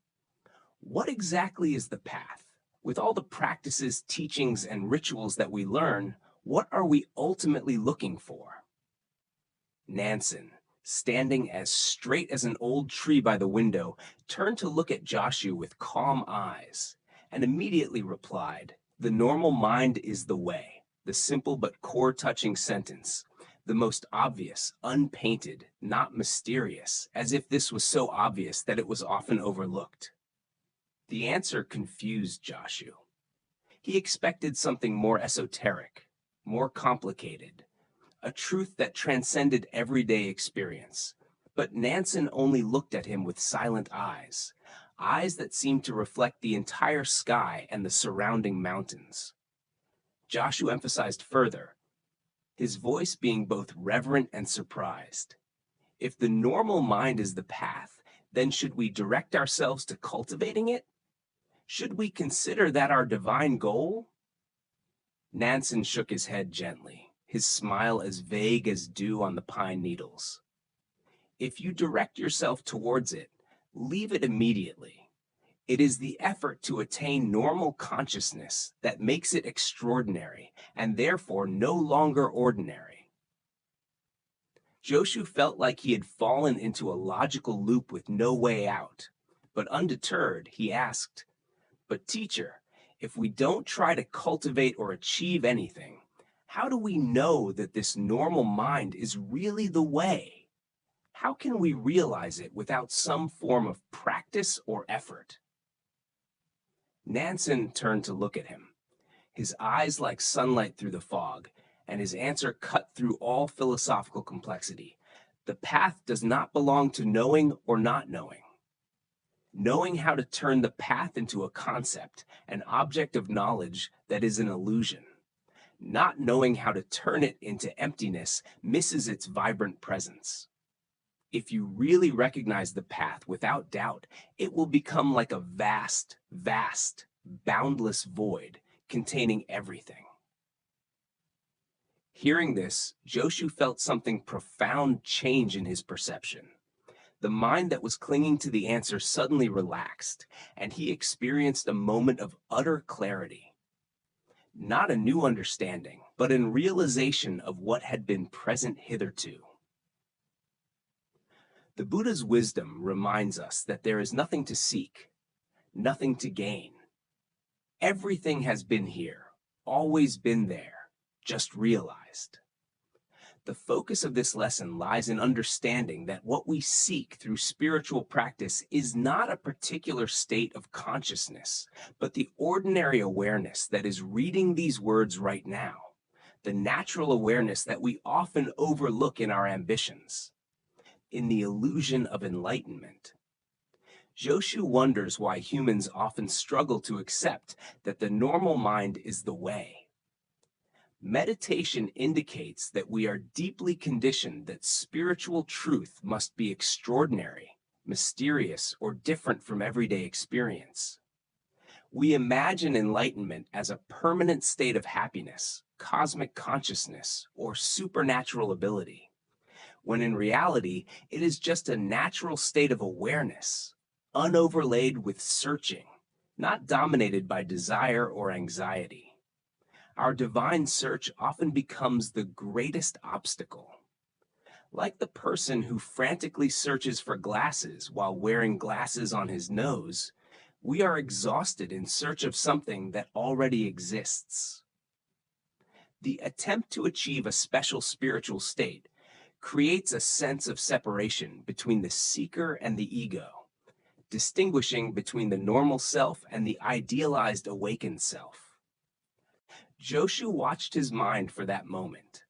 "what exactly is the path? With all the practices, teachings, and rituals that we learn, what are we ultimately looking for?" Nansen, standing as straight as an old tree by the window, turned to look at Joshu with calm eyes, and immediately replied, "The normal mind is the way," the simple but core-touching sentence, the most obvious, unpainted, not mysterious, as if this was so obvious that it was often overlooked. The answer confused Joshu. He expected something more esoteric, more complicated, a truth that transcended everyday experience. But Nansen only looked at him with silent eyes, eyes that seemed to reflect the entire sky and the surrounding mountains. Joshu emphasized further, his voice being both reverent and surprised. "If the normal mind is the path, then should we direct ourselves to cultivating it? Should we consider that our divine goal?" Nansen shook his head gently, his smile as vague as dew on the pine needles. "If you direct yourself towards it, leave it immediately. It is the effort to attain normal consciousness that makes it extraordinary, and therefore no longer ordinary." Joshu felt like he had fallen into a logical loop with no way out, but undeterred, he asked, "But teacher, if we don't try to cultivate or achieve anything, how do we know that this normal mind is really the way? How can we realize it without some form of practice or effort?" Nansen turned to look at him, his eyes like sunlight through the fog, and his answer cut through all philosophical complexity. "The path does not belong to knowing or not knowing. Knowing how to turn the path into a concept, an object of knowledge that is an illusion. Not knowing how to turn it into emptiness misses its vibrant presence. If you really recognize the path without doubt, it will become like a vast, vast, boundless void containing everything." Hearing this, Joshu felt something profound change in his perception. The mind that was clinging to the answer suddenly relaxed, and he experienced a moment of utter clarity. not a new understanding, but in realization of what had been present hitherto. The Buddha's wisdom reminds us that there is nothing to seek, nothing to gain. Everything has been here, always been there, just realized. The focus of this lesson lies in understanding that what we seek through spiritual practice is not a particular state of consciousness, but the ordinary awareness that is reading these words right now, the natural awareness that we often overlook in our ambitions, in the illusion of enlightenment. Joshu wonders why humans often struggle to accept that the normal mind is the way. Meditation indicates that we are deeply conditioned that spiritual truth must be extraordinary, mysterious, or different from everyday experience. We imagine enlightenment as a permanent state of happiness, cosmic consciousness, or supernatural ability, when in reality, it is just a natural state of awareness, unoverlaid with searching, not dominated by desire or anxiety. Our divine search often becomes the greatest obstacle. Like the person who frantically searches for glasses while wearing glasses on his nose, we are exhausted in search of something that already exists. The attempt to achieve a special spiritual state creates a sense of separation between the seeker and the ego, distinguishing between the normal self and the idealized awakened self. Joshu watched his mind for that moment.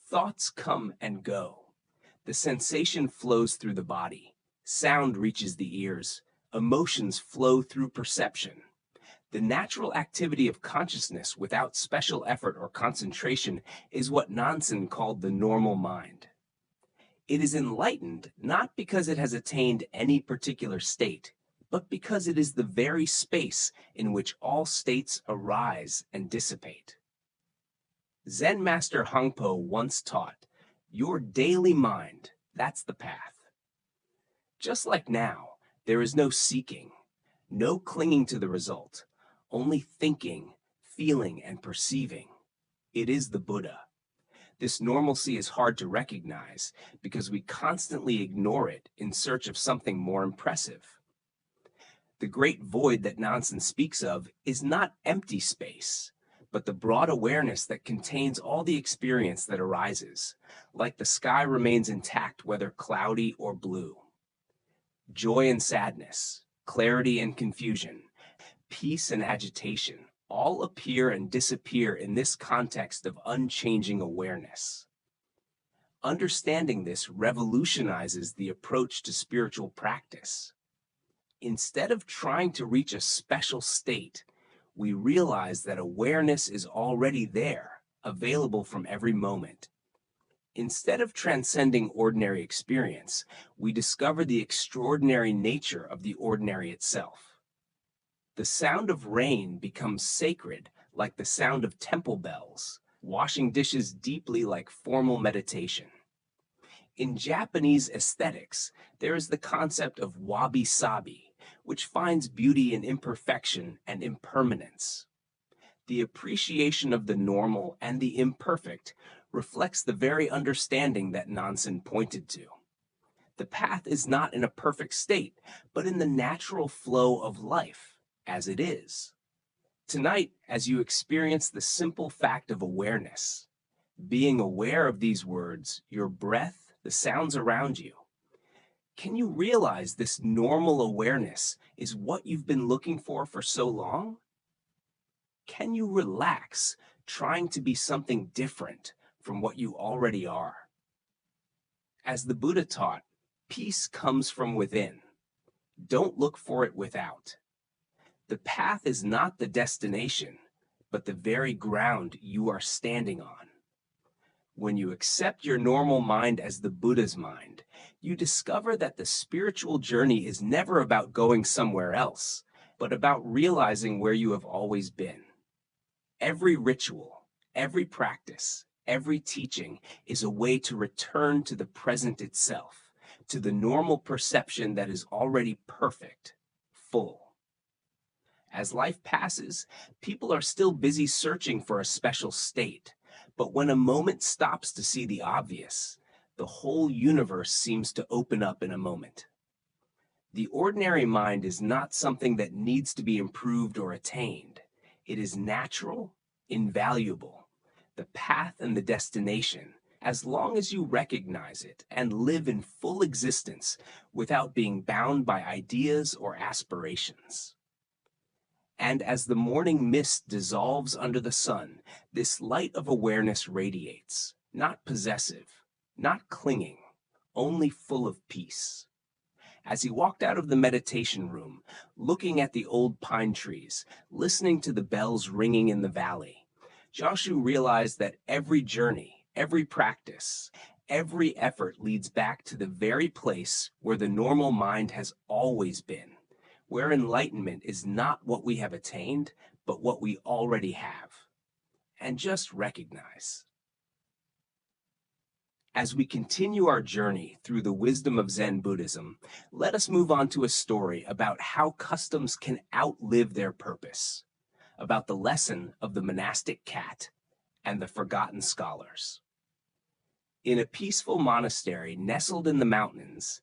Thoughts come and go. The sensation flows through the body. Sound reaches the ears. Emotions flow through perception. The natural activity of consciousness without special effort or concentration is what Nansen called the normal mind. It is enlightened not because it has attained any particular state, but because it is the very space in which all states arise and dissipate. Zen Master Hongpo once taught, "Your daily mind, that's the path." Just like now, there is no seeking, no clinging to the result, only thinking, feeling, and perceiving. It is the Buddha. This normalcy is hard to recognize because we constantly ignore it in search of something more impressive. The great void that Nansen speaks of is not empty space, but the broad awareness that contains all the experience that arises, like the sky remains intact whether cloudy or blue. Joy and sadness, clarity and confusion, peace and agitation, all appear and disappear in this context of unchanging awareness. Understanding this revolutionizes the approach to spiritual practice. Instead of trying to reach a special state, we realize that awareness is already there, available from every moment. Instead of transcending ordinary experience, we discover the extraordinary nature of the ordinary itself. The sound of rain becomes sacred like the sound of temple bells, washing dishes deeply like formal meditation. In Japanese aesthetics, there is the concept of wabi-sabi, which finds beauty in imperfection and impermanence. The appreciation of the normal and the imperfect reflects the very understanding that Nansen pointed to. The path is not in a perfect state, but in the natural flow of life, as it is. Tonight, as you experience the simple fact of awareness, being aware of these words, your breath, the sounds around you, can you realize this normal awareness is what you've been looking for so long? Can you relax, trying to be something different from what you already are? As the Buddha taught, peace comes from within. Don't look for it without. The path is not the destination, but the very ground you are standing on. When you accept your normal mind as the Buddha's mind, you discover that the spiritual journey is never about going somewhere else, but about realizing where you have always been. Every ritual, every practice, every teaching is a way to return to the present itself, to the normal perception that is already perfect, full. As life passes, people are still busy searching for a special state. But when a moment stops to see the obvious, the whole universe seems to open up in a moment. The ordinary mind is not something that needs to be improved or attained. It is natural, invaluable, the path and the destination, as long as you recognize it and live in full existence without being bound by ideas or aspirations. And as the morning mist dissolves under the sun, this light of awareness radiates, not possessive, not clinging, only full of peace. As he walked out of the meditation room, looking at the old pine trees, listening to the bells ringing in the valley, Joshu realized that every journey, every practice, every effort leads back to the very place where the normal mind has always been, where enlightenment is not what we have attained, but what we already have. And just recognize. As we continue our journey through the wisdom of Zen Buddhism, let us move on to a story about how customs can outlive their purpose, about the lesson of the monastic cat and the forgotten scholars. In a peaceful monastery nestled in the mountains,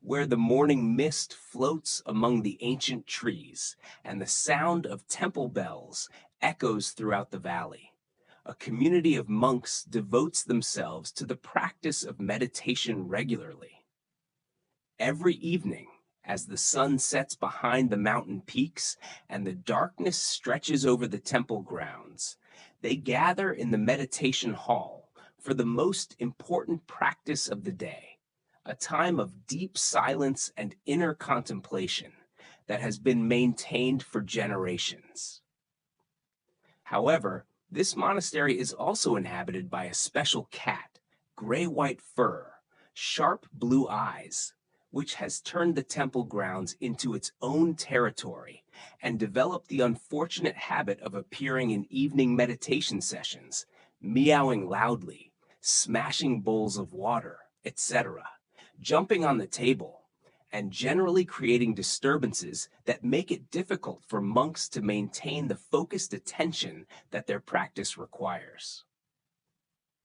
where the morning mist floats among the ancient trees and the sound of temple bells echoes throughout the valley, a community of monks devotes themselves to the practice of meditation regularly. Every evening, as the sun sets behind the mountain peaks and the darkness stretches over the temple grounds, they gather in the meditation hall for the most important practice of the day, a time of deep silence and inner contemplation that has been maintained for generations. However, this monastery is also inhabited by a special cat, gray-white fur, sharp blue eyes, which has turned the temple grounds into its own territory and developed the unfortunate habit of appearing in evening meditation sessions, meowing loudly, smashing bowls of water, etc., jumping on the table, and generally creating disturbances that make it difficult for monks to maintain the focused attention that their practice requires.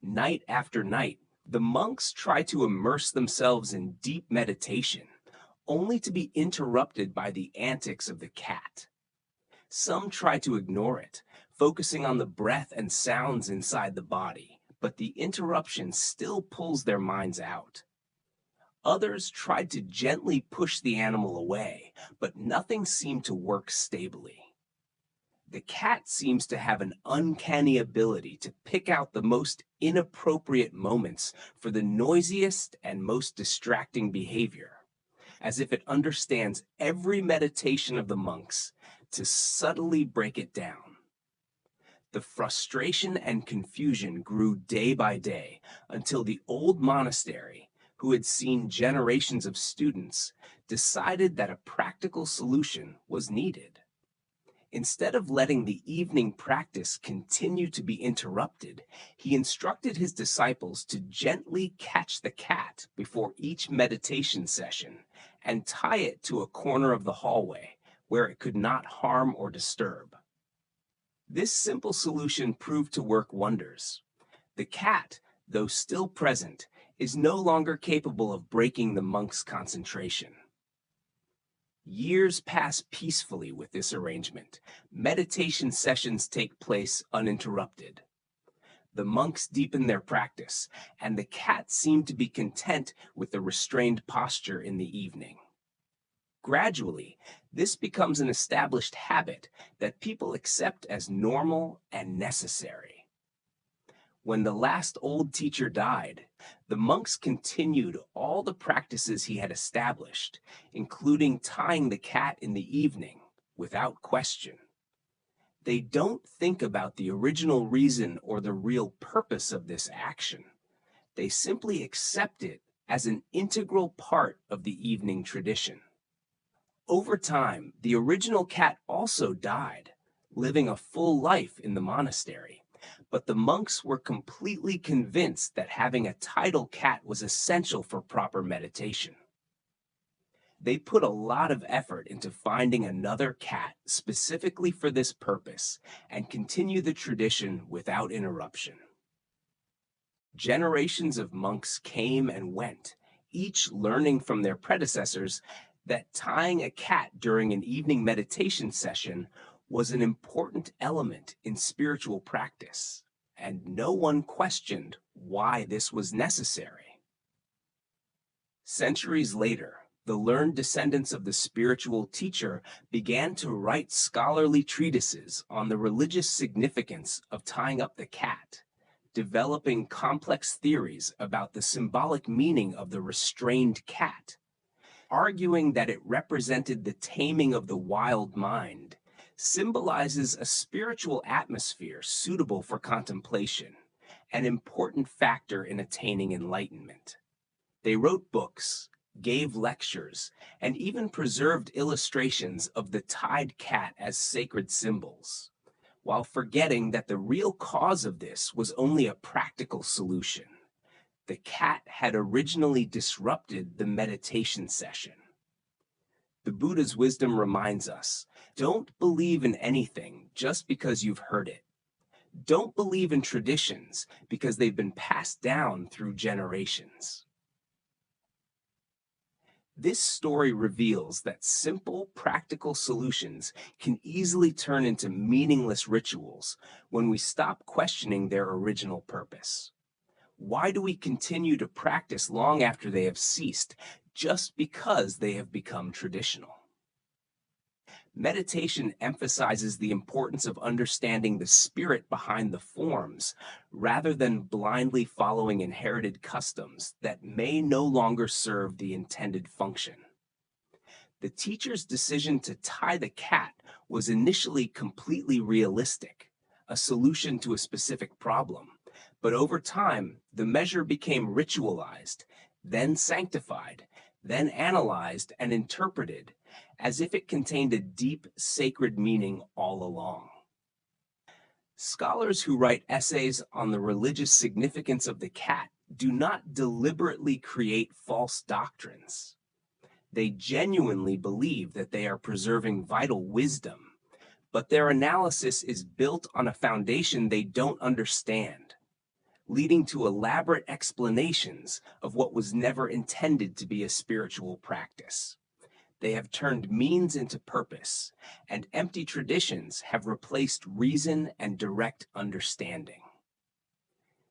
Night after night, the monks try to immerse themselves in deep meditation, only to be interrupted by the antics of the cat. Some try to ignore it, focusing on the breath and sounds inside the body, but the interruption still pulls their minds out. Others tried to gently push the animal away, but nothing seemed to work stably. The cat seems to have an uncanny ability to pick out the most inappropriate moments for the noisiest and most distracting behavior, as if it understands every meditation of the monks to subtly break it down. The frustration and confusion grew day by day until the old monastery, who had seen generations of students, decided that a practical solution was needed. Instead of letting the evening practice continue to be interrupted, he instructed his disciples to gently catch the cat before each meditation session and tie it to a corner of the hallway where it could not harm or disturb. This simple solution proved to work wonders. The cat, though still present, is no longer capable of breaking the monk's concentration. Years pass peacefully with this arrangement. Meditation sessions take place uninterrupted. The monks deepen their practice, and the cat seemed to be content with the restrained posture in the evening. Gradually, this becomes an established habit that people accept as normal and necessary. When the last old teacher died, the monks continued all the practices he had established, including tying the cat in the evening, without question. They don't think about the original reason or the real purpose of this action. They simply accept it as an integral part of the evening tradition. Over time, the original cat also died, living a full life in the monastery. But the monks were completely convinced that having a tidal cat was essential for proper meditation. They put a lot of effort into finding another cat specifically for this purpose and continue the tradition without interruption. Generations of monks came and went, each learning from their predecessors that tying a cat during an evening meditation session was an important element in spiritual practice, and no one questioned why this was necessary. Centuries later, the learned descendants of the spiritual teacher began to write scholarly treatises on the religious significance of tying up the cat, developing complex theories about the symbolic meaning of the restrained cat, arguing that it represented the taming of the wild mind, symbolizes a spiritual atmosphere suitable for contemplation, an important factor in attaining enlightenment. They wrote books, gave lectures, and even preserved illustrations of the tied cat as sacred symbols, while forgetting that the real cause of this was only a practical solution. The cat had originally disrupted the meditation session. The Buddha's wisdom reminds us, don't believe in anything just because you've heard it. Don't believe in traditions because they've been passed down through generations. This story reveals that simple, practical solutions can easily turn into meaningless rituals when we stop questioning their original purpose. Why do we continue to practice long after they have ceased, just because they have become traditional? Meditation emphasizes the importance of understanding the spirit behind the forms, rather than blindly following inherited customs that may no longer serve the intended function. The teacher's decision to tie the cat was initially completely realistic, a solution to a specific problem, but over time, the measure became ritualized, then sanctified, then analyzed and interpreted, as if it contained a deep, sacred meaning all along. Scholars who write essays on the religious significance of the cat do not deliberately create false doctrines. They genuinely believe that they are preserving vital wisdom, but their analysis is built on a foundation they don't understand, leading to elaborate explanations of what was never intended to be a spiritual practice. They have turned means into purpose, and empty traditions have replaced reason and direct understanding.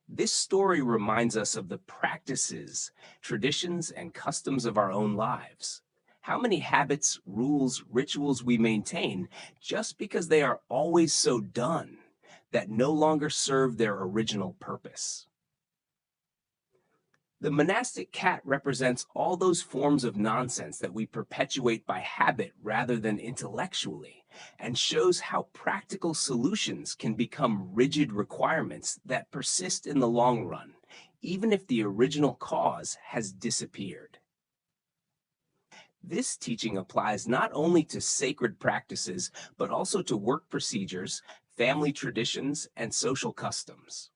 This story reminds us of the practices, traditions, and customs of our own lives. How many habits, rules, rituals we maintain just because they are always so done that no longer serve their original purpose. The monastic cat represents all those forms of nonsense that we perpetuate by habit rather than intellectually, and shows how practical solutions can become rigid requirements that persist in the long run, even if the original cause has disappeared. This teaching applies not only to sacred practices, but also to work procedures, family traditions, and social customs.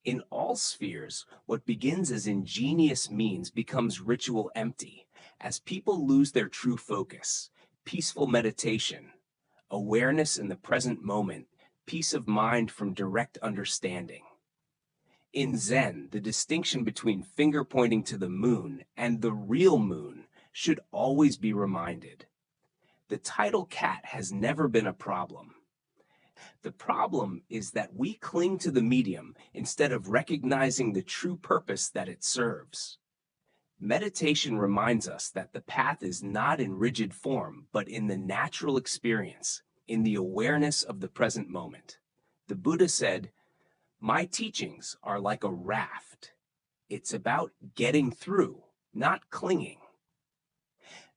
In all spheres, what begins as ingenious means becomes ritual empty, as people lose their true focus, peaceful meditation, awareness in the present moment, peace of mind from direct understanding. In Zen, the distinction between finger pointing to the moon and the real moon should always be reminded. The title cat has never been a problem. The problem is that we cling to the medium instead of recognizing the true purpose that it serves. Meditation reminds us that the path is not in rigid form, but in the natural experience, in the awareness of the present moment. The Buddha said, "My teachings are like a raft. It's about getting through, not clinging."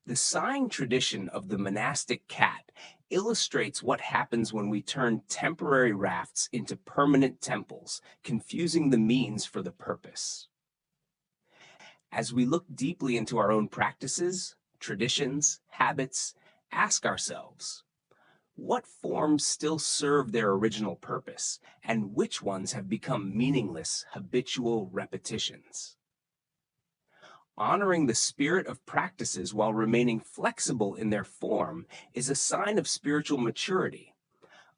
The sighing tradition of the monastic cat illustrates what happens when we turn temporary rafts into permanent temples, confusing the means for the purpose. As we look deeply into our own practices, traditions, habits, ask ourselves, what forms still serve their original purpose, and which ones have become meaningless, habitual repetitions? Honoring the spirit of practices while remaining flexible in their form is a sign of spiritual maturity,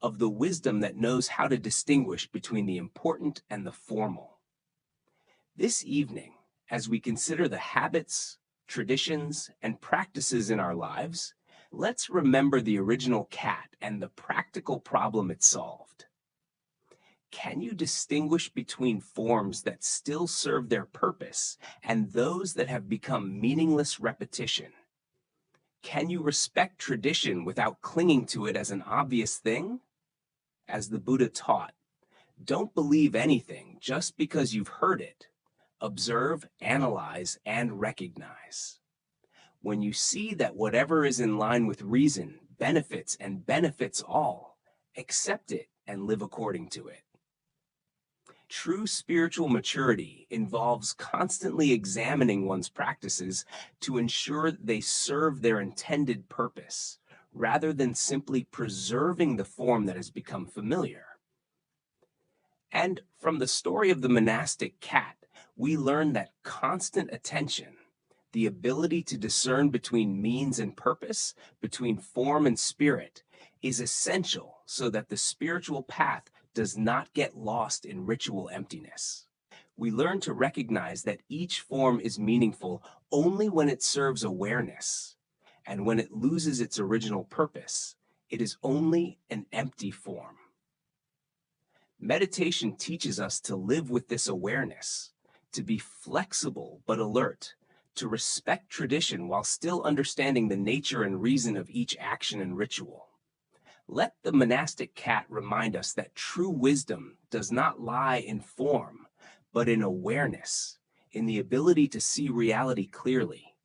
of the wisdom that knows how to distinguish between the important and the formal. This evening, as we consider the habits, traditions, and practices in our lives, let's remember the original cat and the practical problem it solved. Can you distinguish between forms that still serve their purpose and those that have become meaningless repetition? Can you respect tradition without clinging to it as an obvious thing? As the Buddha taught, don't believe anything just because you've heard it. Observe, analyze, and recognize. When you see that whatever is in line with reason benefits and benefits all, accept it and live according to it. True spiritual maturity involves constantly examining one's practices to ensure they serve their intended purpose, rather than simply preserving the form that has become familiar. And from the story of the monastic cat, we learn that constant attention, the ability to discern between means and purpose, between form and spirit, is essential so that the spiritual path does not get lost in ritual emptiness. We learn to recognize that each form is meaningful only when it serves awareness, and when it loses its original purpose, it is only an empty form. Meditation teaches us to live with this awareness, to be flexible but alert, to respect tradition while still understanding the nature and reason of each action and ritual. Let the monastic cat remind us that true wisdom does not lie in form, but in awareness, in the ability to see reality clearly,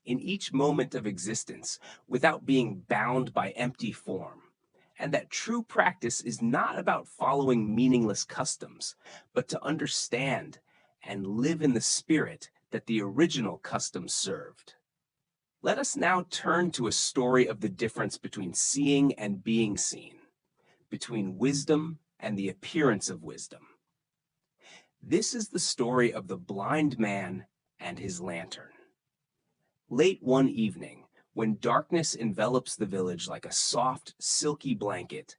in each moment of existence, without being bound by empty form. And that true practice is not about following meaningless customs, but to understand and live in the spirit that the original customs served. Let us now turn to a story of the difference between seeing and being seen, between wisdom and the appearance of wisdom. This is the story of the blind man and his lantern. Late one evening, when darkness envelops the village like a soft, silky blanket,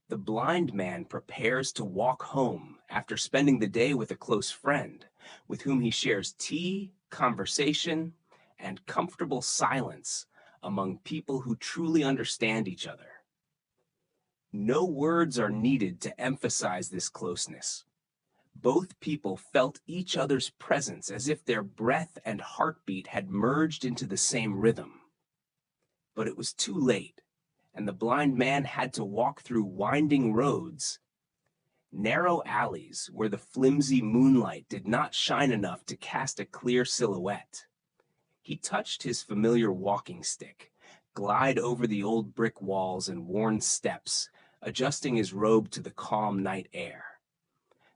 the blind man prepares to walk home after spending the day with a close friend, with whom he shares tea, conversation, and comfortable silence among people who truly understand each other. No words are needed to emphasize this closeness. Both people felt each other's presence as if their breath and heartbeat had merged into the same rhythm. But it was too late, and the blind man had to walk through winding roads, narrow alleys where the flimsy moonlight did not shine enough to cast a clear silhouette. He touched his familiar walking stick, glide over the old brick walls and worn steps, adjusting his robe to the calm night air.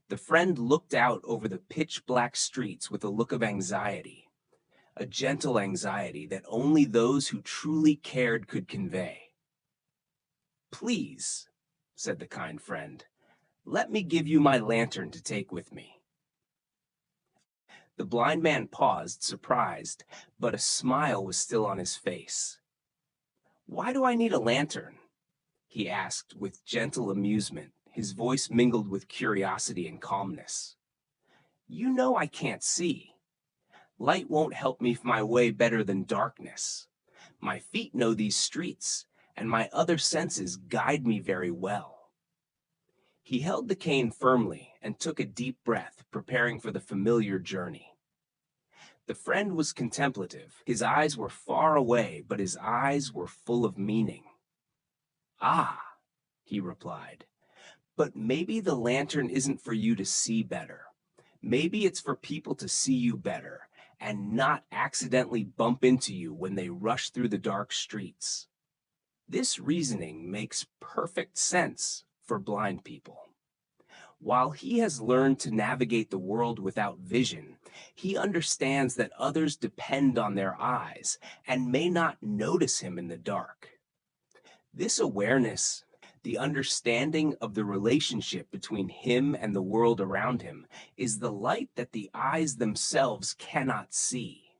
The friend looked out over the pitch-black streets with a look of anxiety, a gentle anxiety that only those who truly cared could convey. "Please," said the kind friend, "let me give you my lantern to take with me." The blind man paused, surprised, but a smile was still on his face. "Why do I need a lantern?" he asked with gentle amusement, his voice mingled with curiosity and calmness. "You know I can't see. Light won't help me my way better than darkness. My feet know these streets, and my other senses guide me very well." He held the cane firmly and took a deep breath, preparing for the familiar journey. The friend was contemplative. His eyes were far away, but his eyes were full of meaning. "Ah," he replied, "but maybe the lantern isn't for you to see better. Maybe it's for people to see you better and not accidentally bump into you when they rush through the dark streets." This reasoning makes perfect sense for blind people. While he has learned to navigate the world without vision, he understands that others depend on their eyes and may not notice him in the dark. This awareness, the understanding of the relationship between him and the world around him, is the light that the eyes themselves cannot see.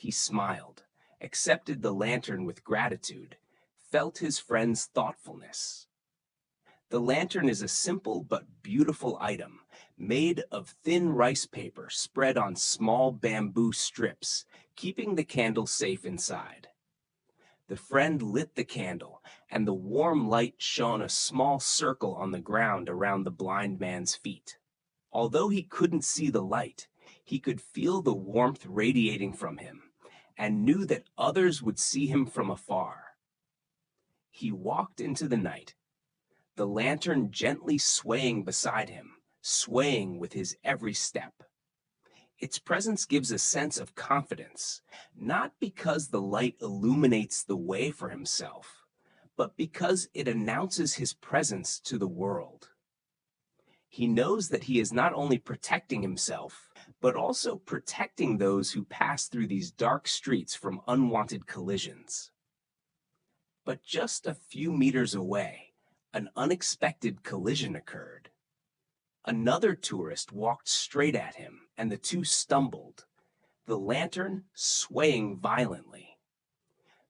He smiled, accepted the lantern with gratitude, felt his friend's thoughtfulness. The lantern is a simple but beautiful item, made of thin rice paper spread on small bamboo strips, keeping the candle safe inside. The friend lit the candle, and the warm light shone a small circle on the ground around the blind man's feet. Although he couldn't see the light, he could feel the warmth radiating from him, and knew that others would see him from afar. He walked into the night, the lantern gently swaying beside him, swaying with his every step. Its presence gives a sense of confidence, not because the light illuminates the way for himself, but because it announces his presence to the world. He knows that he is not only protecting himself, but also protecting those who pass through these dark streets from unwanted collisions. But just a few meters away, an unexpected collision occurred. Another tourist walked straight at him, and the two stumbled, the lantern swaying violently.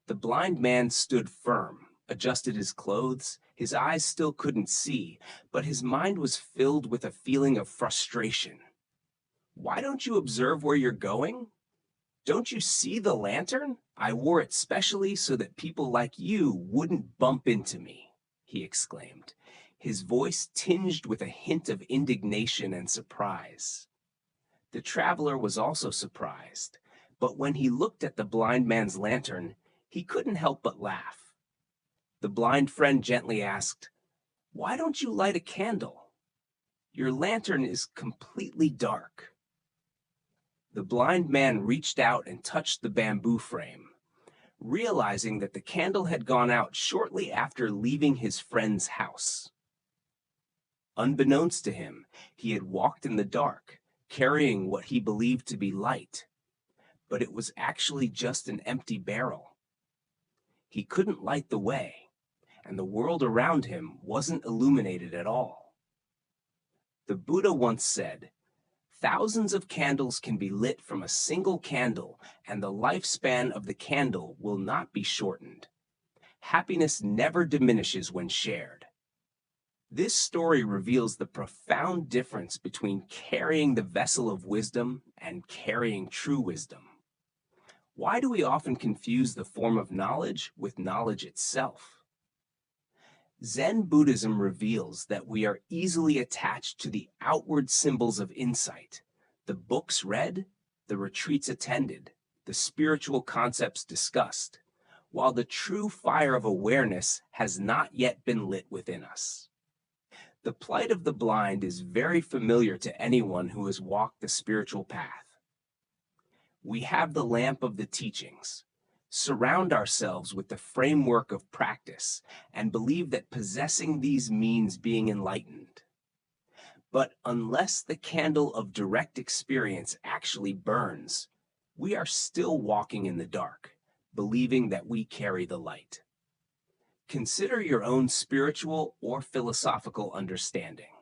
The blind man stood firm, adjusted his clothes. His eyes still couldn't see, but his mind was filled with a feeling of frustration. "Why don't you observe where you're going? Don't you see the lantern? I wore it specially so that people like you wouldn't bump into me," he exclaimed, his voice tinged with a hint of indignation and surprise. The traveler was also surprised, but when he looked at the blind man's lantern, he couldn't help but laugh. The blind friend gently asked, "Why don't you light a candle? Your lantern is completely dark." The blind man reached out and touched the bamboo frame, realizing that the candle had gone out shortly after leaving his friend's house. Unbeknownst to him, he had walked in the dark, carrying what he believed to be light, but it was actually just an empty barrel. He couldn't light the way, and the world around him wasn't illuminated at all. The Buddha once said, "Thousands of candles can be lit from a single candle, and the lifespan of the candle will not be shortened. Happiness never diminishes when shared." This story reveals the profound difference between carrying the vessel of wisdom and carrying true wisdom. Why do we often confuse the form of knowledge with knowledge itself? Zen Buddhism reveals that we are easily attached to the outward symbols of insight, the books read, the retreats attended, the spiritual concepts discussed, while the true fire of awareness has not yet been lit within us. The plight of the blind is very familiar to anyone who has walked the spiritual path. We have the lamp of the teachings, surround ourselves with the framework of practice, and believe that possessing these means being enlightened. But unless the candle of direct experience actually burns, we are still walking in the dark, believing that we carry the light. Consider your own spiritual or philosophical understanding.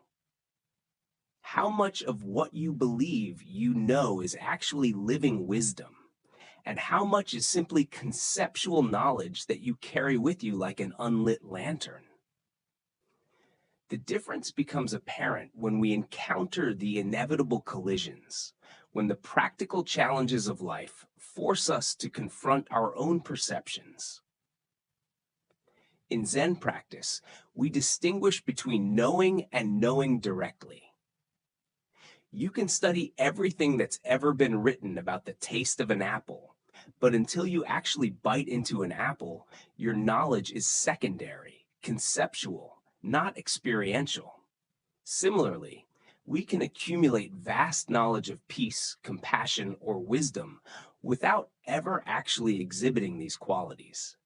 How much of what you believe you know is actually living wisdom, and how much is simply conceptual knowledge that you carry with you like an unlit lantern? The difference becomes apparent when we encounter the inevitable collisions, when the practical challenges of life force us to confront our own perceptions. In Zen practice, we distinguish between knowing and knowing directly. You can study everything that's ever been written about the taste of an apple, but until you actually bite into an apple, your knowledge is secondary, conceptual, not experiential. Similarly, we can accumulate vast knowledge of peace, compassion, or wisdom without ever actually exhibiting these qualities.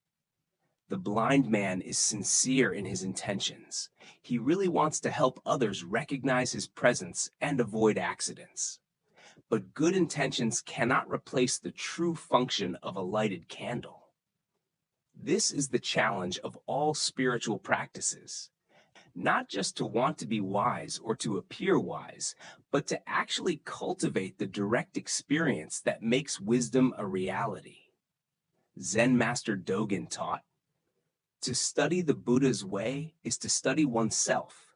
The blind man is sincere in his intentions. He really wants to help others recognize his presence and avoid accidents. But good intentions cannot replace the true function of a lighted candle. This is the challenge of all spiritual practices. not just to want to be wise or to appear wise, but to actually cultivate the direct experience that makes wisdom a reality. Zen master Dogen taught, "To study the Buddha's way is to study oneself.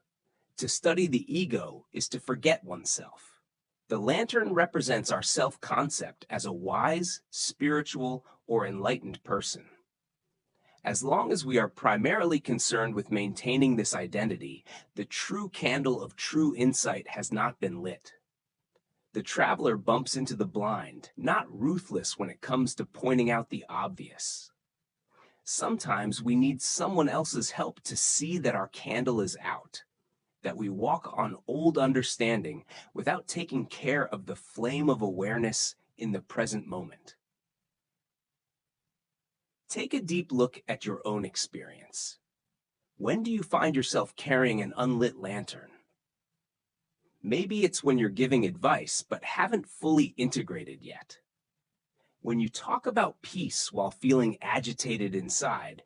To study the ego is to forget oneself." The lantern represents our self-concept as a wise, spiritual, or enlightened person. As long as we are primarily concerned with maintaining this identity, the true candle of true insight has not been lit. The traveler bumps into the blind, not ruthless when it comes to pointing out the obvious. Sometimes we need someone else's help to see that our candle is out, that we walk on old understanding without taking care of the flame of awareness in the present moment. Take a deep look at your own experience. When do you find yourself carrying an unlit lantern? Maybe it's when you're giving advice but haven't fully integrated yet. When you talk about peace while feeling agitated inside,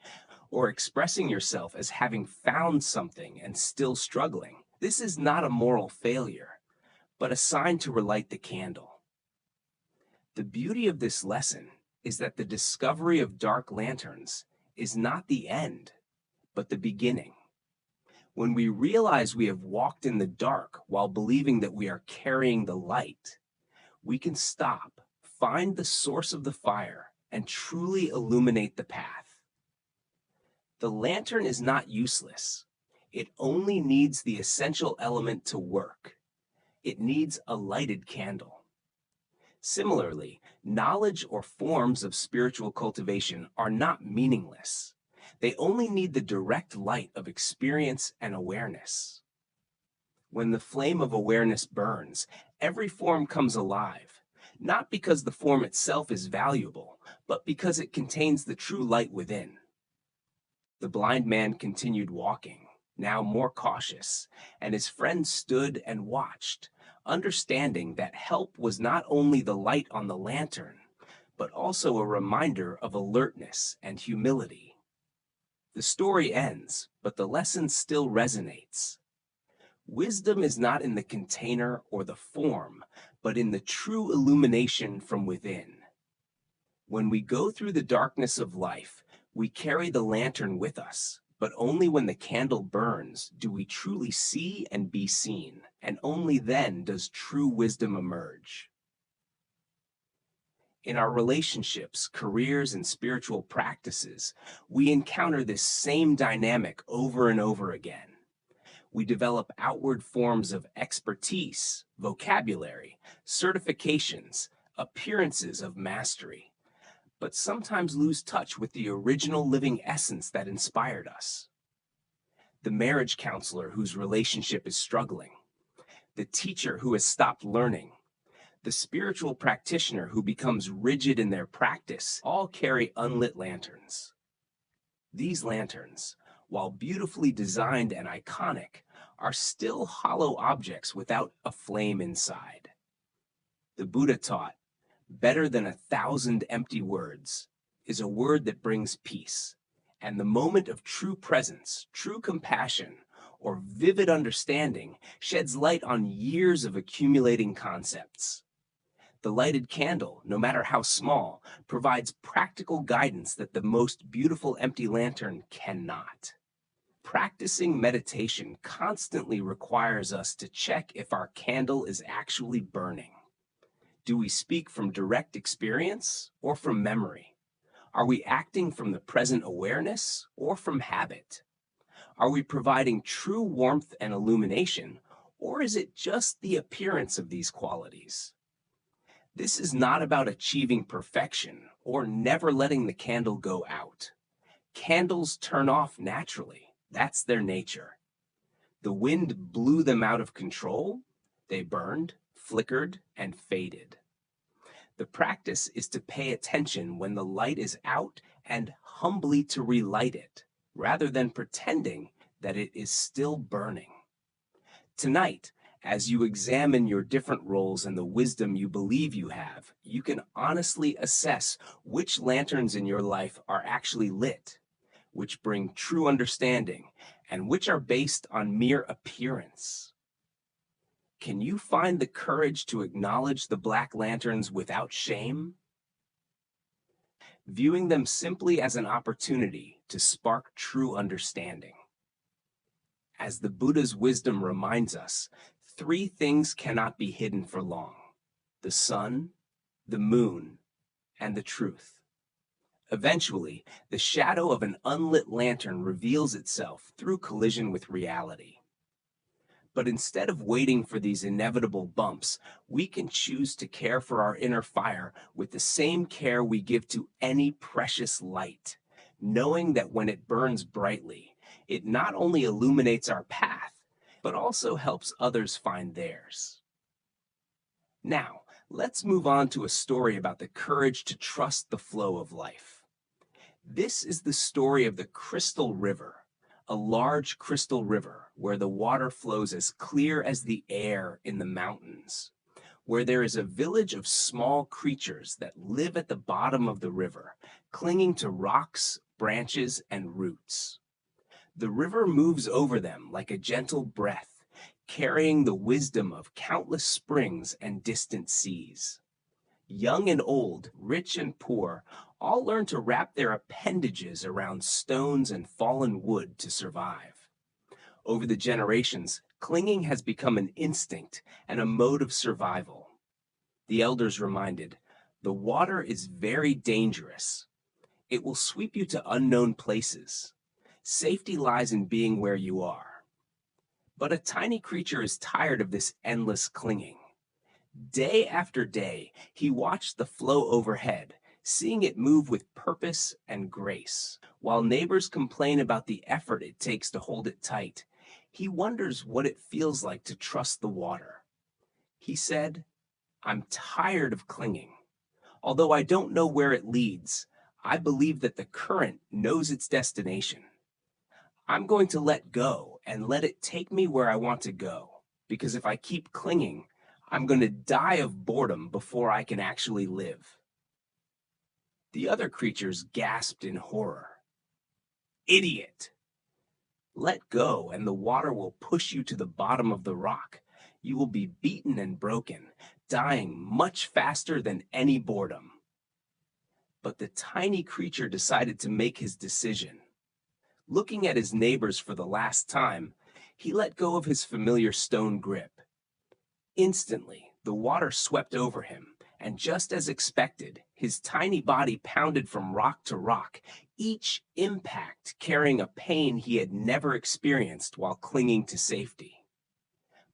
or expressing yourself as having found something and still struggling, this is not a moral failure, but a sign to relight the candle. The beauty of this lesson is that the discovery of dark lanterns is not the end, but the beginning. When we realize we have walked in the dark while believing that we are carrying the light, we can stop, find the source of the fire, and truly illuminate the path. The lantern is not useless. It only needs the essential element to work. It needs a lighted candle. Similarly, knowledge or forms of spiritual cultivation are not meaningless. They only need the direct light of experience and awareness. When the flame of awareness burns, every form comes alive, not because the form itself is valuable, but because it contains the true light within. The blind man continued walking, now more cautious, and his friend stood and watched, understanding that help was not only the light on the lantern, but also a reminder of alertness and humility. The story ends, but the lesson still resonates. Wisdom is not in the container or the form, but in the true illumination from within. When we go through the darkness of life, we carry the lantern with us, but only when the candle burns do we truly see and be seen, and only then does true wisdom emerge. In our relationships, careers, and spiritual practices, we encounter this same dynamic over and over again. We develop outward forms of expertise, vocabulary, certifications, appearances of mastery, but sometimes lose touch with the original living essence that inspired us. The marriage counselor whose relationship is struggling, the teacher who has stopped learning, the spiritual practitioner who becomes rigid in their practice, all carry unlit lanterns. These lanterns, while beautifully designed and iconic, are still hollow objects without a flame inside. The Buddha taught, "Better than 1,000 empty words is a word that brings peace, and the moment of true presence, true compassion, or vivid understanding sheds light on years of accumulating concepts." The lighted candle, no matter how small, provides practical guidance that the most beautiful empty lantern cannot. Practicing meditation constantly requires us to check if our candle is actually burning. Do we speak from direct experience or from memory? Are we acting from the present awareness or from habit? Are we providing true warmth and illumination, or is it just the appearance of these qualities? This is not about achieving perfection or never letting the candle go out. Candles turn off naturally. That's their nature. The wind blew them out of control. They burned, flickered, and faded. The practice is to pay attention when the light is out and humbly to relight it, rather than pretending that it is still burning. Tonight, as you examine your different roles and the wisdom you believe you have, you can honestly assess which lanterns in your life are actually lit, which bring true understanding, and which are based on mere appearance. Can you find the courage to acknowledge the black lanterns without shame? Viewing them simply as an opportunity to spark true understanding. As the Buddha's wisdom reminds us, three things cannot be hidden for long: the sun, the moon, and the truth. Eventually, the shadow of an unlit lantern reveals itself through collision with reality. But instead of waiting for these inevitable bumps, we can choose to care for our inner fire with the same care we give to any precious light, knowing that when it burns brightly, it not only illuminates our path, but also helps others find theirs. Now, let's move on to a story about the courage to trust the flow of life. This is the story of the Crystal River, a large crystal river where the water flows as clear as the air in the mountains, where there is a village of small creatures that live at the bottom of the river, clinging to rocks, branches, and roots. The river moves over them like a gentle breath, carrying the wisdom of countless springs and distant seas. Young and old, rich and poor, all learn to wrap their appendages around stones and fallen wood to survive. Over the generations, clinging has become an instinct and a mode of survival. The elders reminded, the water is very dangerous. It will sweep you to unknown places. Safety lies in being where you are. But a tiny creature is tired of this endless clinging. Day after day, he watched the flow overhead, seeing it move with purpose and grace. While neighbors complain about the effort it takes to hold it tight, he wonders what it feels like to trust the water. He said, "I'm tired of clinging. Although I don't know where it leads, I believe that the current knows its destination. I'm going to let go and let it take me where I want to go, because if I keep clinging, I'm going to die of boredom before I can actually live." The other creatures gasped in horror. "Idiot! Let go and the water will push you to the bottom of the rock. You will be beaten and broken, dying much faster than any boredom." But the tiny creature decided to make his decision. Looking at his neighbors for the last time, he let go of his familiar stone grip. Instantly, the water swept over him, and just as expected, his tiny body pounded from rock to rock, each impact carrying a pain he had never experienced while clinging to safety.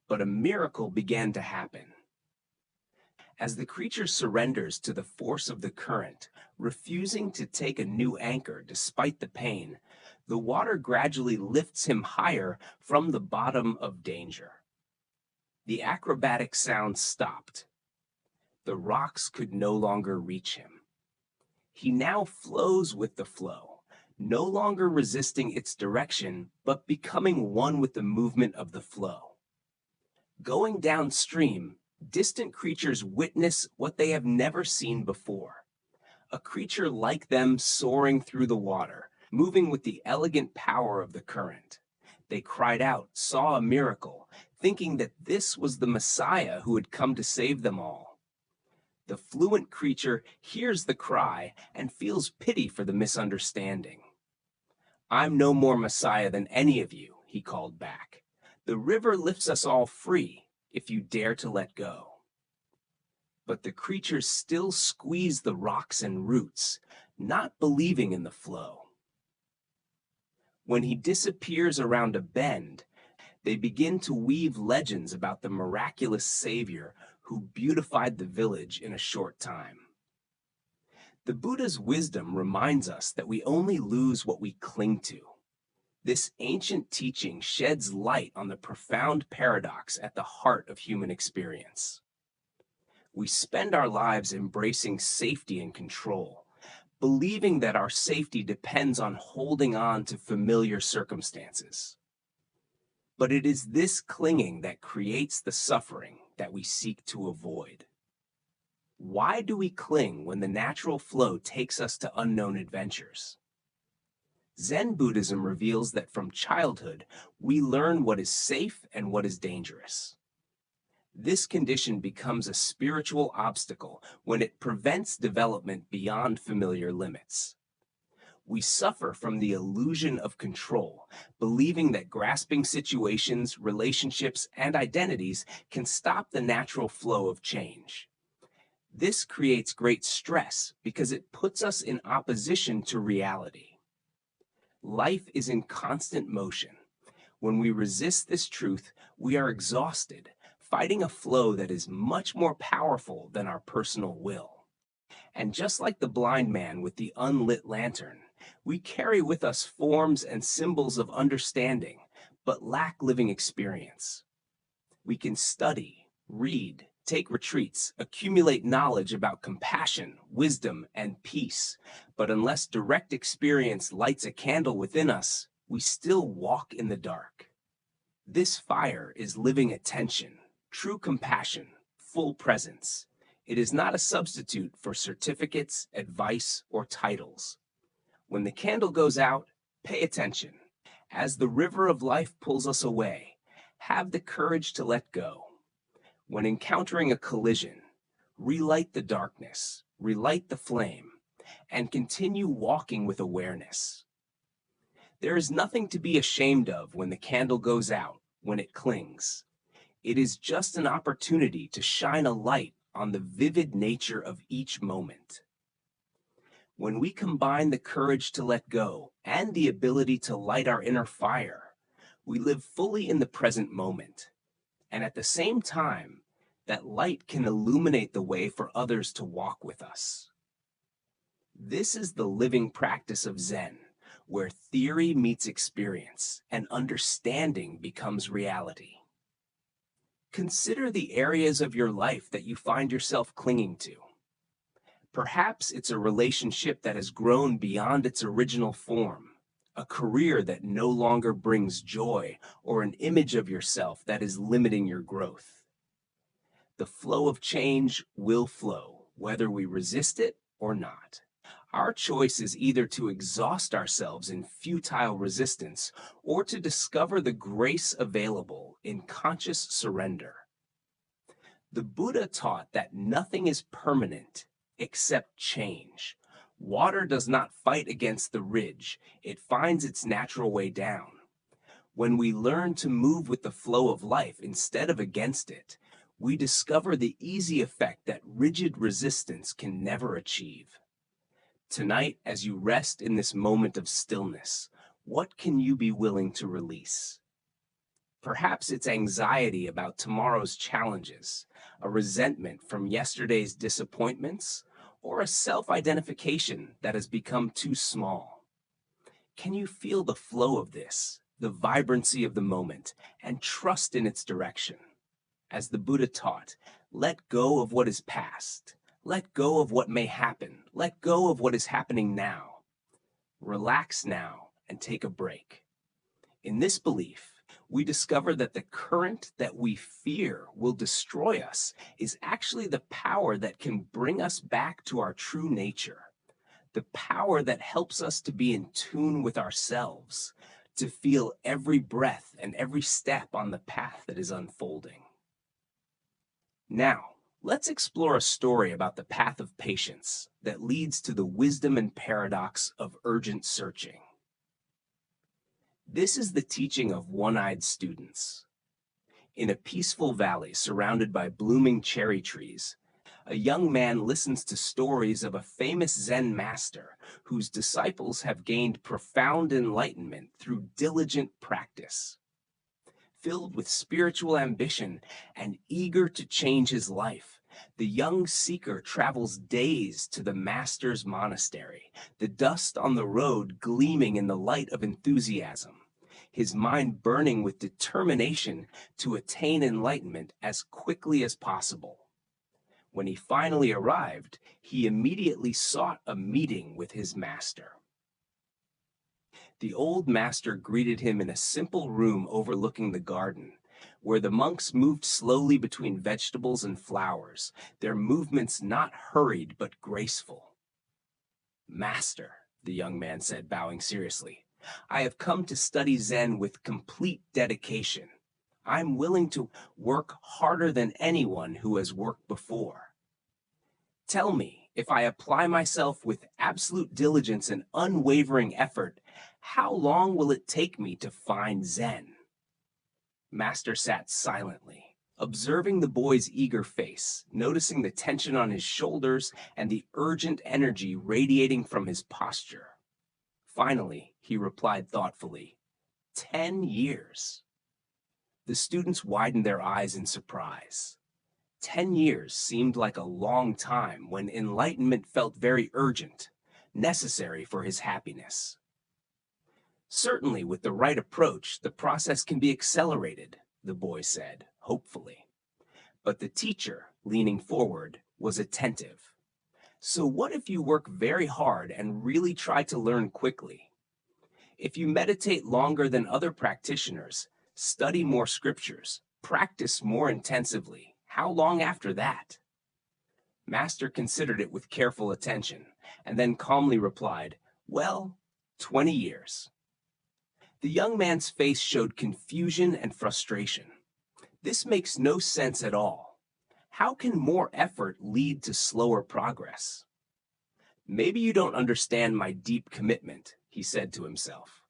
But a miracle began to happen. As the creature surrenders to the force of the current, refusing to take a new anchor despite the pain, the water gradually lifts him higher from the bottom of danger. The acrobatic sound stopped. The rocks could no longer reach him. He now flows with the flow, no longer resisting its direction, but becoming one with the movement of the flow. Going downstream, distant creatures witness what they have never seen before. A creature like them soaring through the water, moving with the elegant power of the current. They cried out, saw a miracle, thinking that this was the Messiah who had come to save them all. The fluent creature hears the cry and feels pity for the misunderstanding. "I'm no more Messiah than any of you," he called back. "The river lifts us all free if you dare to let go." But the creature still squeezed the rocks and roots, not believing in the flow. When he disappears around a bend, they begin to weave legends about the miraculous savior who beautified the village in a short time. The Buddha's wisdom reminds us that we only lose what we cling to. This ancient teaching sheds light on the profound paradox at the heart of human experience. We spend our lives embracing safety and control, believing that our safety depends on holding on to familiar circumstances. But it is this clinging that creates the suffering that we seek to avoid. Why do we cling when the natural flow takes us to unknown adventures? Zen Buddhism reveals that from childhood, we learn what is safe and what is dangerous. This condition becomes a spiritual obstacle when it prevents development beyond familiar limits. We suffer from the illusion of control, believing that grasping situations, relationships, and identities can stop the natural flow of change. This creates great stress because it puts us in opposition to reality. Life is in constant motion. When we resist this truth, we are exhausted, fighting a flow that is much more powerful than our personal will. And just like the blind man with the unlit lantern, we carry with us forms and symbols of understanding, but lack living experience. We can study, read, take retreats, accumulate knowledge about compassion, wisdom, and peace, but unless direct experience lights a candle within us, we still walk in the dark. This fire is living attention, true compassion, full presence. It is not a substitute for certificates, advice, or titles. When the candle goes out, pay attention. As the river of life pulls us away, have the courage to let go. When encountering a collision, relight the darkness, relight the flame, and continue walking with awareness. There is nothing to be ashamed of when the candle goes out, when it clings. It is just an opportunity to shine a light on the vivid nature of each moment. When we combine the courage to let go and the ability to light our inner fire, we live fully in the present moment. And at the same time, that light can illuminate the way for others to walk with us. This is the living practice of Zen, where theory meets experience and understanding becomes reality. Consider the areas of your life that you find yourself clinging to. Perhaps it's a relationship that has grown beyond its original form, a career that no longer brings joy, or an image of yourself that is limiting your growth. The flow of change will flow, whether we resist it or not. Our choice is either to exhaust ourselves in futile resistance or to discover the grace available in conscious surrender. The Buddha taught that nothing is permanent except change. Water does not fight against the ridge, it finds its natural way down. When we learn to move with the flow of life instead of against it, we discover the easy effect that rigid resistance can never achieve. Tonight, as you rest in this moment of stillness, what can you be willing to release? Perhaps it's anxiety about tomorrow's challenges, a resentment from yesterday's disappointments, or a self-identification that has become too small. Can you feel the flow of this, the vibrancy of the moment, and trust in its direction? As the Buddha taught, let go of what is past. Let go of what may happen. Let go of what is happening now. Relax now and take a break. In this belief, we discover that the current that we fear will destroy us is actually the power that can bring us back to our true nature, the power that helps us to be in tune with ourselves, to feel every breath and every step on the path that is unfolding. Now, let's explore a story about the path of patience that leads to the wisdom and paradox of urgent searching. This is the teaching of one-eyed students. In a peaceful valley surrounded by blooming cherry trees, a young man listens to stories of a famous Zen master whose disciples have gained profound enlightenment through diligent practice. Filled with spiritual ambition and eager to change his life, the young seeker travels days to the master's monastery, the dust on the road gleaming in the light of enthusiasm, his mind burning with determination to attain enlightenment as quickly as possible. When he finally arrived, he immediately sought a meeting with his master. The old master greeted him in a simple room overlooking the garden, where the monks moved slowly between vegetables and flowers, their movements not hurried but graceful. "Master," the young man said, bowing seriously, I have come to study Zen with complete dedication. I'm willing to work harder than anyone who has worked before. Tell me, if I apply myself with absolute diligence and unwavering effort, how long will it take me to find Zen? Master sat silently, observing the boy's eager face, noticing the tension on his shoulders and the urgent energy radiating from his posture. Finally, he replied thoughtfully, 10 years. The students widened their eyes in surprise. 10 years seemed like a long time when enlightenment felt very urgent, necessary for his happiness. Certainly, with the right approach, the process can be accelerated, the boy said, hopefully. But the teacher, leaning forward, was attentive. So what if you work very hard and really try to learn quickly? If you meditate longer than other practitioners, study more scriptures, practice more intensively, how long after that? Master considered it with careful attention, and then calmly replied, well, 20 years. The young man's face showed confusion and frustration. This makes no sense at all. How can more effort lead to slower progress? Maybe you don't understand my deep commitment, he said to himself.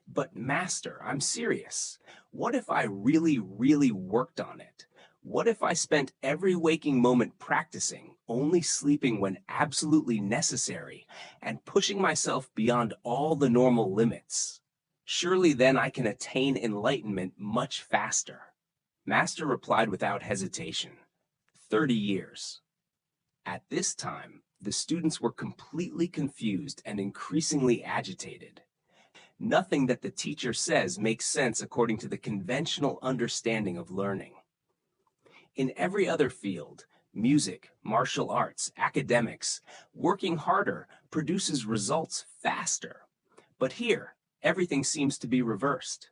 But Master, I'm serious. What if I really worked on it? What if I spent every waking moment practicing, only sleeping when absolutely necessary, and pushing myself beyond all the normal limits? Surely then I can attain enlightenment much faster. Master replied without hesitation, 30 years. At this time, the students were completely confused and increasingly agitated. Nothing that the teacher says makes sense according to the conventional understanding of learning. In every other field, music, martial arts, academics, working harder produces results faster. But here, everything seems to be reversed.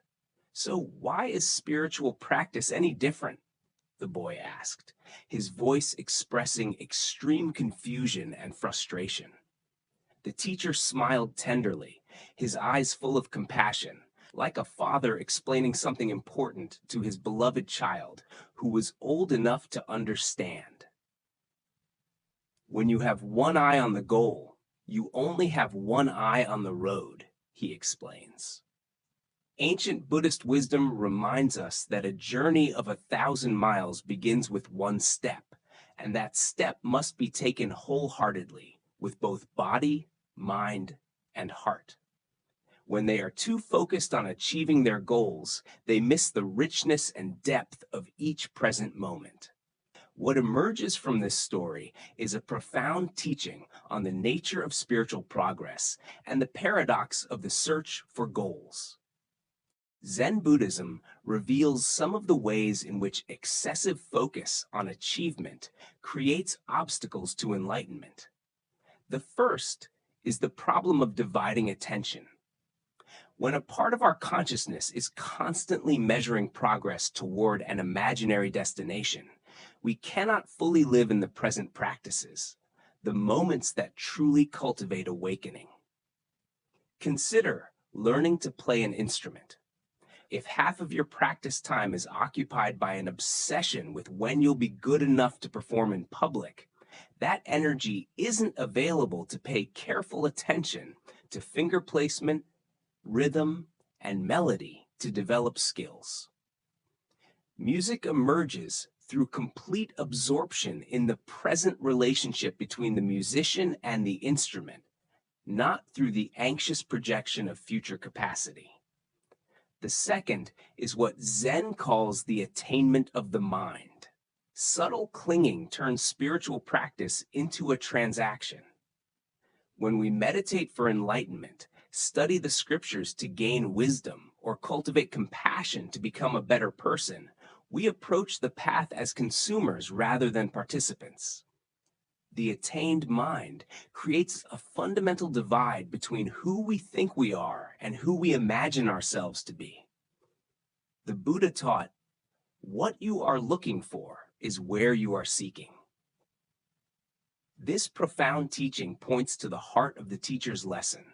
So why is spiritual practice any different? The boy asked, his voice expressing extreme confusion and frustration. The teacher smiled tenderly, his eyes full of compassion, like a father explaining something important to his beloved child who was old enough to understand. When you have one eye on the goal, you only have one eye on the road, he explains. Ancient Buddhist wisdom reminds us that a journey of 1,000 miles begins with one step, and that step must be taken wholeheartedly, with both body, mind, and heart. When they are too focused on achieving their goals, they miss the richness and depth of each present moment. What emerges from this story is a profound teaching on the nature of spiritual progress and the paradox of the search for goals. Zen Buddhism reveals some of the ways in which excessive focus on achievement creates obstacles to enlightenment. The first is the problem of dividing attention. When a part of our consciousness is constantly measuring progress toward an imaginary destination, we cannot fully live in the present practices, the moments that truly cultivate awakening. Consider learning to play an instrument. If half of your practice time is occupied by an obsession with when you'll be good enough to perform in public, that energy isn't available to pay careful attention to finger placement, rhythm, and melody to develop skills. Music emerges through complete absorption in the present relationship between the musician and the instrument, not through the anxious projection of future capacity. The second is what Zen calls the attainment of the mind. Subtle clinging turns spiritual practice into a transaction. When we meditate for enlightenment, study the scriptures to gain wisdom, or cultivate compassion to become a better person, we approach the path as consumers rather than participants. The attained mind creates a fundamental divide between who we think we are and who we imagine ourselves to be. The Buddha taught, what you are looking for is where you are seeking. This profound teaching points to the heart of the teacher's lesson.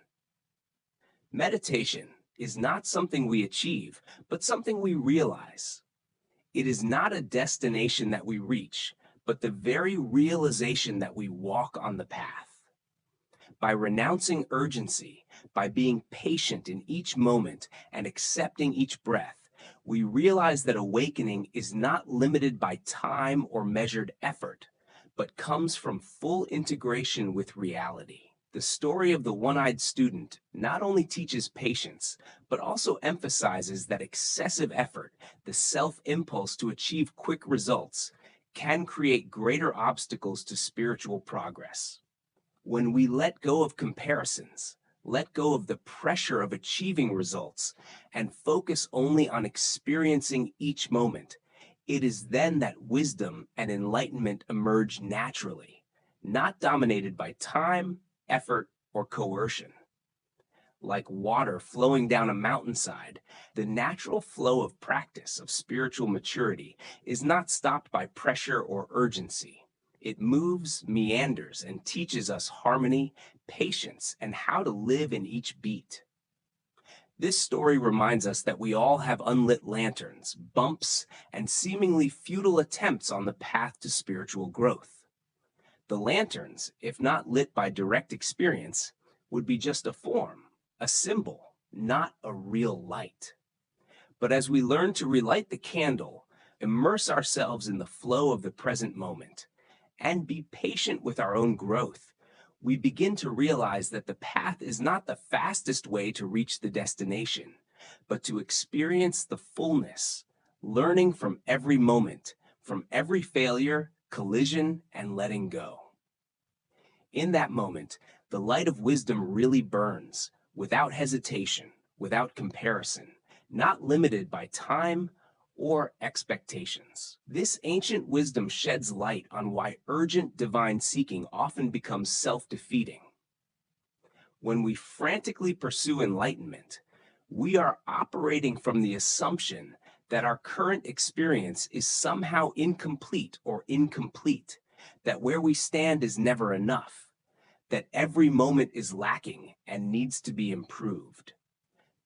Meditation is not something we achieve, but something we realize. It is not a destination that we reach, but the very realization that we walk on the path. By renouncing urgency, by being patient in each moment and accepting each breath, we realize that awakening is not limited by time or measured effort, but comes from full integration with reality. The story of the one-eyed student not only teaches patience, but also emphasizes that excessive effort, the self-impulse to achieve quick results, can create greater obstacles to spiritual progress. When we let go of comparisons, let go of the pressure of achieving results, and focus only on experiencing each moment, it is then that wisdom and enlightenment emerge naturally, not dominated by time, effort, or coercion. Like water flowing down a mountainside, the natural flow of practice of spiritual maturity is not stopped by pressure or urgency. It moves, meanders, and teaches us harmony, patience, and how to live in each beat. This story reminds us that we all have unlit lanterns, bumps, and seemingly futile attempts on the path to spiritual growth. The lanterns, if not lit by direct experience, would be just a form, a symbol, not a real light. But as we learn to relight the candle, immerse ourselves in the flow of the present moment, and be patient with our own growth, we begin to realize that the path is not the fastest way to reach the destination, but to experience the fullness, learning from every moment, from every failure, collision, and letting go. In that moment, the light of wisdom really burns, without hesitation, without comparison, not limited by time or expectations. This ancient wisdom sheds light on why urgent divine seeking often becomes self-defeating. When we frantically pursue enlightenment, we are operating from the assumption that our current experience is somehow incomplete or incomplete, that where we stand is never enough, that every moment is lacking and needs to be improved.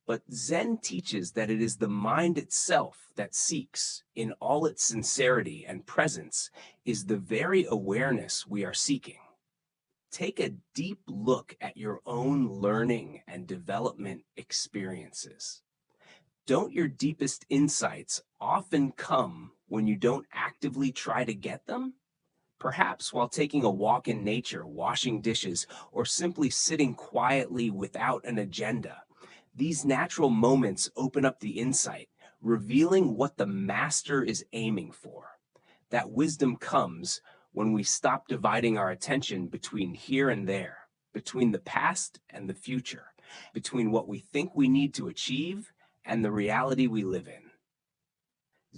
But Zen teaches that it is the mind itself that seeks, in all its sincerity and presence, is the very awareness we are seeking. Take a deep look at your own learning and development experiences. Don't your deepest insights often come when you don't actively try to get them? Perhaps while taking a walk in nature, washing dishes, or simply sitting quietly without an agenda. These natural moments open up the insight, revealing what the master is aiming for. That wisdom comes when we stop dividing our attention between here and there, between the past and the future, between what we think we need to achieve and the reality we live in.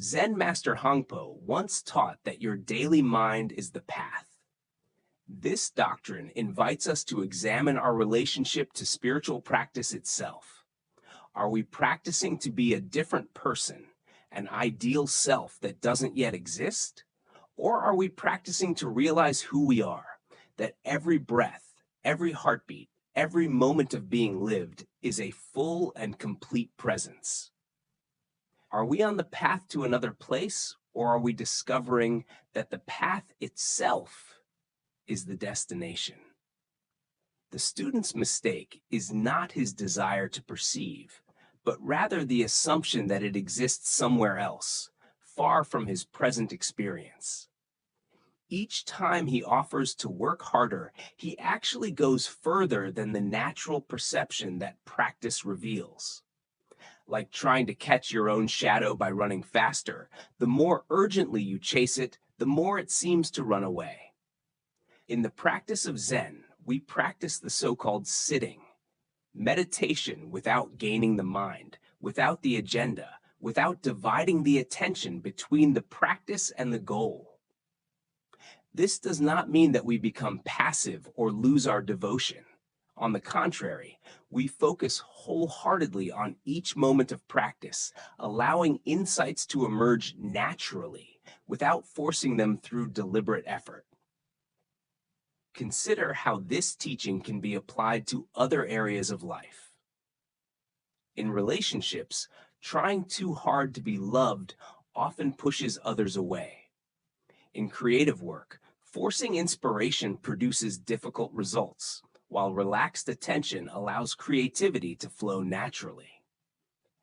Zen Master Hongpo once taught that your daily mind is the path. This doctrine invites us to examine our relationship to spiritual practice itself. Are we practicing to be a different person, an ideal self that doesn't yet exist? Or are we practicing to realize who we are, that every breath, every heartbeat, every moment of being lived is a full and complete presence? Are we on the path to another place, or are we discovering that the path itself is the destination? The student's mistake is not his desire to perceive, but rather the assumption that it exists somewhere else, far from his present experience. Each time he offers to work harder, he actually goes further than the natural perception that practice reveals. Like trying to catch your own shadow by running faster, the more urgently you chase it, the more it seems to run away. In the practice of Zen, we practice the so-called sitting, meditation without gaining the mind, without the agenda, without dividing the attention between the practice and the goal. This does not mean that we become passive or lose our devotion. On the contrary, we focus wholeheartedly on each moment of practice, allowing insights to emerge naturally, without forcing them through deliberate effort. Consider how this teaching can be applied to other areas of life. In relationships, trying too hard to be loved often pushes others away. In creative work, forcing inspiration produces difficult results, while relaxed attention allows creativity to flow naturally.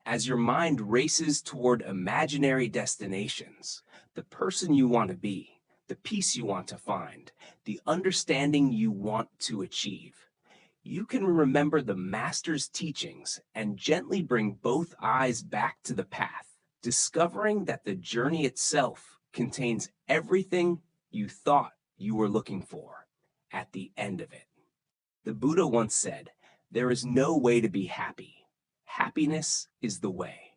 As your mind races toward imaginary destinations, the person you want to be, the peace you want to find, the understanding you want to achieve, you can remember the master's teachings and gently bring both eyes back to the path, discovering that the journey itself contains everything you thought you were looking for at the end of it. The Buddha once said, "There is no way to be happy. Happiness is the way."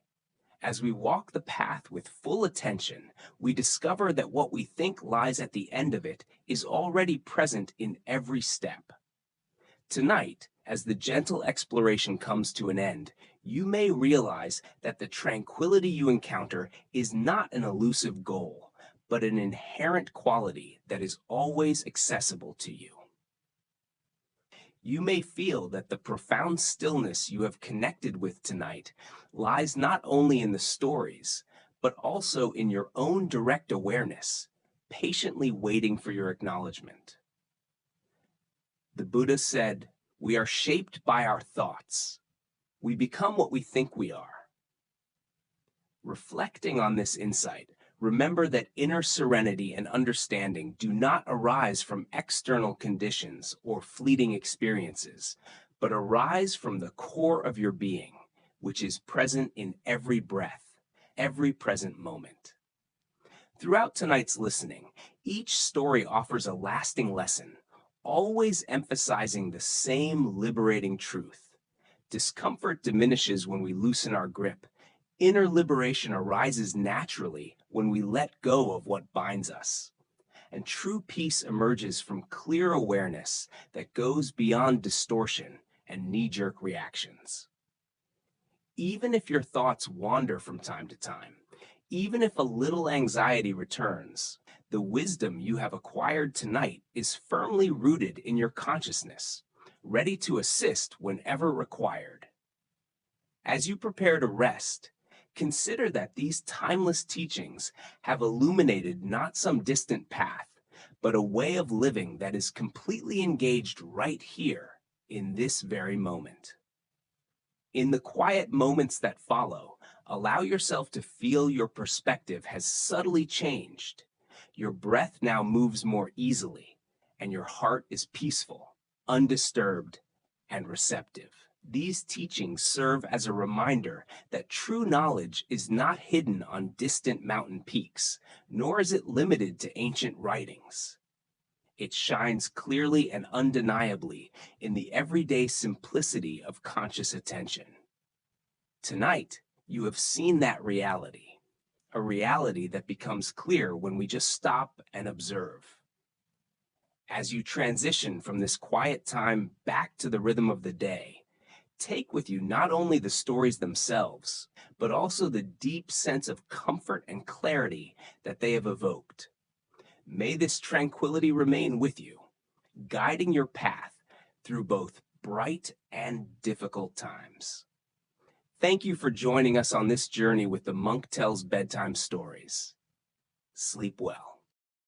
As we walk the path with full attention, we discover that what we think lies at the end of it is already present in every step. Tonight, as the gentle exploration comes to an end, you may realize that the tranquility you encounter is not an elusive goal, but an inherent quality that is always accessible to you. You may feel that the profound stillness you have connected with tonight lies not only in the stories, but also in your own direct awareness, patiently waiting for your acknowledgement. The Buddha said, "We are shaped by our thoughts. We become what we think we are." Reflecting on this insight, remember that inner serenity and understanding do not arise from external conditions or fleeting experiences, but arise from the core of your being, which is present in every breath, every present moment. Throughout tonight's listening, each story offers a lasting lesson, always emphasizing the same liberating truth. Discomfort diminishes when we loosen our grip. Inner liberation arises naturally when we let go of what binds us. And true peace emerges from clear awareness that goes beyond distortion and knee-jerk reactions. Even if your thoughts wander from time to time, even if a little anxiety returns, the wisdom you have acquired tonight is firmly rooted in your consciousness, ready to assist whenever required. As you prepare to rest, consider that these timeless teachings have illuminated not some distant path, but a way of living that is completely engaged right here in this very moment. In the quiet moments that follow, allow yourself to feel your perspective has subtly changed. Your breath now moves more easily, and your heart is peaceful, undisturbed, and receptive. These teachings serve as a reminder that true knowledge is not hidden on distant mountain peaks, nor is it limited to ancient writings. It shines clearly and undeniably in the everyday simplicity of conscious attention. Tonight, you have seen that reality, a reality that becomes clear when we just stop and observe. As you transition from this quiet time back to the rhythm of the day, take with you not only the stories themselves, but also the deep sense of comfort and clarity that they have evoked. May this tranquility remain with you, guiding your path through both bright and difficult times. Thank you for joining us on this journey with the Monk Tells Bedtime Stories. Sleep well.